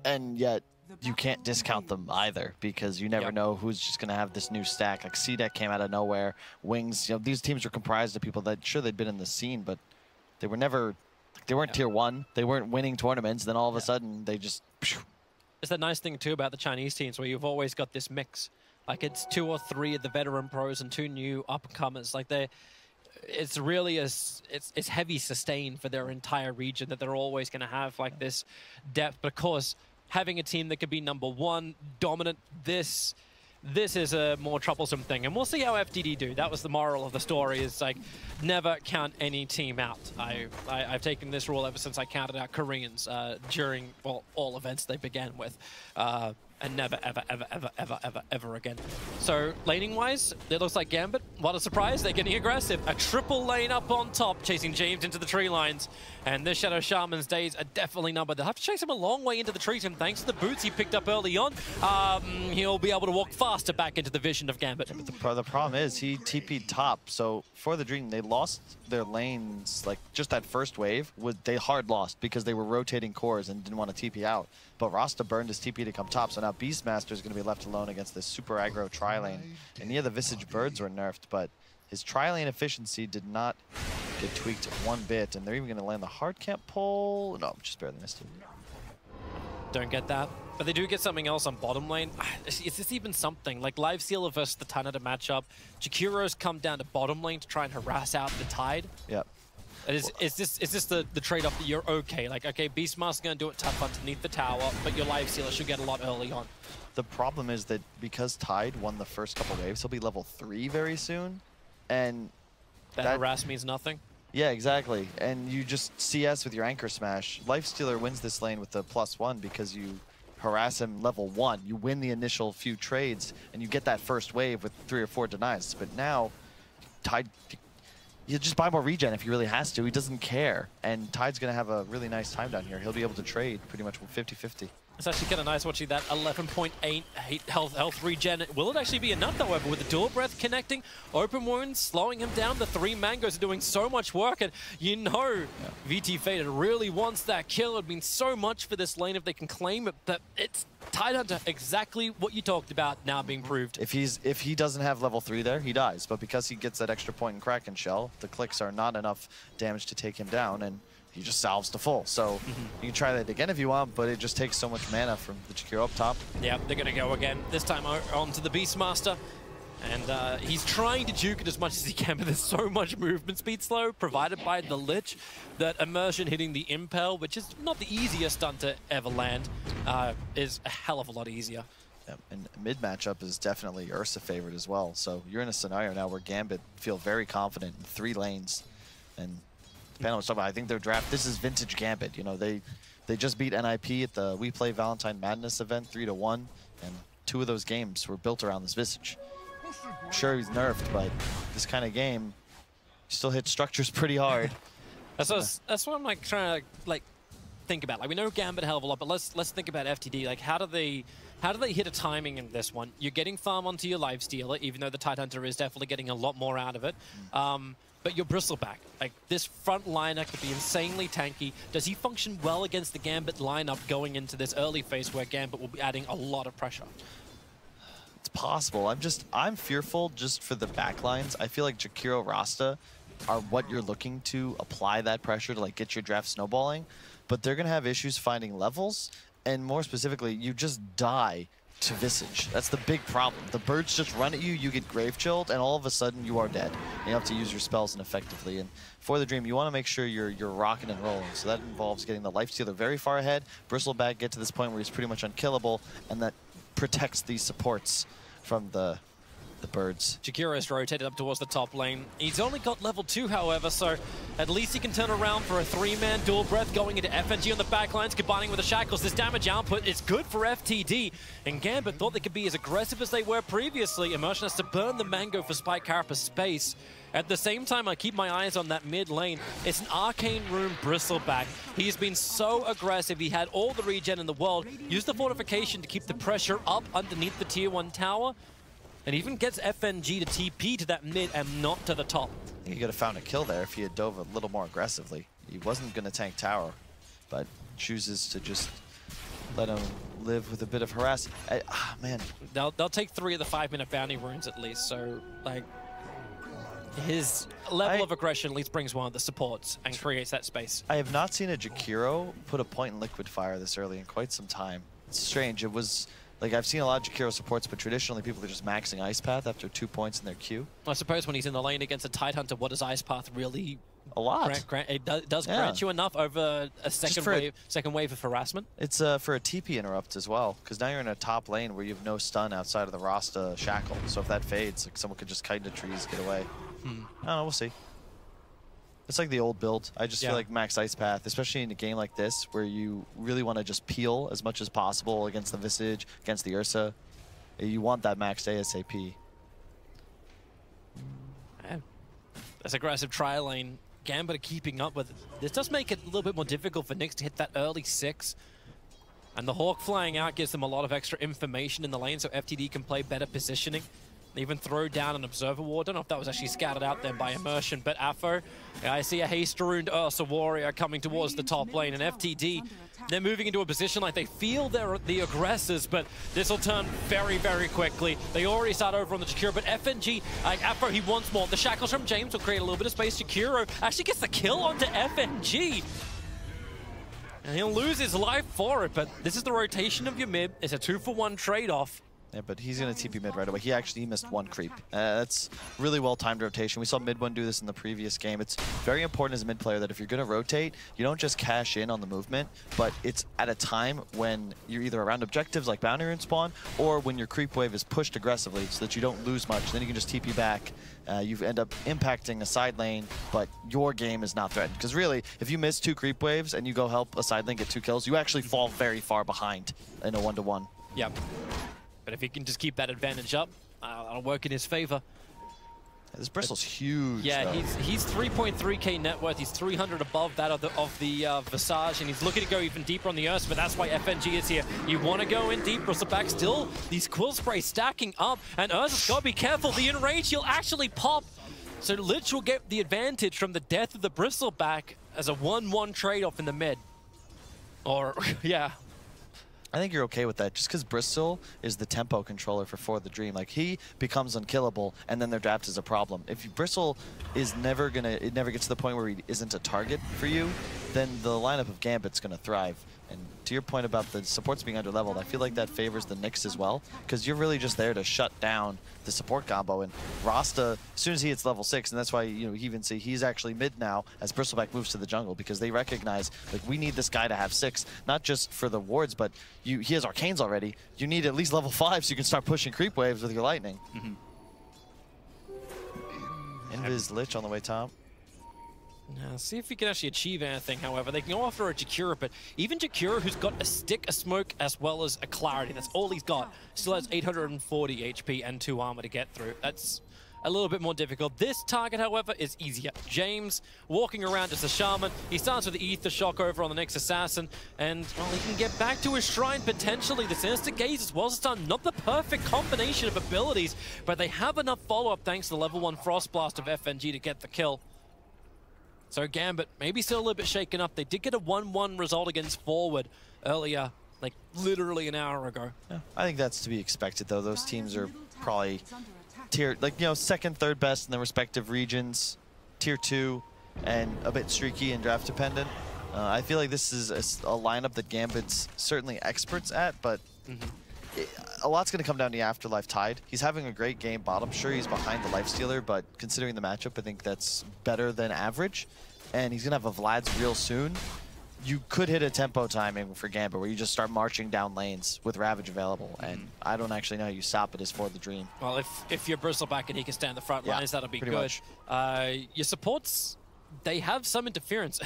And yet, you can't discount them either because you never know who's just going to have this new stack. Like C-Deck came out of nowhere. Wings, you know, these teams are comprised of people that, sure, they'd been in the scene, but they were never, they weren't tier 1. They weren't winning tournaments. Then all of a sudden, they just... It's the nice thing, too, about the Chinese teams where you've always got this mix. Like, it's 2 or 3 of the veteran pros and 2 new up-and-comers. Like, it's really it's heavy sustain for their entire region that they're always going to have, like, this depth. But, of course... having a team that could be #1, dominant, this is a more troublesome thing. And we'll see how FTD do. That was the moral of the story, is like, never count any team out. I've taken this rule ever since I counted out Koreans during, well, all events they began with. And never, ever again. So, laning-wise, it looks like Gambit. What a surprise, they're getting aggressive. A triple lane up on top, chasing James into the tree lines. And this Shadow Shaman's days are definitely numbered. They'll have to chase him a long way into the trees, and thanks to the boots he picked up early on, he'll be able to walk faster back into the vision of Gambit. Yeah, but the problem is, he TP'd top, so for the Dream, they lost their lanes, like, just that first wave, they hard lost because they were rotating cores and didn't want to TP out. But Rasta burned his TP to come top, so now Beastmaster is going to be left alone against this super aggro tri-lane. And yeah, the Visage Birds were nerfed, but his tri-lane efficiency did not get tweaked one bit, and they're even going to land the hard camp pull. No, just barely missed it. Don't get that. But they do get something else on bottom lane. Is this even something? Like, Live Sealer versus the Tanada matchup. Jakiro's come down to bottom lane to try and harass out the Tide. Yep. Is this the trade-off that you're okay? Like, okay, Beastmaster's going to do it tough underneath the tower, but your Live Sealer should get a lot early on. The problem is that because Tide won the first couple waves, he'll be level 3 very soon. And that harass means nothing? Yeah, exactly. And you just CS with your Anchor Smash. Lifestealer wins this lane with the +1 because you harass him level 1. You win the initial few trades, and you get that first wave with 3 or 4 denies. But now, Tide... He'll just buy more regen if he really has to. He doesn't care. And Tide's going to have a really nice time down here. He'll be able to trade pretty much 50-50. It's actually kind of nice watching that 11.8 health regen. Will it actually be enough, however, with the dual breath connecting? Open wounds, slowing him down. The 3 mangoes are doing so much work. And you know VT Faded really wants that kill. It would mean so much for this lane if they can claim it. But it's Tide Hunter, exactly what you talked about now being proved. If he doesn't have level 3 there, he dies. But because he gets that extra point in Kraken Shell, the clicks are not enough damage to take him down. And he just salves to full. So you can try that again if you want, but it just takes so much mana from the Jakiro up top. Yeah, they're going to go again. This time onto the Beastmaster. And he's trying to juke it as much as he can, but there's so much movement speed slow provided by the Lich that immersion hitting the Impel, which is not the easiest stunt to ever land, is a hell of a lot easier. Yeah, and mid matchup is definitely Ursa favored as well. So you're in a scenario now where Gambit feel very confident in 3 lanes. And panel was talking about, I think their draft, this is vintage Gambit. You know, they They just beat NIP at the We Play Valentine Madness event 3-1, and 2 of those games were built around this Visage. Sure, he's nerfed, but this kind of game still hits structures pretty hard. That's what I'm like trying to think about. Like, we know Gambit a hell of a lot, but let's think about FTD. Like, how do they hit a timing in this one? You're getting farm onto your Lifestealer, even though the Tidehunter is definitely getting a lot more out of it. But your Bristleback, like, this front liner could be insanely tanky. Does he function well against the Gambit lineup going into this early phase where Gambit will be adding a lot of pressure? It's possible. I'm fearful just for the backlines. I feel like Jakiro, Rasta are what you're looking to apply that pressure to like get your draft snowballing, but they're gonna have issues finding levels, and more specifically, you just die to Visage. That's the big problem. The birds just run at you, you get grave chilled, and all of a sudden you are dead. And you have to use your spells ineffectively. And for the Dream, you want to make sure you're rocking and rolling. So that involves getting the Lifestealer very far ahead, Bristleback get to this point where he's pretty much unkillable, and that protects these supports from the birds. Jakiro's rotated up towards the top lane. He's only got level 2, however, so at least he can turn around for a 3-man dual breath going into FNG on the backlines, combining with the Shackles. This damage output is good for FTD, and Gambit thought they could be as aggressive as they were previously. Immersion has to burn the Mango for Spike Carapace space. At the same time, I keep my eyes on that mid lane. It's an Arcane Room Bristleback. He's been so aggressive. He had all the regen in the world. Used the fortification to keep the pressure up underneath the tier 1 tower. And even gets FNG to TP to that mid and not to the top. I think he could have found a kill there if he had dove a little more aggressively. He wasn't going to tank tower, but chooses to just let him live with a bit of harass. Man. They'll take 3 of the 5-minute bounty runes at least, so like his level of aggression at least brings one of the supports and creates that space. I have not seen a Jakiro put a point in Liquid Fire this early in quite some time. It's strange. It was... Like, I've seen a lot of Jakiro supports, but traditionally people are just maxing Ice Path after 2 points in their queue. I suppose when he's in the lane against a Tidehunter, what does Ice Path really... A lot. It does grant you enough over a second wave of harassment? It's for a TP interrupt as well, because now you're in a top lane where you have no stun outside of the Rasta Shackle. So if that fades, like someone could just kite into trees, get away. I don't know, we'll see. It's like the old build. I just feel like max Ice Path, especially in a game like this where you really want to just peel as much as possible against the Visage, against the Ursa. You want that maxed ASAP. That's aggressive tri lane. Gambit are keeping up with it. This does make it a little bit more difficult for Nyx to hit that early 6. And the Hawk flying out gives them a lot of extra information in the lane so FTD can play better positioning. Even throw down an Observer Ward. Don't know if that was actually scouted out then by Immersion, but Afo, I see a haste-ruined Ursa Warrior coming towards the top lane, and FTD, they're moving into a position like they feel they're the aggressors, but this will turn very, very quickly. They already start over on the Jakiro, but FNG, Afo, he wants more. The Shackles from James will create a little bit of space. Jakiro actually gets the kill onto FNG. And he'll lose his life for it, but this is the rotation of your mid. It's a 2-for-1 trade-off. Yeah, but he's going to TP mid right away. He missed 1 creep. That's really well-timed rotation. We saw mid one do this in the previous game. It's very important as a mid player that if you're going to rotate, you don't just cash in on the movement, but it's at a time when you're either around objectives like bounty rune spawn, or when your creep wave is pushed aggressively so that you don't lose much. Then you can just TP back. You end up impacting a side lane, but your game is not threatened. Because really, if you miss 2 creep waves and you go help a side lane get 2 kills, you actually fall very far behind in a 1-to-1. Yep. But if he can just keep that advantage up, that'll work in his favor. This Bristle's huge. Yeah, though. he's 3.3k net worth. He's 300 above that of the Visage, and he's looking to go even deeper on the Ursa, but that's why FNG is here. You want to go in deep, Bristleback still, these Quill Sprays stacking up, and Ursa's got to be careful. The Enrage, he'll actually pop. So Lich will get the advantage from the death of the Bristleback as a 1-1 trade-off in the mid. Or, yeah. I think you're okay with that, just because Bristol is the tempo controller for the Dream. Like, he becomes unkillable, and then their draft is a problem. If Bristol is never it never gets to the point where he isn't a target for you, then the lineup of Gambit's gonna thrive. And to your point about the supports being under-leveled, I feel like that favors the Nyx as well, because you're really just there to shut down the support combo. And Rasta, as soon as he hits level 6, and that's why you even see he's actually mid now as Bristleback moves to the jungle, because they recognize, like, we need this guy to have 6, not just for the wards, but he has Arcanes already. You need at least level 5 so you can start pushing creep waves with your lightning. Invis Lich on the way top. Now, see if he can actually achieve anything, however. They can go after a Jakura, but even Jakura, who's got a stick, a smoke, as well as a clarity, that's all he's got, still has 840 HP and 2 armor to get through. That's a little bit more difficult. This target, however, is easier. James walking around as a shaman. He starts with the Ether Shock over on the next assassin, and well, he can get back to his shrine potentially. The Sinister Gaze as well as done. Not the perfect combination of abilities, but they have enough follow-up thanks to the level 1 Frost Blast of FNG to get the kill. So Gambit maybe still a little bit shaken up. They did get a 1-1 result against Forward earlier, like literally an hour ago. Yeah, I think that's to be expected, though. Those teams are probably tier, like, you know, second, third best in their respective regions, tier 2, and a bit streaky and draft dependent. I feel like this is a lineup that Gambit's certainly experts at, but a lot's going to come down to the Afterlife Tide. He's having a great game bottom. Sure, he's behind the Lifestealer, but considering the matchup, I think that's better than average. And he's going to have a Vlad's real soon. You could hit a tempo timing for Gambit where you just start marching down lanes with Ravage available, and I don't actually know how you stop it is for the dream. Well, if you're Bristleback and he can stand the front lines, that'll be good. Your supports, they have some interference.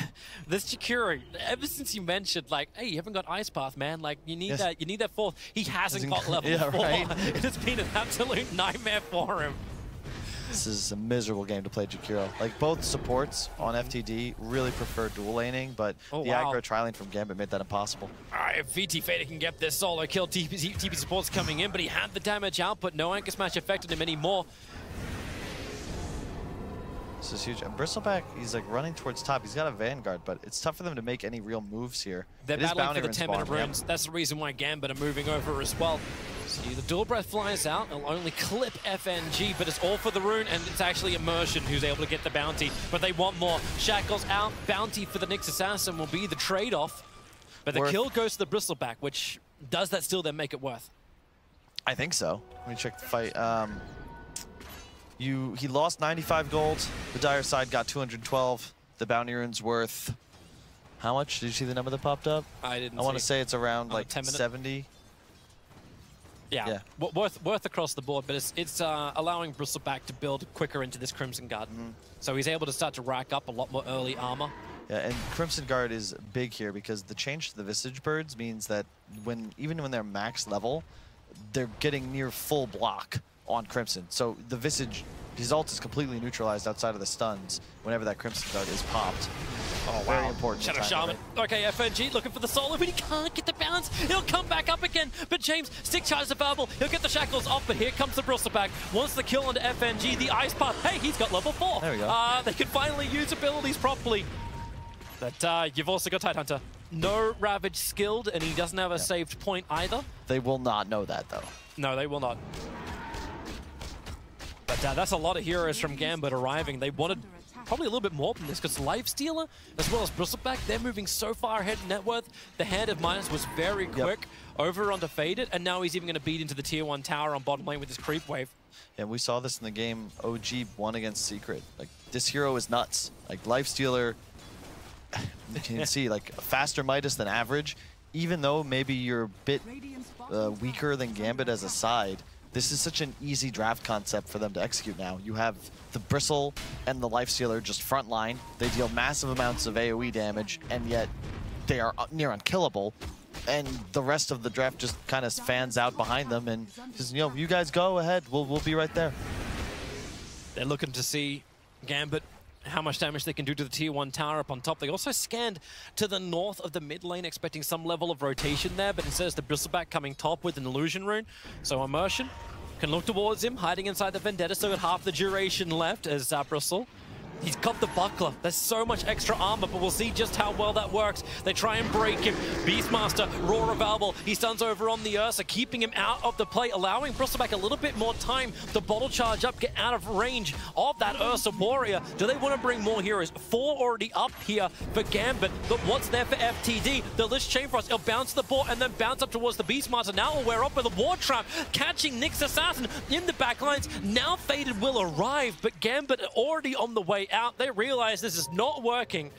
This Jakura, ever since you mentioned, like, hey, you haven't got Ice Path, man. Like, you need that. You need that 4th. He hasn't got level 4. Right? It has been an absolute nightmare for him. This is a miserable game to play Jakura. Like, both supports on FTD really prefer dual laning, but the aggro trialing from Gambit made that impossible. All right, if VT Fader can get this solo kill, TP support's coming in, but he had the damage output. No Anchor Smash affected him anymore. This is huge. And Bristleback, he's like running towards top. He's got a Vanguard, but it's tough for them to make any real moves here. They're battling for the 10-minute runes. That's the reason why Gambit are moving over as well. See, the Dual Breath flies out. It'll only clip FNG, but it's all for the rune, and it's actually Immersion who's able to get the bounty. But they want more. Shackles out. Bounty for the Nyx Assassin will be the trade-off. But the kill goes to the Bristleback, which does that still then make it worth? I think so. Let me check the fight. He lost 95 gold. The Dire side got 212. The bounty rune's worth how much? Did you see the number that popped up? I didn't. I want to say it's around like 70. Yeah. Worth across the board, but it's allowing Bristleback to build quicker into this Crimson Guard. So he's able to start to rack up a lot more early armor. Yeah, and Crimson Guard is big here because the change to the Visage Birds means that even when they're max level, they're getting near full block on Crimson. So the Visage, his ult is completely neutralized outside of the stuns whenever that Crimson Guard is popped. Oh, wow. Very important. Shadow Shaman. Okay, FNG looking for the solo, but he can't get the bounce. He'll come back up again, but James, stick charges available. He'll get the shackles off, but here comes the Bristleback. Wants the kill onto FNG, the Ice Path. Hey, he's got level 4. There we go. They can finally use abilities properly. But you've also got Tidehunter. No Ravage skilled, and he doesn't have a saved point either. They will not know that, though. No, they will not. But that's a lot of heroes from Gambit arriving. They wanted probably a little bit more than this, because Lifestealer, as well as Bristleback, they're moving so far ahead in net worth. The hand of Minus was very quick over onto Faded, and now he's even going to beat into the tier 1 tower on bottom lane with his creep wave. And we saw this in the game OG won against Secret. Like, this hero is nuts. Like, Lifestealer, you can see, like, faster Midas than average. Even though maybe you're a bit weaker than Gambit as a side, this is such an easy draft concept for them to execute now. You have the Bristle and the Lifestealer just front line. They deal massive amounts of AoE damage, and yet they are near unkillable. And the rest of the draft just kind of fans out behind them and says, you know, you guys go ahead. We'll be right there. They're looking to see Gambit, how much damage they can do to the tier 1 tower up on top. They also scanned to the north of the mid lane, expecting some level of rotation there, but instead it's the Bristleback coming top with an illusion rune. So Immersion can look towards him, hiding inside the Vendetta, still got half the duration left as Bristle. He's got the buckler. There's so much extra armor, but we'll see just how well that works. They try and break him. Beastmaster, Roar available. He stuns over on the Ursa, keeping him out of the play, allowing Bristleback a little bit more time to bottle charge up, get out of range of that Ursa warrior. Do they want to bring more heroes? 4 already up here for Gambit, but what's there for FTD? The Lich Chain Frost, it'll bounce the board and then bounce up towards the Beastmaster. Now we'll wear up with a Ward Trap, catching Nyx Assassin in the back lines. Now Faded will arrive, but Gambit already on the way out. They realize this is not working.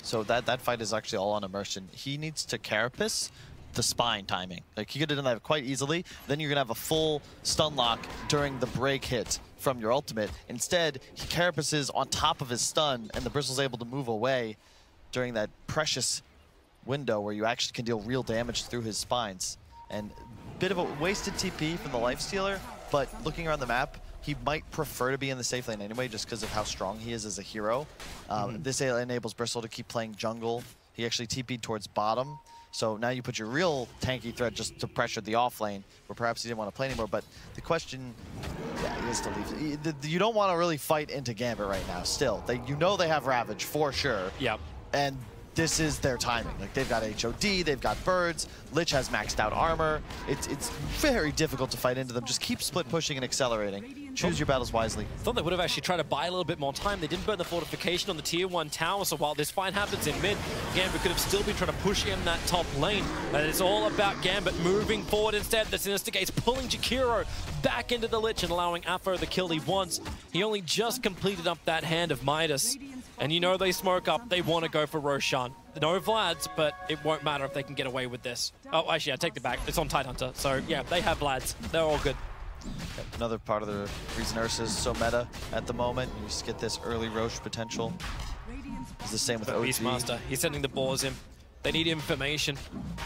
So that fight is actually all on Immersion. He needs to carapace the spine timing. Like, he could have done that quite easily. Then you're going to have a full stun lock during the break hit from your ultimate. Instead, Carapace is on top of his stun, and the Bristle's able to move away during that precious window where you actually can deal real damage through his spines. And a bit of a wasted TP from the Lifestealer, but looking around the map, he might prefer to be in the safe lane anyway, just because of how strong he is as a hero. This enables Bristle to keep playing jungle. He actually TP'd towards bottom. So now you put your real tanky threat just to pressure the off lane, where perhaps he didn't want to play anymore. But the question, is to leave. You don't want to really fight into Gambit right now. Still, you know they have Ravage for sure. Yep. And this is their timing. Like, they've got HOD, they've got birds, Lich has maxed out armor. It's very difficult to fight into them. Just keep split pushing and accelerating. Choose your battles wisely. Thought they would have actually tried to buy a little bit more time. They didn't burn the fortification on the tier 1 tower, so while this fight happens in mid, Gambit could have still been trying to push in that top lane. And it's all about Gambit moving forward instead. The Sinister Gate's pulling Jakiro back into the Lich and allowing Aphro the kill he wants. He only just completed up that hand of Midas. And you know they smoke up, they want to go for Roshan. No Vlads, but it won't matter if they can get away with this. Oh, actually, I take it back. It's on Tidehunter. So, yeah, they have Vlads. They're all good. Another part of the reason Ursa is so meta at the moment. You just get this early Roche potential. It's the same with OG. Beastmaster, he's sending the balls in. They need information.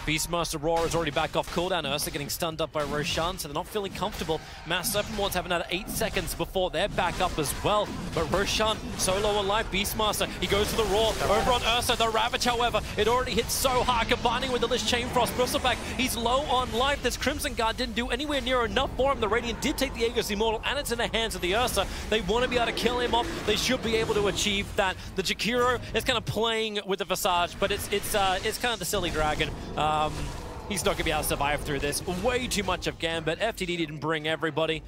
Beastmaster Roar is already back off cooldown. Ursa getting stunned up by Roshan, so they're not feeling comfortable. Mass Serpent Wards have another 8 seconds before they're back up as well. But Roshan, solo alive. Beastmaster, he goes for the Roar. Over on Ursa, the Ravage, however, it already hits so hard, combining with the Lich Chain Frost. Bristleback, he's low on life. This Crimson Guard didn't do anywhere near enough for him. The Radiant did take the Aegis Immortal, and it's in the hands of the Ursa. They want to be able to kill him off. They should be able to achieve that. The Jakiro is kind of playing with the Visage, but it's kind of the silly dragon. He's not going to be able to survive through this. Way too much of Gambit. FTD didn't bring everybody.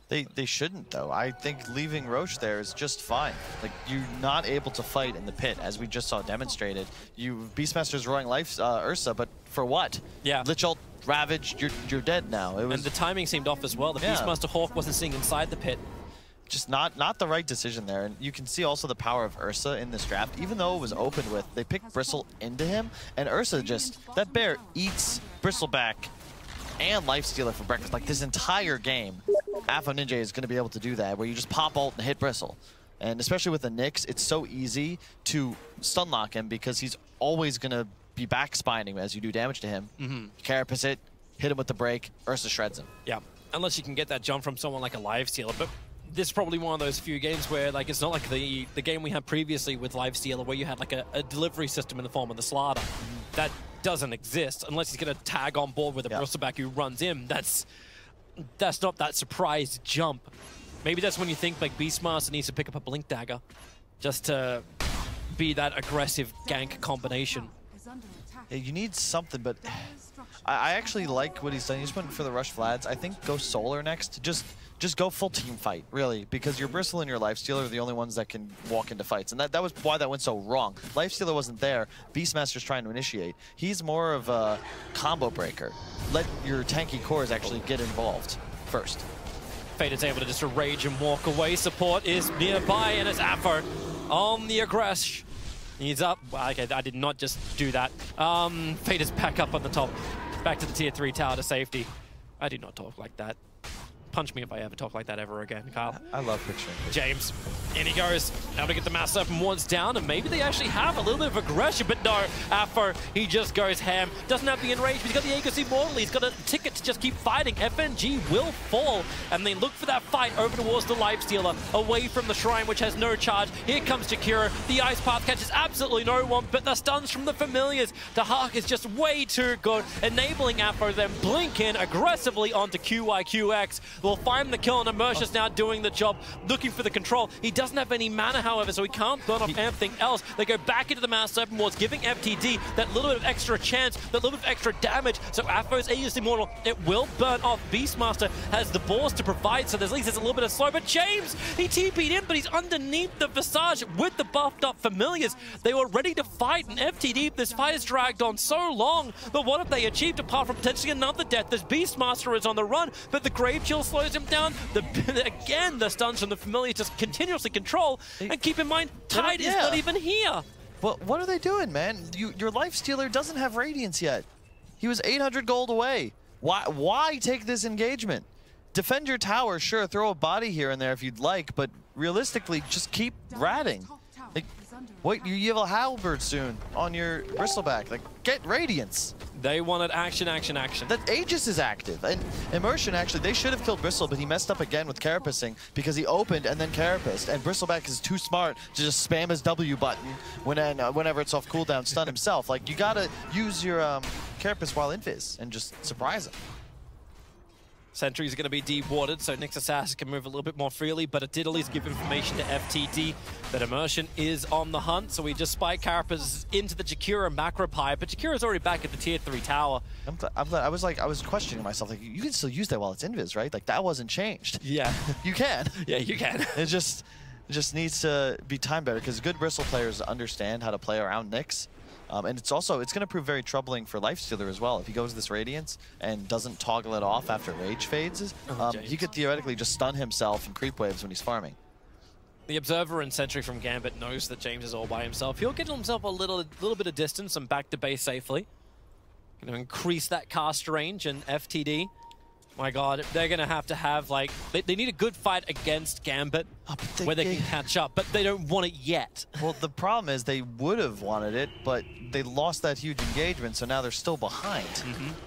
They shouldn't, though. I think leaving Roche there is just fine. Like, you're not able to fight in the pit, as we just saw demonstrated. Beastmaster's roaring life, Ursa, but for what? Yeah. Lich ult, Ravage, you're dead now. And the timing seemed off as well. The Beastmaster Hawk wasn't seeing inside the pit. Just not the right decision there. And you can see also the power of Ursa in this draft. Even though it was opened with, they picked Bristle into him, and Ursa just, that bear eats Bristleback and Lifestealer for breakfast. Like, this entire game, Afro Ninja is going to be able to do that, where you just pop ult and hit Bristle. And especially with the Nyx, it's so easy to stun lock him because he's always going to be back spining as you do damage to him. Carapace it, hit him with the break, Ursa shreds him. Yeah, unless you can get that jump from someone like a Lifestealer. But this is probably one of those few games where, like, it's not like the game we had previously with Lifestealer where you had like a delivery system in the form of the Slaughter. That doesn't exist unless he's going to tag on board with a Bristleback who runs in. That's not that surprise jump. Maybe that's when you think like Beastmaster needs to pick up a Blink Dagger just to be that aggressive gank combination. Yeah, you need something, but I actually like what he's done. He just went for the Rush Vlads. I think go Solar next. Just go full team fight, really, because your Bristle and your Lifestealer are the only ones that can walk into fights, and that was why that went so wrong. Lifestealer wasn't there. Beastmaster's trying to initiate. He's more of a combo breaker. Let your tanky cores actually get involved first. Fate is able to just rage and walk away. Support is nearby, and it's Aphro on the aggression. He's up. Okay, I did not just do that. Fate is back up on the top. Back to the tier 3 tower to safety. I do not talk like that. Punch me if I ever talk like that ever again, Kyle. I love picturing it. James, in he goes. Able to get the Mass Serpent Wards down, and maybe they actually have a little bit of aggression, but no, Aphro, he just goes ham. Doesn't have the enrage, but he's got the Aegis Immortal. He's got a ticket to just keep fighting. FNG will fall, and they look for that fight over towards the Lifestealer, away from the Shrine, which has no charge. Here comes Jakiro. The Ice Path catches absolutely no one, but the stuns from the Familiars. The Hark is just way too good, enabling Aphro to then blink in aggressively onto QYQX. Will find the kill, and Immersius now doing the job, looking for the control. He doesn't have any mana, however, so he can't burn off anything else. They go back into the Mass Serpent Wards, giving FTD that little bit of extra chance, that little bit of extra damage. So Aphro's Aegis Immortal, it will burn off. Beastmaster has the balls to provide, so there's at least there's a little bit of slow. But James, he TP'd in, but he's underneath the Visage with the buffed up Familiars. They were ready to fight, and FTD, this fight has dragged on so long. But what have they achieved apart from potentially another death? This Beastmaster is on the run, but the Grave Chill slows him down. Again, the stuns from the Familiar just continuously control. And keep in mind, Tide is not even here. Well, what are they doing, man? Your Lifestealer doesn't have Radiance yet. He was 800 gold away. Why take this engagement? defend your tower, sure, throw a body here and there if you'd like, but realistically, just keep ratting. Like, wait, you have a halberd soon on your bristleback. Like, get Radiance. They wanted action, action, action. That Aegis is active. And Immersion, actually, they should have killed Bristle, but he messed up again with Carapacing because he opened and then Carapaced. And Bristleback is too smart to just spam his W button whenever it's off cooldown, stun himself. Like, you gotta use your Carapace while invis and just surprise him. Sentries are going to be deep-watered, so Nyx Assassin can move a little bit more freely, but it did at least give information to FTD that Immersion is on the hunt, so we just spike Carapace into the Jakiro macro pipe, but Jakira's already back at the tier 3 tower. I'm glad. I was questioning myself, like, you can still use that while it's invis, right? Like, that wasn't changed. Yeah. You can. Yeah, you can. It just needs to be timed better, because good Bristle players understand how to play around Nyx. And it's going to prove very troubling for Lifestealer as well. If he goes this Radiance and doesn't toggle it off after Rage fades, he could theoretically just stun himself in creep waves when he's farming. The Observer and Sentry from Gambit knows that James is all by himself. He'll get himself a little bit of distance and back to base safely. Going to increase that cast range, and FTD, my god, they're going to have like, they need a good fight against Gambit where they can catch up, but they don't want it yet. Well, the problem is they would have wanted it, but they lost that huge engagement, so now they're still behind.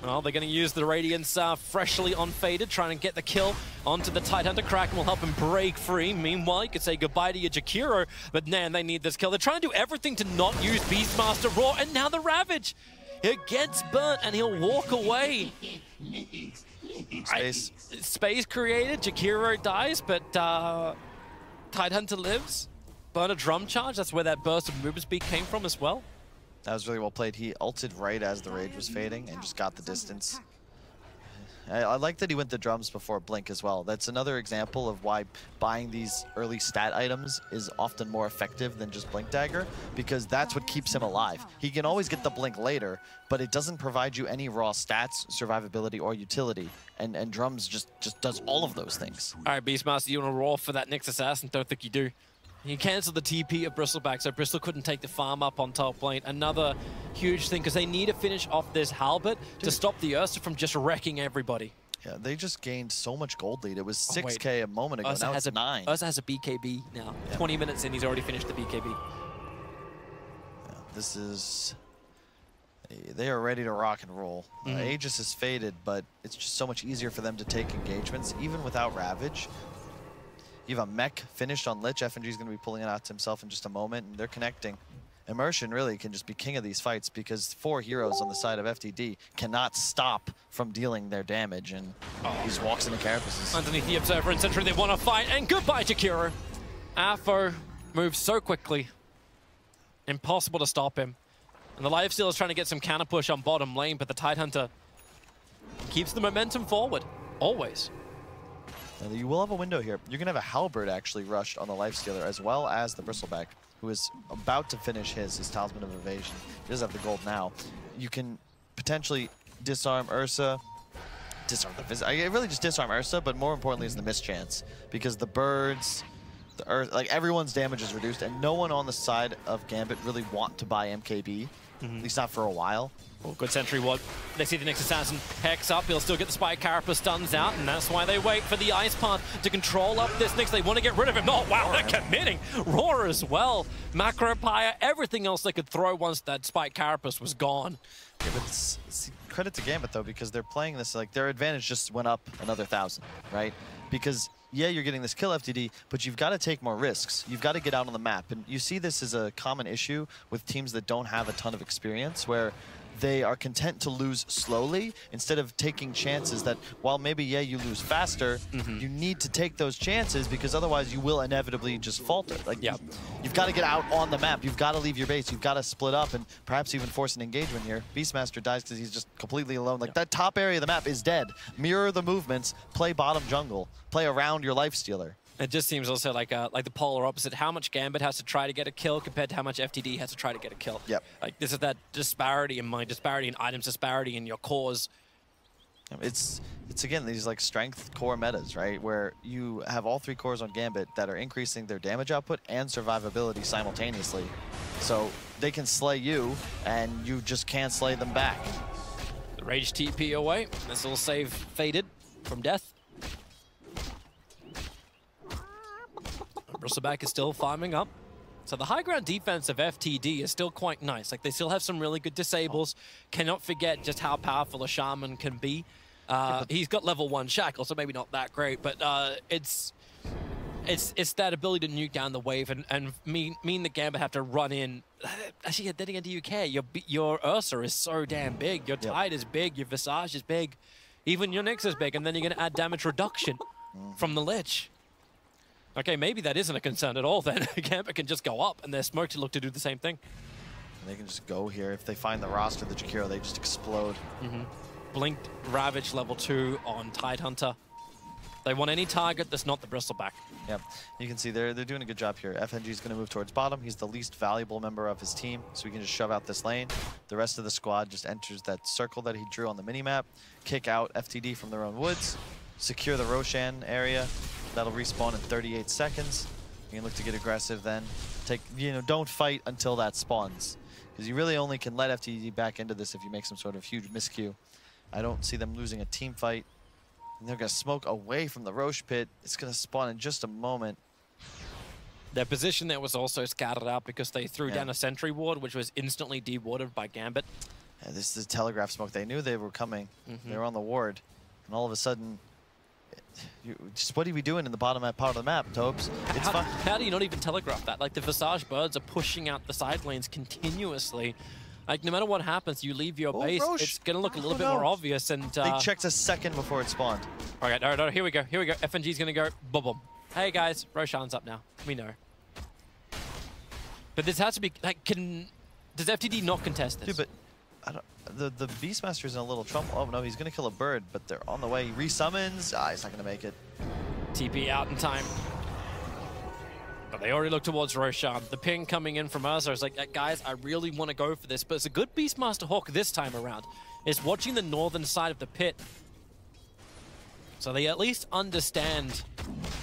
Well, they're going to use the Radiance freshly unfaded, trying to get the kill onto the Tidehunter. Kraken will help him break free. Meanwhile, you could say goodbye to your Jakiro, but man, they need this kill. They're trying to do everything to not use Beastmaster Raw, and now the Ravage. It gets burnt, and he'll walk away. Space created, Jakiro dies, but Tidehunter lives. Burn a drum charge, that's where that burst of movement speed came from as well. That was really well played. He ulted right as the Rage was fading and just got the distance. I like that he went the drums before Blink as well. That's another example of why buying these early stat items is often more effective than just Blink Dagger, because that's what keeps him alive. He can always get the Blink later, but it doesn't provide you any raw stats, survivability, or utility. And drums just does all of those things. All right, Beastmaster, you want to roll for that Nyx Assassin? Don't think you do. He cancelled the TP of Bristleback, so Bristle couldn't take the farm up on top lane. Another huge thing, because they need to finish off this Halberd to stop the Ursa from just wrecking everybody. Yeah, they just gained so much gold lead. It was 6K a moment ago, now it's 9. Ursa has a BKB now. Yeah. 20 minutes in, he's already finished the BKB. Yeah, this is... They are ready to rock and roll. Aegis is faded, but it's just so much easier for them to take engagements, even without Ravage. You have a mech finished on Lich. FNG is going to be pulling it out to himself in just a moment, and they're connecting. Immersion really can just be king of these fights because 4 heroes on the side of FTD cannot stop from dealing their damage, and he just walks into Carapaces. Underneath the Observer and Sentry, they want to fight, and goodbye, Jakiro. Afo moves so quickly. Impossible to stop him. And the Lifestealer is trying to get some counter push on bottom lane, but the Tidehunter keeps the momentum forward, always. And you will have a window here. You're going to have a Halberd actually rushed on the Lifestealer, as well as the Bristleback, who is about to finish his Talisman of Evasion. He does have the gold now. You can potentially disarm Ursa. I really just disarm Ursa, but more importantly is the mischance, because the birds, the Earth, like everyone's damage is reduced, and no one on the side of Gambit really want to buy MKB, at least not for a while. Oh, good Sentry Ward. They see the Nyx Assassin hex up. He'll still get the Spike. Carapace stuns out, and that's why they wait for the Ice Path to control up this Nyx. They want to get rid of him. Oh, wow, they're committing. Roar as well. Macro Pyre, everything else they could throw once that Spike Carapace was gone. Yeah, but it's credit to Gambit, though, because they're playing this, like, their advantage just went up another 1,000, right? Because, yeah, you're getting this kill FTD, but you've got to take more risks. You've got to get out on the map. And you see this as a common issue with teams that don't have a ton of experience, where they are content to lose slowly instead of taking chances that, while maybe, yeah, you lose faster, you need to take those chances because otherwise you will inevitably just falter. Like, you've got to get out on the map. You've got to leave your base. You've got to split up and perhaps even force an engagement here. Beastmaster dies because he's just completely alone. Like, that top area of the map is dead. Mirror the movements. Play bottom jungle. Play around your Lifestealer. It just seems also like the polar opposite. How much Gambit has to try to get a kill compared to how much FTD has to try to get a kill. Yep. Like, this is that disparity in mind, disparity in items, disparity in your cores. It's again, these like strength core metas, right? Where you have all 3 cores on Gambit that are increasing their damage output and survivability simultaneously. So they can slay you, and you just can't slay them back. The Rage TP away. This will save Faded from death. Bristleback is still farming up. So the high ground defense of FTD is still quite nice. Like, they still have some really good disables. Cannot forget just how powerful a Shaman can be. He's got level 1 Shackle, so maybe not that great, but it's that ability to nuke down the wave and mean the Gambit have to run in. Actually, then again, do you care? Your Ursa is so damn big. Your Tide is big. Your Visage is big. Even your Nyx is big, and then you're going to add damage reduction from the Lich. Okay, maybe that isn't a concern at all then. Gambit can just go up, and their smoke to look to do the same thing. They can just go here. If they find the roster of the Jakiro, they just explode. Blinked Ravage level 2 on Tidehunter. They want any target that's not the Bristleback. Yep, you can see they're doing a good job here. FNG is going to move towards bottom. He's the least valuable member of his team, so we can just shove out this lane. The rest of the squad just enters that circle that he drew on the minimap, kick out FTD from their own woods, secure the Roshan area. That'll respawn in 38 seconds. You can look to get aggressive then. Don't fight until that spawns, because you really only can let FTD back into this if you make some sort of huge miscue. I don't see them losing a team fight. And they're going to smoke away from the Roche pit. It's going to spawn in just a moment. Their position there was also scattered out because they threw down a sentry ward, which was instantly dewarded by Gambit. Yeah, this is telegraph smoke. They knew they were coming. They were on the ward. And all of a sudden, what are we doing in the bottom part of the map, Topes? It's fun. How do you not even telegraph that? Like, the Visage birds are pushing out the side lanes continuously. Like, no matter what happens, you leave your base, Roche. it's going to look a little bit more obvious. And they checked a second before it spawned. All right, no, here we go. FNG's going to go, boom, boom. Hey, guys, Roshan's up now. We know. But this has to be, like, does FTD not contest this? Dude, but the Beastmaster's in a little trouble. Oh, no, he's going to kill a bird, but they're on the way. He resummons. He's not going to make it. TP out in time. But they already look towards Roshan. The ping coming in from Ursa is like, guys, I really want to go for this. But it's a good Beastmaster Hawk this time around. Is watching the northern side of the pit. So they at least understand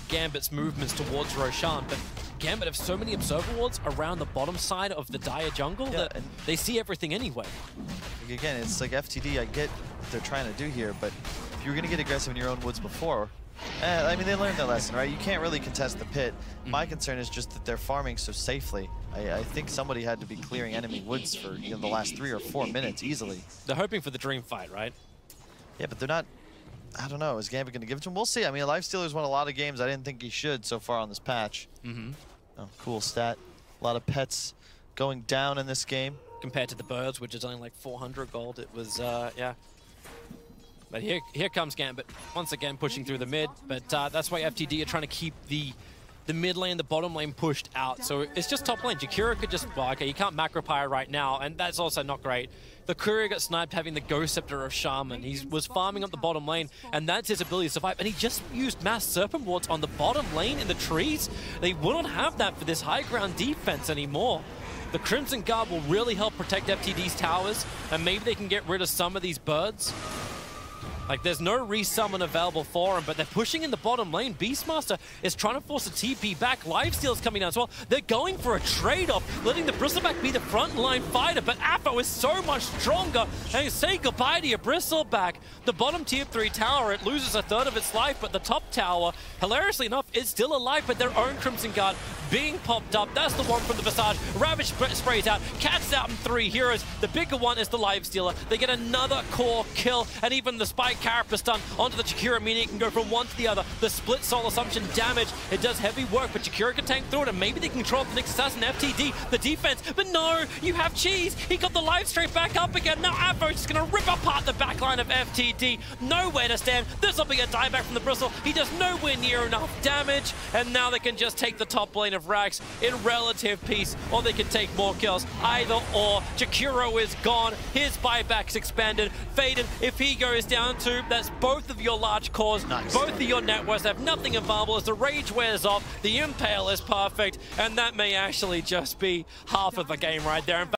Gambit's movements towards Roshan. But Gambit have so many observer wards around the bottom side of the dire jungle that they see everything anyway. Again, it's like FTD, I get what they're trying to do here, but if you were going to get aggressive in your own woods before, I mean, they learned their lesson, right? You can't really contest the pit. My concern is just that they're farming so safely. I think somebody had to be clearing enemy woods for the last 3 or 4 minutes easily. They're hoping for the dream fight, right? Yeah, but they're not. I don't know. Is Gambit going to give it to him? We'll see. I mean, Lifestealer's won a lot of games. I didn't think he should so far on this patch. Oh, cool stat. A lot of pets going down in this game. Compared to the birds, which is only like 400 gold, it was, yeah. But here comes Gambit, once again pushing through the mid, but that's why FTD are trying to keep the mid lane, the bottom lane pushed out. So it's just top lane. Jakiro could just, well, okay, you can't macro pyre right now, and that's also not great. The courier got sniped having the Ghost Scepter of Shaman. He was farming up the bottom lane, and that's his ability to survive. And he just used mass Serpent Wards on the bottom lane in the trees. They will not have that for this high ground defense anymore. The Crimson Guard will really help protect FTD's towers, and maybe they can get rid of some of these birds. Like, there's no resummon available for him, but they're pushing in the bottom lane. Beastmaster is trying to force a TP back. Lifesteal's coming down as well. They're going for a trade-off, letting the Bristleback be the frontline fighter, but Aphro is so much stronger. And say goodbye to your Bristleback. The bottom tier 3 tower, it loses a third of its life, but the top tower, hilariously enough, is still alive, but their own Crimson Guard being popped up. That's the one from the Visage. Ravage sprays out, catches out in 3 heroes. The bigger one is the Lifestealer. They get another core kill, and even the Spike Carapace stun onto the Jakiro, meaning it can go from one to the other. The split soul assumption damage, it does heavy work, but Jakiro can tank through it, and maybe they can control the next assassin, FTD, the defense. But no, you have Cheese. He got the life straight back up again. Now Aphro's just going to rip apart the backline of FTD. Nowhere to stand. This will be a dieback from the Bristle. He does nowhere near enough damage, and now they can just take the top lane of Rax in relative peace, or they can take more kills. Either or. Jakiro is gone. His buyback's expanded. Faden, if he goes down to, that's both of your large cores, both of your networks have nothing available as the rage wears off. The impale is perfect, and that may actually just be half of the game right there.